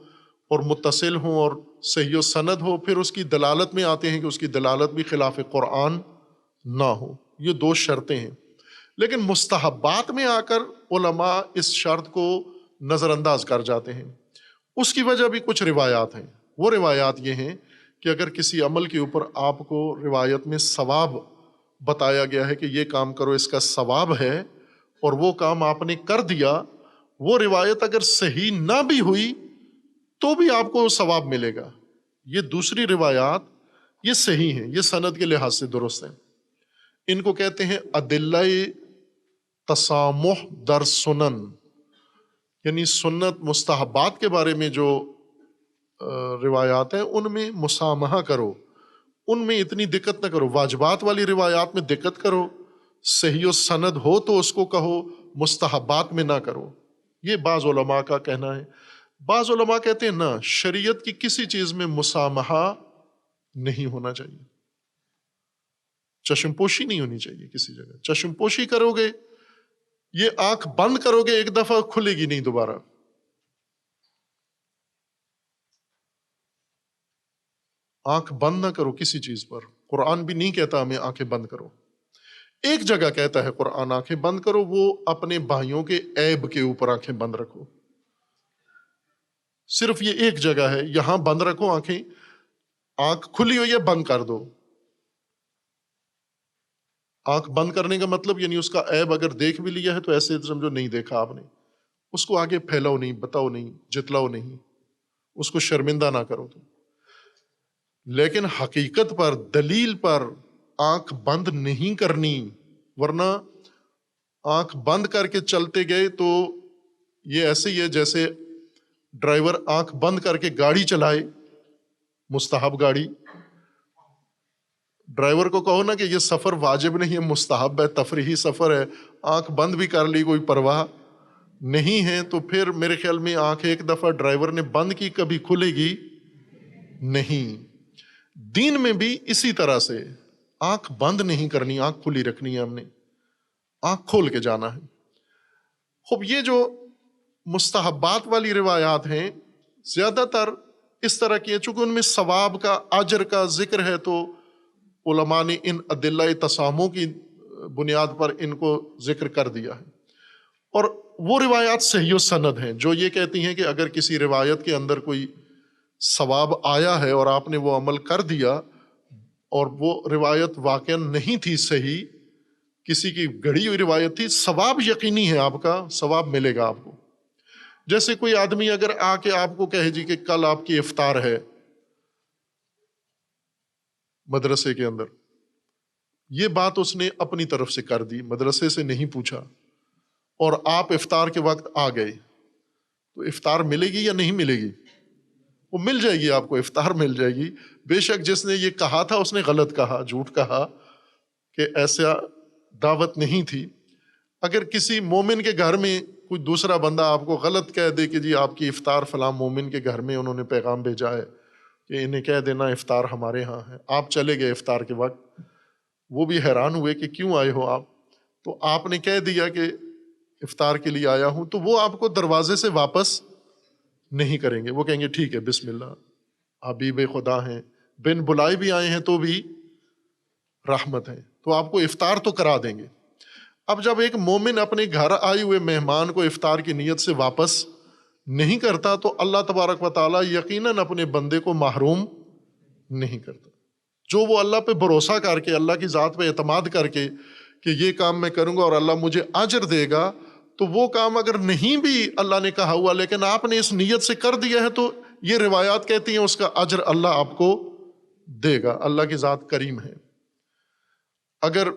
اور متصل ہوں اور صحیح و سند ہو. پھر اس کی دلالت میں آتے ہیں کہ اس کی دلالت بھی خلاف قرآن نہ ہو. یہ دو شرطیں ہیں. لیکن مستحبات میں آ کر علماء اس شرط کو نظر انداز کر جاتے ہیں. اس کی وجہ بھی کچھ روایات ہیں. وہ روایات یہ ہیں کہ اگر کسی عمل کے اوپر آپ کو روایت میں ثواب بتایا گیا ہے کہ یہ کام کرو اس کا ثواب ہے، اور وہ کام آپ نے کر دیا، وہ روایت اگر صحیح نہ بھی ہوئی تو بھی آپ کو ثواب ملے گا. یہ دوسری روایات یہ صحیح ہیں، یہ سند کے لحاظ سے درست ہیں. ان کو کہتے ہیں ادلہ تسامح در سنن، یعنی سنت مستحبات کے بارے میں جو روایات ہیں ان میں مسامحہ کرو، ان میں اتنی دقت نہ کرو. واجبات والی روایات میں دقت کرو، صحیح و سند ہو تو اس کو کہو، مستحبات میں نہ کرو. یہ بعض علماء کا کہنا ہے. بعض علماء کہتے ہیں نہ، شریعت کی کسی چیز میں مسامحہ نہیں ہونا چاہیے. چشم پوشی نہیں ہونی چاہیے کسی جگہ. چشم پوشی کرو گے، یہ آنکھ بند کرو گے ایک دفعہ، کھلے گی نہیں دوبارہ. آنکھ بند نہ کرو کسی چیز پر. قرآن بھی نہیں کہتا ہمیں آنکھیں بند کرو. ایک جگہ کہتا ہے قرآن آنکھیں بند کرو، وہ اپنے بھائیوں کے عیب کے اوپر آنکھیں بند رکھو، صرف یہ ایک جگہ ہے، یہاں بند رکھو آنکھیں، آنکھ کھلی ہوئی ہے بند کر دو۔ آنکھ بند کرنے کا مطلب یعنی اس کا عیب اگر دیکھ بھی لیا ہے تو ایسے سمجھو نہیں دیکھا آپ نے، اس کو آگے پھیلاؤ نہیں، بتاؤ نہیں، جتلاؤ نہیں، اس کو شرمندہ نہ کرو تم۔ لیکن حقیقت پر، دلیل پر آنکھ بند نہیں کرنی، ورنہ آنکھ بند کر کے چلتے گئے تو یہ ایسے ہی ہے جیسے ڈرائیور آنکھ بند کر کے گاڑی چلائے، مستحب گاڑی، ڈرائیور کو کہو نا کہ یہ سفر واجب نہیں ہے، مستحب ہے، تفریحی سفر ہے، آنکھ بند بھی کر لی، کوئی پرواہ نہیں ہے، تو پھر میرے خیال میں آنکھ ایک دفعہ ڈرائیور نے بند کی کبھی کھلے گی نہیں۔ دین میں بھی اسی طرح سے آنکھ بند نہیں کرنی، آنکھ کھلی رکھنی ہے، ہم نے آنکھ کھول کے جانا ہے۔ خوب یہ جو مستحبات والی روایات ہیں زیادہ تر اس طرح کی ہیں، چونکہ ان میں ثواب کا، اجر کا ذکر ہے، تو علماء نے ان ادلہ تسامح کی بنیاد پر ان کو ذکر کر دیا ہے۔ اور وہ روایات صحیح و سند ہیں جو یہ کہتی ہیں کہ اگر کسی روایت کے اندر کوئی ثواب آیا ہے اور آپ نے وہ عمل کر دیا اور وہ روایت واقعا نہیں تھی صحیح، کسی کی گڑھی ہوئی روایت تھی، ثواب یقینی ہے، آپ کا ثواب ملے گا آپ کو۔ جیسے کوئی آدمی اگر آ کے آپ کو کہے جی کہ کل آپ کی افطار ہے مدرسے کے اندر، یہ بات اس نے اپنی طرف سے کر دی، مدرسے سے نہیں پوچھا، اور آپ افطار کے وقت آ گئے، تو افطار ملے گی یا نہیں ملے گی؟ وہ مل جائے گی، آپ کو افطار مل جائے گی۔ بے شک جس نے یہ کہا تھا اس نے غلط کہا، جھوٹ کہا کہ ایسا دعوت نہیں تھی۔ اگر کسی مومن کے گھر میں کوئی دوسرا بندہ آپ کو غلط کہہ دے کہ جی آپ کی افطار فلاں مومن کے گھر میں انہوں نے پیغام بھیجا ہے کہ انہیں کہہ دینا افطار ہمارے ہاں ہے، آپ چلے گئے افطار کے وقت، وہ بھی حیران ہوئے کہ کیوں آئے ہو آپ، تو آپ نے کہہ دیا کہ افطار کے لیے آیا ہوں، تو وہ آپ کو دروازے سے واپس نہیں کریں گے، وہ کہیں گے ٹھیک ہے بسم اللہ، حبیب خدا ہیں، بن بلائے بھی آئے ہیں تو بھی رحمت ہے، تو آپ کو افطار تو کرا دیں گے۔ اب جب ایک مومن اپنے گھر آئے ہوئے مہمان کو افطار کی نیت سے واپس نہیں کرتا تو اللہ تبارک و تعالیٰ یقیناً اپنے بندے کو محروم نہیں کرتا۔ جو وہ اللہ پہ بھروسہ کر کے، اللہ کی ذات پہ اعتماد کر کے کہ یہ کام میں کروں گا اور اللہ مجھے اجر دے گا، تو وہ کام اگر نہیں بھی اللہ نے کہا ہوا لیکن آپ نے اس نیت سے کر دیا ہے تو یہ روایات کہتی ہیں اس کا اجر اللہ آپ کو دے گا۔ اللہ کی ذات کریم ہے۔ اگر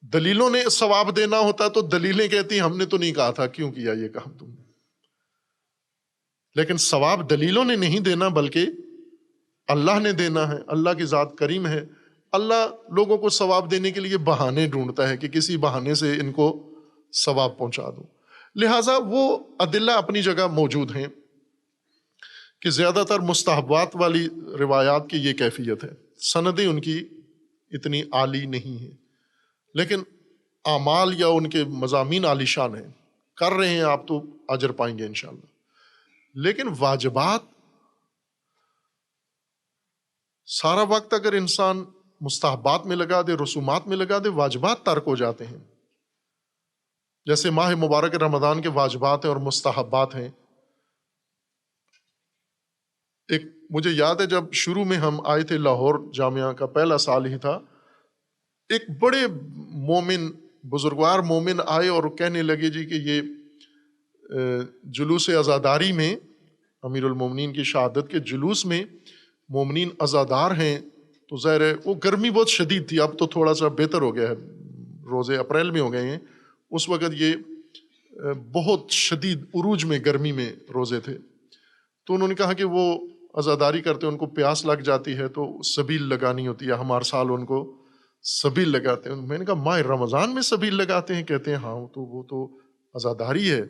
دلیلوں نے ثواب دینا ہوتا تو دلیلیں کہتی ہم نے تو نہیں کہا تھا، کیوں کیا یہ کام تم نے؟ لیکن ثواب دلیلوں نے نہیں دینا بلکہ اللہ نے دینا ہے۔ اللہ کی ذات کریم ہے، اللہ لوگوں کو ثواب دینے کے لیے بہانے ڈھونڈتا ہے کہ کسی بہانے سے ان کو ثواب پہنچا دو۔ لہٰذا وہ ادلہ اپنی جگہ موجود ہیں کہ زیادہ تر مستحبات والی روایات کی یہ کیفیت ہے، سندیں ان کی اتنی عالی نہیں ہیں، لیکن اعمال یا ان کے مضامین عالی شان ہیں، کر رہے ہیں آپ تو اجر پائیں گے انشاءاللہ۔ لیکن واجبات سارا وقت اگر انسان مستحبات میں لگا دے، رسومات میں لگا دے، واجبات ترک ہو جاتے ہیں۔ جیسے ماہ مبارک رمضان کے واجبات ہیں اور مستحبات ہیں۔ ایک مجھے یاد ہے جب شروع میں ہم آئے تھے، لاہور جامعہ کا پہلا سال ہی تھا، ایک بڑے مومن، بزرگوار مومن آئے اور کہنے لگے جی کہ یہ جلوس عزاداری میں، امیر المومنین کی شہادت کے جلوس میں مومنین عزادار ہیں، تو ظاہر ہے وہ گرمی بہت شدید تھی، اب تو تھوڑا سا بہتر ہو گیا ہے، روزے اپریل میں ہو گئے ہیں، اس وقت یہ بہت شدید عروج میں گرمی میں روزے تھے۔ تو انہوں نے کہا کہ وہ عزاداری کرتے ہیں، ان کو پیاس لگ جاتی ہے تو سبیل لگانی ہوتی ہے، ہم ہر سال ان کو سبیل لگاتے ہیں۔ میں نے کہا ماہ رمضان میں سبیل لگاتے ہیں؟ کہتے ہیں ہاں، تو وہ تو عزاداری ہے۔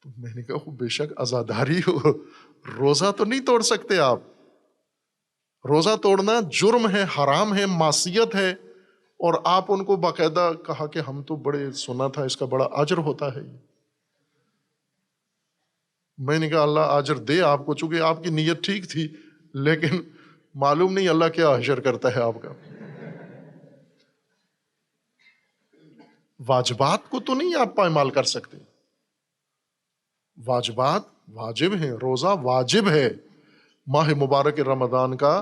تو میں نے کہا بے شک عزاداری ہو، روزہ تو نہیں توڑ سکتے آپ، روزہ توڑنا جرم ہے، حرام ہے، معصیت ہے، اور آپ ان کو باقاعدہ کہا کہ ہم تو بڑے سنا تھا اس کا بڑا اجر ہوتا ہے۔ میں نے کہا اللہ اجر دے آپ کو، چونکہ آپ کی نیت ٹھیک تھی، لیکن معلوم نہیں اللہ کیا اجر کرتا ہے آپ کا۔ واجبات کو تو نہیں آپ پائمال کر سکتے. واجبات واجب ہیں، روزہ واجب ہے. ماہ مبارک رمضان کا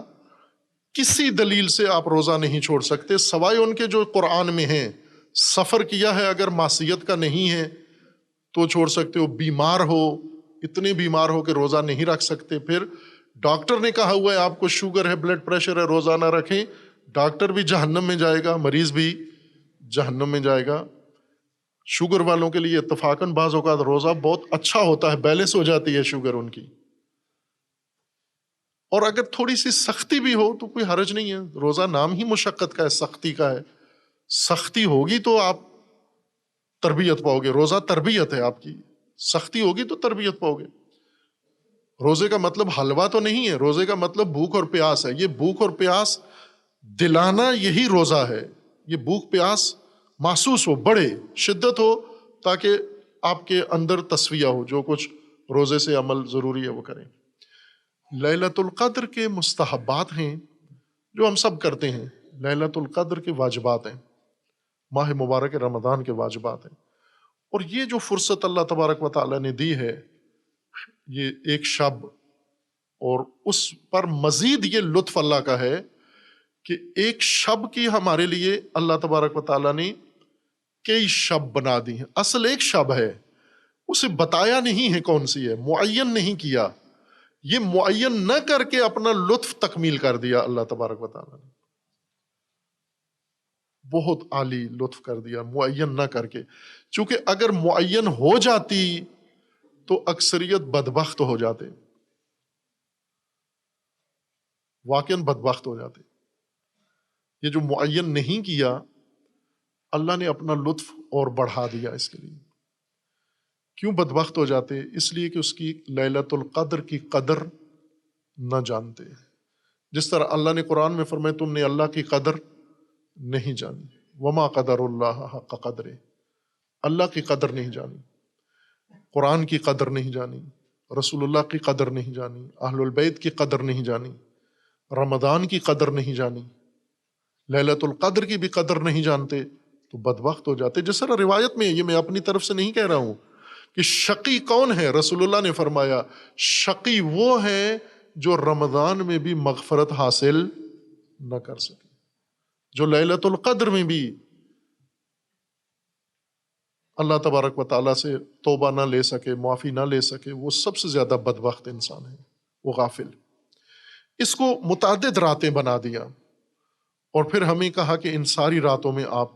کسی دلیل سے آپ روزہ نہیں چھوڑ سکتے سوائے ان کے جو قرآن میں ہیں. سفر کیا ہے اگر معصیت کا نہیں ہے تو چھوڑ سکتے ہو. بیمار ہو، اتنے بیمار ہو کہ روزہ نہیں رکھ سکتے، پھر ڈاکٹر نے کہا ہوا ہے آپ کو شوگر ہے، بلڈ پریشر ہے، روزہ نہ رکھیں، ڈاکٹر بھی جہنم میں جائے گا، مریض بھی جہنم میں جائے گا. شوگر والوں کے لیے اتفاقاً بعض اوقات روزہ بہت اچھا ہوتا ہے، بیلنس ہو جاتی ہے شوگر ان کی. اور اگر تھوڑی سی سختی بھی ہو تو کوئی حرج نہیں ہے. روزہ نام ہی مشقت کا ہے، سختی کا ہے. سختی ہوگی تو آپ تربیت پاؤ گے. روزہ تربیت ہے آپ کی. سختی ہوگی تو تربیت پاؤ گے. روزے کا مطلب حلوہ تو نہیں ہے، روزے کا مطلب بھوک اور پیاس ہے. یہ بھوک اور پیاس دلانا یہی روزہ ہے. یہ بھوک پیاس محسوس ہو، بڑے شدت ہو، تاکہ آپ کے اندر تصفیہ ہو. جو کچھ روزے سے عمل ضروری ہے وہ کریں. لیلۃ القدر کے مستحبات ہیں جو ہم سب کرتے ہیں. لیلۃ القدر کے واجبات ہیں، ماہ مبارک رمضان کے واجبات ہیں. اور یہ جو فرصت اللہ تبارک و تعالیٰ نے دی ہے، یہ ایک شب، اور اس پر مزید یہ لطف اللہ کا ہے کہ ایک شب کی ہمارے لیے اللہ تبارک و تعالیٰ نے کئی شب بنا دی ہیں. اصل ایک شب ہے، اسے بتایا نہیں ہے کون سی ہے، معین نہیں کیا. یہ معین نہ کر کے اپنا لطف تکمیل کر دیا اللہ تبارک و تعالیٰ نے. بہت عالی لطف کر دیا معین نہ کر کے. چونکہ اگر معین ہو جاتی تو اکثریت بدبخت ہو جاتے، واقعاً بدبخت ہو جاتے. یہ جو معین نہیں کیا، اللہ نے اپنا لطف اور بڑھا دیا اس کے لیے. کیوں بدبخت ہو جاتے؟ اس لیے کہ اس کی لیلۃ القدر کی قدر نہ جانتے. جس طرح اللہ نے قرآن میں فرمایا تم نے اللہ کی قدر نہیں جانی. وما قدر اللہ حق قدر، اللہ کی قدر نہیں جانی، قرآن کی قدر نہیں جانی، رسول اللہ کی قدر نہیں جانی، اہل البیت کی قدر نہیں جانی، رمضان کی قدر نہیں جانی، لیلۃ القدر کی بھی قدر نہیں جانتے تو بدبخت ہو جاتے. جس طرح روایت میں، یہ میں اپنی طرف سے نہیں کہہ رہا ہوں، کہ شقی کون ہے؟ رسول اللہ نے فرمایا شقی وہ ہے جو رمضان میں بھی مغفرت حاصل نہ کر سکے، جو لیلۃ القدر میں بھی اللہ تبارک و تعالیٰ سے توبہ نہ لے سکے، معافی نہ لے سکے، وہ سب سے زیادہ بدبخت انسان ہے، وہ غافل. اس کو متعدد راتیں بنا دیا، اور پھر ہمیں کہا کہ ان ساری راتوں میں آپ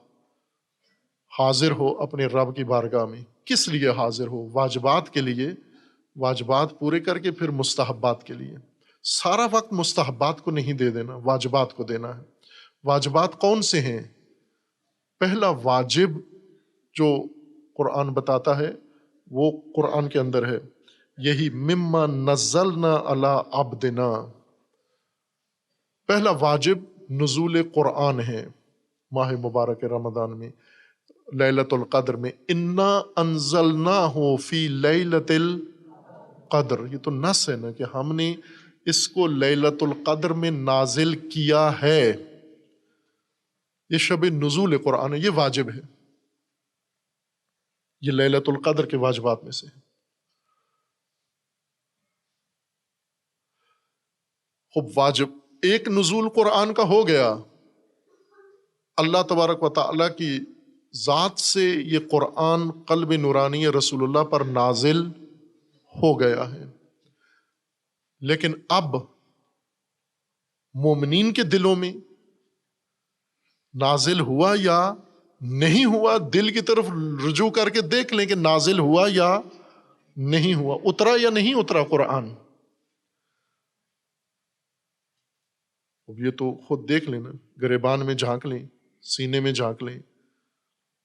حاضر ہو اپنے رب کی بارگاہ میں. کس لیے حاضر ہو؟ واجبات کے لیے. واجبات پورے کر کے پھر مستحبات کے لیے. سارا وقت مستحبات کو نہیں دے دینا، واجبات کو دینا ہے. واجبات کون سے ہیں؟ پہلا واجب جو قرآن بتاتا ہے وہ قرآن کے اندر ہے، یہی مما نزلنا علی عبدنا. پہلا واجب نزول قرآن ہے ماہ مبارک رمضان میں، لیلۃ القدر میں. انا انزلناہ فی لیلۃ القدر، یہ تو نص ہے نا کہ ہم نے اس کو لیلۃ القدر میں نازل کیا ہے. یہ شب نزول قرآن ہے، یہ واجب ہے، یہ لیلۃ القدر کے واجبات میں سے ہے. خب واجب ایک نزول قرآن کا ہو گیا، اللہ تبارک و تعالیٰ کی ذات سے یہ قرآن قلب نورانی رسول اللہ پر نازل ہو گیا ہے. لیکن اب مومنین کے دلوں میں نازل ہوا یا نہیں ہوا، دل کی طرف رجوع کر کے دیکھ لیں کہ نازل ہوا یا نہیں ہوا، اترا یا نہیں اترا قرآن. اب یہ تو خود دیکھ لینا، گریبان میں جھانک لیں، سینے میں جھانک لیں.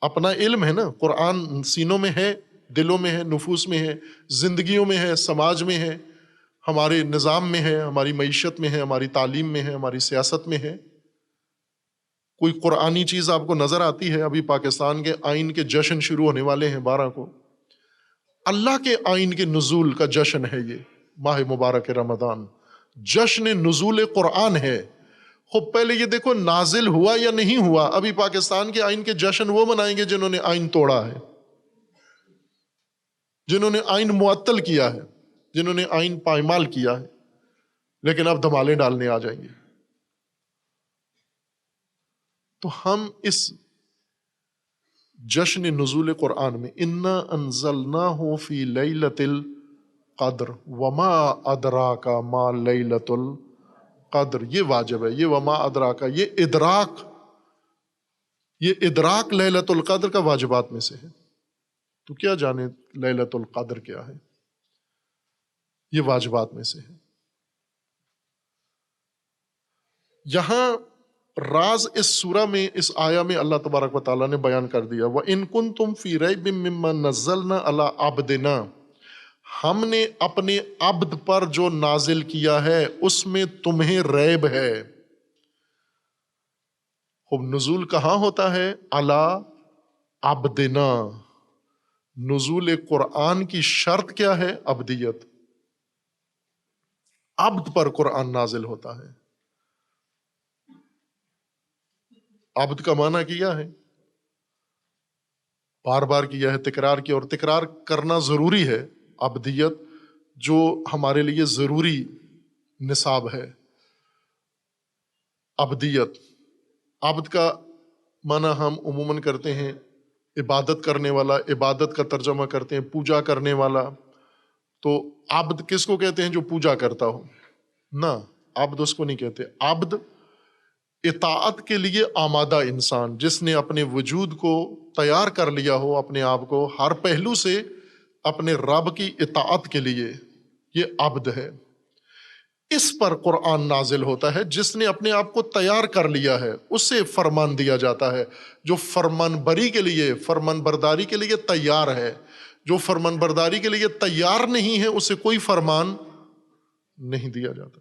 اپنا علم ہے نا، قرآن سینوں میں ہے، دلوں میں ہے، نفوس میں ہے، زندگیوں میں ہے، سماج میں ہے، ہمارے نظام میں ہے، ہماری معیشت میں ہے، ہماری تعلیم میں ہے، ہماری سیاست میں ہے. کوئی قرآنی چیز آپ کو نظر آتی ہے؟ ابھی پاکستان کے آئین کے جشن شروع ہونے والے ہیں 12 کو. اللہ کے آئین کے نزول کا جشن ہے یہ ماہ مبارک رمضان، جشن نزول قرآن ہے. خب پہلے یہ دیکھو نازل ہوا یا نہیں ہوا. ابھی پاکستان کے آئین کے جشن وہ منائیں گے جنہوں نے آئین توڑا ہے، جنہوں نے آئین معطل کیا ہے، جنہوں نے آئین پائمال کیا ہے، لیکن اب دھمالے ڈالنے آ جائیں گے. تو ہم اس جشن نزول قرآن میں انا انزلناہ فی لیلۃ القدر وما ادراک ما لیلۃ القدر، یہ واجب ہے. یہ وما ادراک، یہ ادراک لیلۃ القدر کا واجبات میں سے ہے. تو کیا جانے لیلۃ القدر کیا ہے، یہ واجبات میں سے ہے. یہاں راز اس سورہ میں، اس آیہ میں اللہ تبارک و تعالیٰ نے بیان کر دیا. وَإِن كُنتُمْ فِي رَيْبٍ مِّمَّا نَزَّلْنَا عَلَىٰ عَبْدِنَا، ہم نے اپنے عبد پر جو نازل کیا ہے اس میں تمہیں ریب ہے. خب نزول کہاں ہوتا ہے؟ عَلَىٰ عَبْدِنَا. نزول قرآن کی شرط کیا ہے؟ عبدیت. عبد پر قرآن نازل ہوتا ہے. عبد کا معنی کیا ہے؟ بار بار کیا ہے، تکرار کیا، اور تکرار کرنا ضروری ہے. عبدیت جو ہمارے لیے ضروری نصاب ہے. عبدیت، عبد کا معنی ہم عموماً کرتے ہیں عبادت کرنے والا. عبادت کا ترجمہ کرتے ہیں پوجا کرنے والا. تو عبد کس کو کہتے ہیں؟ جو پوجا کرتا ہو. نہ، عبد اس کو نہیں کہتے. عبد اطاعت کے لیے آمادہ انسان، جس نے اپنے وجود کو تیار کر لیا ہو، اپنے آپ کو ہر پہلو سے اپنے رب کی اطاعت کے لیے، یہ عبد ہے. اس پر قرآن نازل ہوتا ہے. جس نے اپنے آپ کو تیار کر لیا ہے اسے فرمان دیا جاتا ہے. جو فرمان بری کے لیے، فرمان برداری کے لیے تیار ہے. جو فرمان برداری کے لیے تیار نہیں ہے اسے کوئی فرمان نہیں دیا جاتا،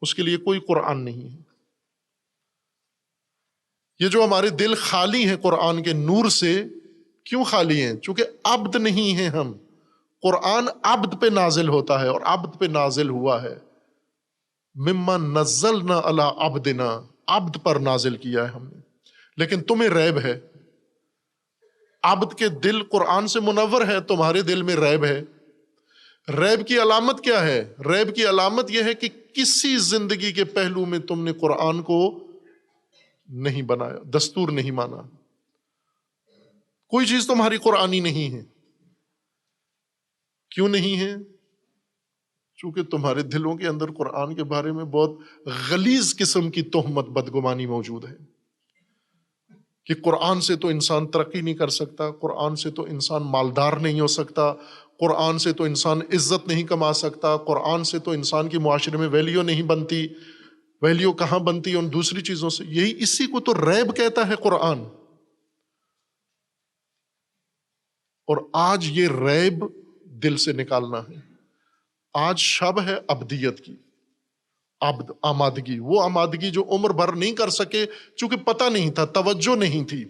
اس کے لیے کوئی قرآن نہیں ہے. یہ جو ہمارے دل خالی ہیں قرآن کے نور سے، کیوں خالی ہیں؟ چونکہ عبد نہیں ہیں ہم. قرآن عبد پہ نازل ہوتا ہے، اور عبد پہ نازل ہوا ہے. مما نزلنا علی عبدنا، عبد پر نازل کیا ہے ہم نے. لیکن تمہیں ریب ہے. عبد کے دل قرآن سے منور ہے، تمہارے دل میں ریب ہے. ریب کی علامت کیا ہے؟ ریب کی علامت یہ ہے کہ کسی زندگی کے پہلو میں تم نے قرآن کو نہیں بنایا، دستور نہیں مانا. کوئی چیز تمہاری قرآنی نہیں ہے. کیوں نہیں ہے؟ چونکہ تمہارے دلوں کے اندر قرآن کے بارے میں بہت غلیظ قسم کی تہمت، بدگمانی موجود ہے کہ قرآن سے تو انسان ترقی نہیں کر سکتا، قرآن سے تو انسان مالدار نہیں ہو سکتا، قرآن سے تو انسان عزت نہیں کما سکتا، قرآن سے تو انسان کی معاشرے میں ویلیو نہیں بنتی. ویلیو کہاں بنتی ہے؟ ان دوسری چیزوں سے. اسی کو تو ریب کہتا ہے قرآن. اور آج یہ ریب دل سے نکالنا ہے. آج شب ہے عبدیت کی. عبد، آمادگی، وہ آمادگی جو عمر بھر نہیں کر سکے چونکہ پتہ نہیں تھا، توجہ نہیں تھی.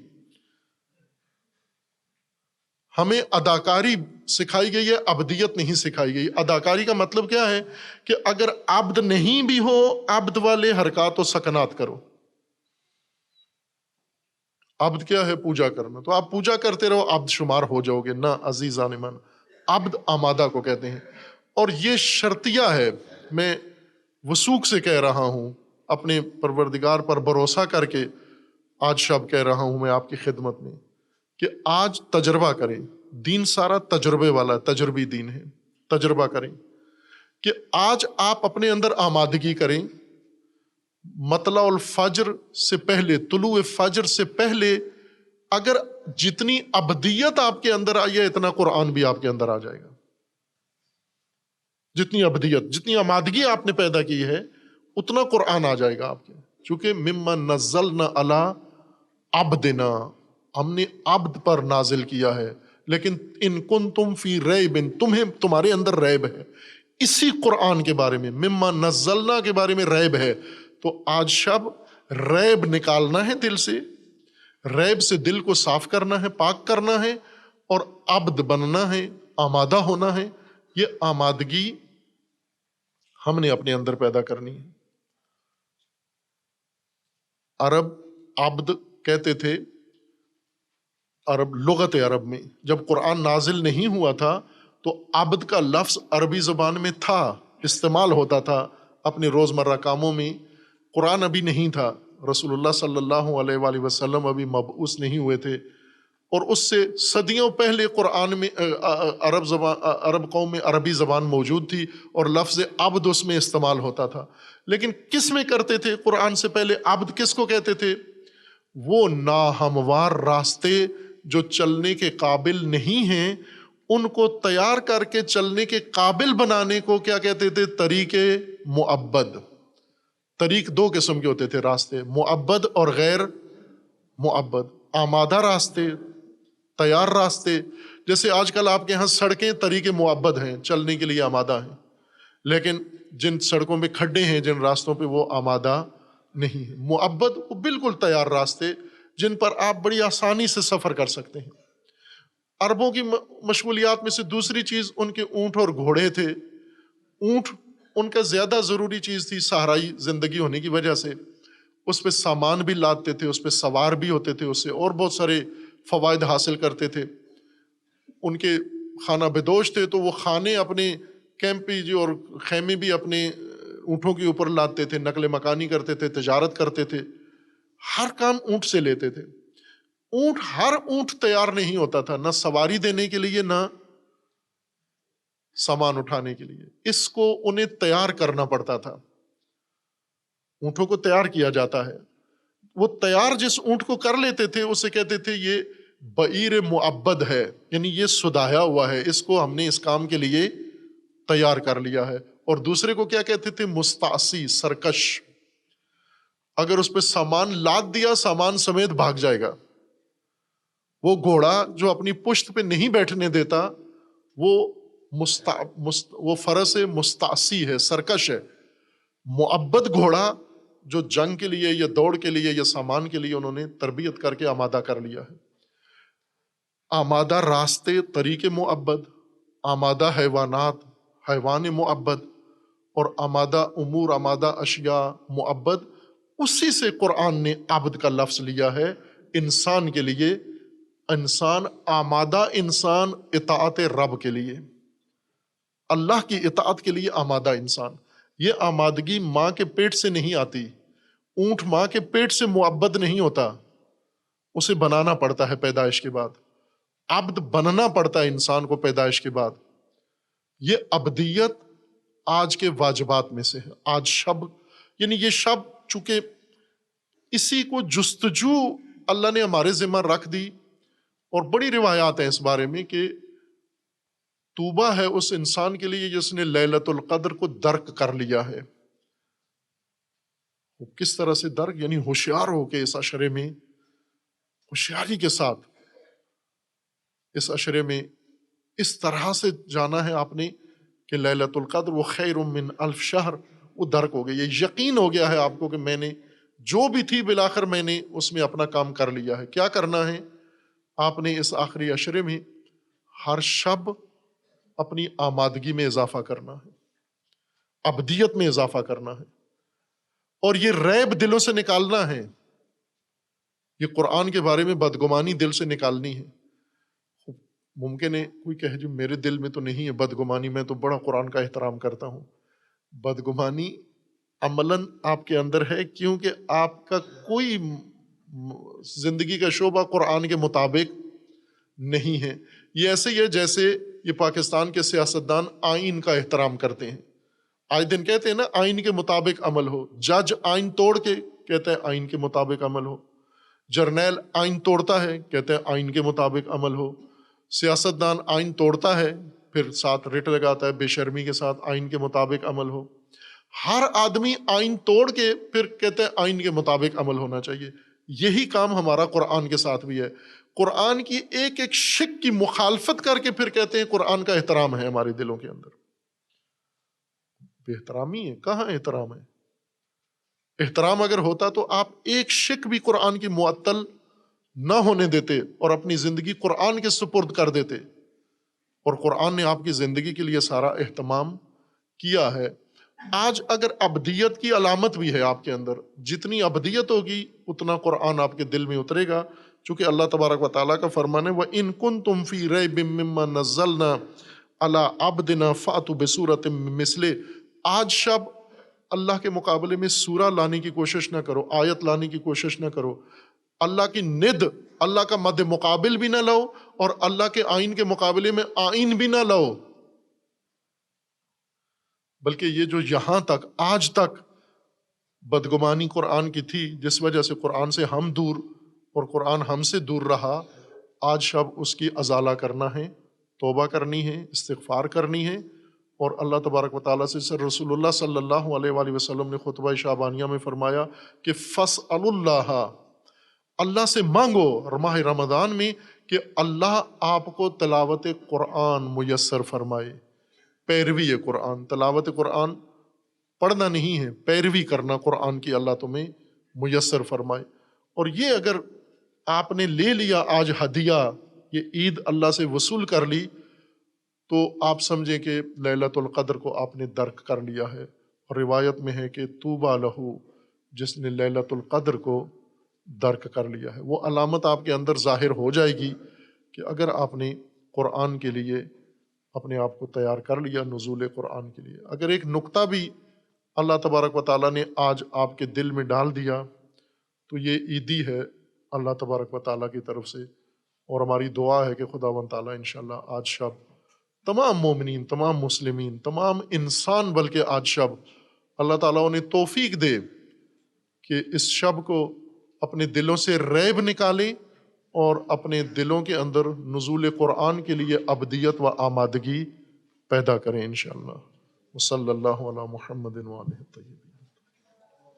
ہمیں اداکاری سکھائی گئی ہے، عبدیت نہیں سکھائی گئی. اداکاری کا مطلب کیا ہے؟ کہ اگر عبد نہیں بھی ہو، عبد والے حرکات و سکنات کرو. عبد کیا ہے؟ پوجا کرنا. تو آپ پوجا کرتے رہو، عبد شمار ہو جاؤ گے. نہ عزیزان من، عبد آمادہ کو کہتے ہیں. اور یہ شرطیہ ہے. میں وثوق سے کہہ رہا ہوں، اپنے پروردگار پر بھروسہ کر کے آج شب کہہ رہا ہوں میں آپ کی خدمت میں، کہ آج تجربہ کریں. دین سارا تجربے والا، تجربی دین ہے. تجربہ کریں کہ آج آپ اپنے اندر آمادگی کریں. مطلع الفجر سے پہلے، طلوع فجر سے پہلے اگر جتنی ابدیت آپ کے اندر آئی ہے، اتنا قرآن بھی آپ کے اندر آ جائے گا. جتنی ابدیت، جتنی آمادگی آپ نے پیدا کی ہے، اتنا قرآن آ جائے گا آپ کے. چونکہ مما نزلنا علی عبدنا، ہم نے عبد پر نازل کیا ہے. لیکن ان کنتم فی ریب، تمہارے اندر ریب ہے اسی قرآن کے بارے میں. مما نزلنا کے بارے میں ریب ہے. تو آج شب ریب نکالنا ہے دل سے. ریب سے دل کو صاف کرنا ہے، پاک کرنا ہے، اور عبد بننا ہے، آمادہ ہونا ہے. یہ آمادگی ہم نے اپنے اندر پیدا کرنی ہے. عرب عبد کہتے تھے، عرب لغت عرب میں جب قرآن نازل نہیں ہوا تھا تو عبد کا لفظ عربی زبان میں تھا، استعمال ہوتا تھا اپنے روزمرہ کاموں میں۔ قرآن ابھی نہیں تھا، رسول اللہ صلی اللہ علیہ وآلہ وسلم ابھی مبعوث نہیں ہوئے تھے، اور اس سے صدیوں پہلے قرآن میں عرب قوم میں عربی زبان موجود تھی اور لفظ عبد اس میں استعمال ہوتا تھا۔ لیکن کس میں کرتے تھے قرآن سے پہلے؟ عبد کس کو کہتے تھے؟ وہ ناہموار راستے جو چلنے کے قابل نہیں ہیں ان کو تیار کر کے چلنے کے قابل بنانے کو کیا کہتے تھے؟ طریق معبد۔ طریق دو قسم کے ہوتے تھے راستے، معبد اور غیر معبد۔ آمادہ راستے، تیار راستے، جیسے آج کل آپ کے ہاں سڑکیں طریق معبد ہیں، چلنے کے لیے آمادہ ہیں، لیکن جن سڑکوں پہ کھڈے ہیں، جن راستوں پہ، وہ آمادہ نہیں ہیں۔ معبد وہ بالکل تیار راستے جن پر آپ بڑی آسانی سے سفر کر سکتے ہیں۔ عربوں کی مشغولیات میں سے دوسری چیز ان کے اونٹ اور گھوڑے تھے۔ اونٹ ان کا زیادہ ضروری چیز تھی صحرائی زندگی ہونے کی وجہ سے، اس پہ سامان بھی لادتے تھے، اس پہ سوار بھی ہوتے تھے، اس سے اور بہت سارے فوائد حاصل کرتے تھے۔ ان کے خانہ بدوش تھے تو وہ کھانے اپنے کیمپی اور خیمے بھی اپنے اونٹوں کے اوپر لادتے تھے، نقل مکانی کرتے تھے، تجارت کرتے تھے، ہر کام اونٹ سے لیتے تھے۔ ہر اونٹ تیار نہیں ہوتا تھا، نہ سواری دینے کے لیے نہ سامان اٹھانے کے لیے، اس کو انہیں تیار کرنا پڑتا تھا۔ اونٹوں کو تیار کیا جاتا ہے، وہ تیار جس اونٹ کو کر لیتے تھے اسے کہتے تھے یہ بعیر معبد ہے، یعنی یہ سدھایا ہوا ہے، اس کو ہم نے اس کام کے لیے تیار کر لیا ہے۔ اور دوسرے کو کیا کہتے تھے؟ مستعصی، سرکش۔ اگر اس پہ سامان لاد دیا سامان سمیت بھاگ جائے گا۔ وہ گھوڑا جو اپنی پشت پہ نہیں بیٹھنے دیتا وہ فرس مستعصی ہے، سرکش ہے۔ معبد گھوڑا جو جنگ کے لیے یا دوڑ کے لیے یا سامان کے لیے انہوں نے تربیت کر کے آمادہ کر لیا ہے۔ آمادہ راستے طریق معبد، آمادہ حیوانات حیوان معبد، اور آمادہ امور آمادہ اشیاء معبد۔ اسی سے قرآن نے عبد کا لفظ لیا ہے انسان کے لیے۔ انسان آمادہ، انسان اطاعت رب کے لیے، اللہ کی اطاعت کے لیے آمادہ انسان۔ یہ آمادگی ماں کے پیٹ سے نہیں آتی، اونٹ ماں کے پیٹ سے معبد نہیں ہوتا، اسے بنانا پڑتا ہے پیدائش کے بعد۔ عبد بننا پڑتا ہے انسان کو پیدائش کے بعد۔ یہ عبدیت آج کے واجبات میں سے ہے۔ آج شب، یعنی یہ شب چونکہ اسی کو جستجو اللہ نے ہمارے ذمہ رکھ دی، اور بڑی روایات ہیں اس بارے میں کہ توبہ ہے اس انسان کے لیے جس نے لیلۃ القدر کو درک کر لیا ہے۔ وہ کس طرح سے درک؟ یعنی ہوشیار ہو کے اس عشرے میں، ہوشیاری کے ساتھ اس عشرے میں اس طرح سے جانا ہے آپ نے کہ لیلۃ القدر وہ خیر من الف شہر، وہ درک ہو گیا، یہ یقین ہو گیا ہے آپ کو کہ میں نے جو بھی تھی بالآخر میں نے اس میں اپنا کام کر لیا ہے۔ کیا کرنا ہے؟ آپ نے اس آخری عشرے میں ہر شب اپنی آمادگی میں اضافہ کرنا ہے، عبدیت میں اضافہ کرنا ہے، اور یہ ریب دلوں سے نکالنا ہے۔ یہ قرآن کے بارے میں بدگمانی دل سے نکالنی ہے۔ ممکن ہے کوئی کہے جو میرے دل میں تو نہیں ہے بدگمانی، میں تو بڑا قرآن کا احترام کرتا ہوں۔ بدگمانی عملاً آپ کے اندر ہے، کیونکہ آپ کا کوئی زندگی کا شعبہ قرآن کے مطابق نہیں ہے۔ یہ ایسے ہی ہے جیسے یہ پاکستان کے سیاستدان آئین کا احترام کرتے ہیں، آئے دن کہتے ہیں نا آئین کے مطابق عمل ہو۔ جج آئین توڑ کے کہتا ہے آئین کے مطابق عمل ہو، جرنیل آئین توڑتا ہے کہتا ہے آئین کے مطابق عمل ہو، سیاستدان آئین توڑتا ہے پھر ساتھ رٹ لگاتا ہے بے شرمی کے ساتھ آئین کے مطابق عمل ہو۔ ہر آدمی آئین توڑ کے پھر کہتے ہیں آئین کے مطابق عمل ہونا چاہیے۔ یہی کام ہمارا قرآن کے ساتھ بھی ہے۔ قرآن کی ایک ایک شک کی مخالفت کر کے پھر کہتے ہیں قرآن کا احترام ہے ہمارے دلوں کے اندر۔ بے احترامی ہے، کہاں احترام ہے؟ احترام اگر ہوتا تو آپ ایک شک بھی قرآن کی معطل نہ ہونے دیتے اور اپنی زندگی قرآن کے سپرد کر دیتے، اور قرآن نے آپ کی زندگی کے لیے سارا اہتمام کیا ہے۔ آج اگر ابدیت کی علامت بھی ہے آپ کے اندر، جتنی ابدیت ہوگی اتنا قرآن آپ کے دل میں اترے گا، چونکہ اللہ تبارک و تعالیٰ کا فرمان ہے وَإِن كُنتُمْ فِي رَيْبٍ مِّمَّا نَزَّلْنَا عَلَىٰ عَبْدِنَا فَأْتُوا بِسُورَةٍ مِّن مِّثْلِهِ۔ آج شب اللہ کے مقابلے میں سورہ لانے کی کوشش نہ کرو، آیت لانے کی کوشش نہ کرو، اللہ کی ند، اللہ کا مد مقابل بھی نہ لاؤ اور اللہ کے آئین کے مقابلے میں آئین بھی نہ لاؤ، بلکہ یہ جو یہاں تک آج تک بدگمانی قرآن کی تھی، جس وجہ سے قرآن سے ہم دور اور قرآن ہم سے دور رہا، آج شب اس کی ازالہ کرنا ہے، توبہ کرنی ہے، استغفار کرنی ہے، اور اللہ تبارک و تعالیٰ سے رسول اللہ صلی اللہ علیہ وآلہ وسلم نے خطبہ شعبانیہ میں فرمایا کہ فَاسْأَلُوا اللَّهَ، اللہ سے مانگو ماہ رمضان میں کہ اللہ آپ کو تلاوت قرآن میسر فرمائے، پیروی قرآن، تلاوت قرآن پڑھنا نہیں ہے، پیروی کرنا قرآن کی اللہ تمہیں میسر فرمائے۔ اور یہ اگر آپ نے لے لیا آج ہدیہ، یہ عید اللہ سے وصول کر لی، تو آپ سمجھیں کہ لیلۃ القدر کو آپ نے درک کر لیا ہے۔ اور روایت میں ہے کہ طوبیٰ لہو، جس نے لیلۃ القدر کو درک کر لیا ہے۔ وہ علامت آپ کے اندر ظاہر ہو جائے گی کہ اگر آپ نے قرآن کے لیے اپنے آپ کو تیار کر لیا، نزول قرآن کے لیے۔ اگر ایک نقطہ بھی اللہ تبارک و تعالیٰ نے آج آپ کے دل میں ڈال دیا تو یہ عیدی ہے اللہ تبارک و تعالیٰ کی طرف سے، اور ہماری دعا ہے کہ خداوند تعالیٰ انشاءاللہ آج شب تمام مومنین، تمام مسلمین، تمام انسان، بلکہ آج شب اللہ تعالیٰ انہیں توفیق دے کہ اس شب کو اپنے دلوں سے ریب نکالیں اور اپنے دلوں کے اندر نزول قرآن کے لیے ابدیت و آمادگی پیدا کریں انشاءاللہ۔ وصلی اللہ علی محمد وآلہ الطیبین۔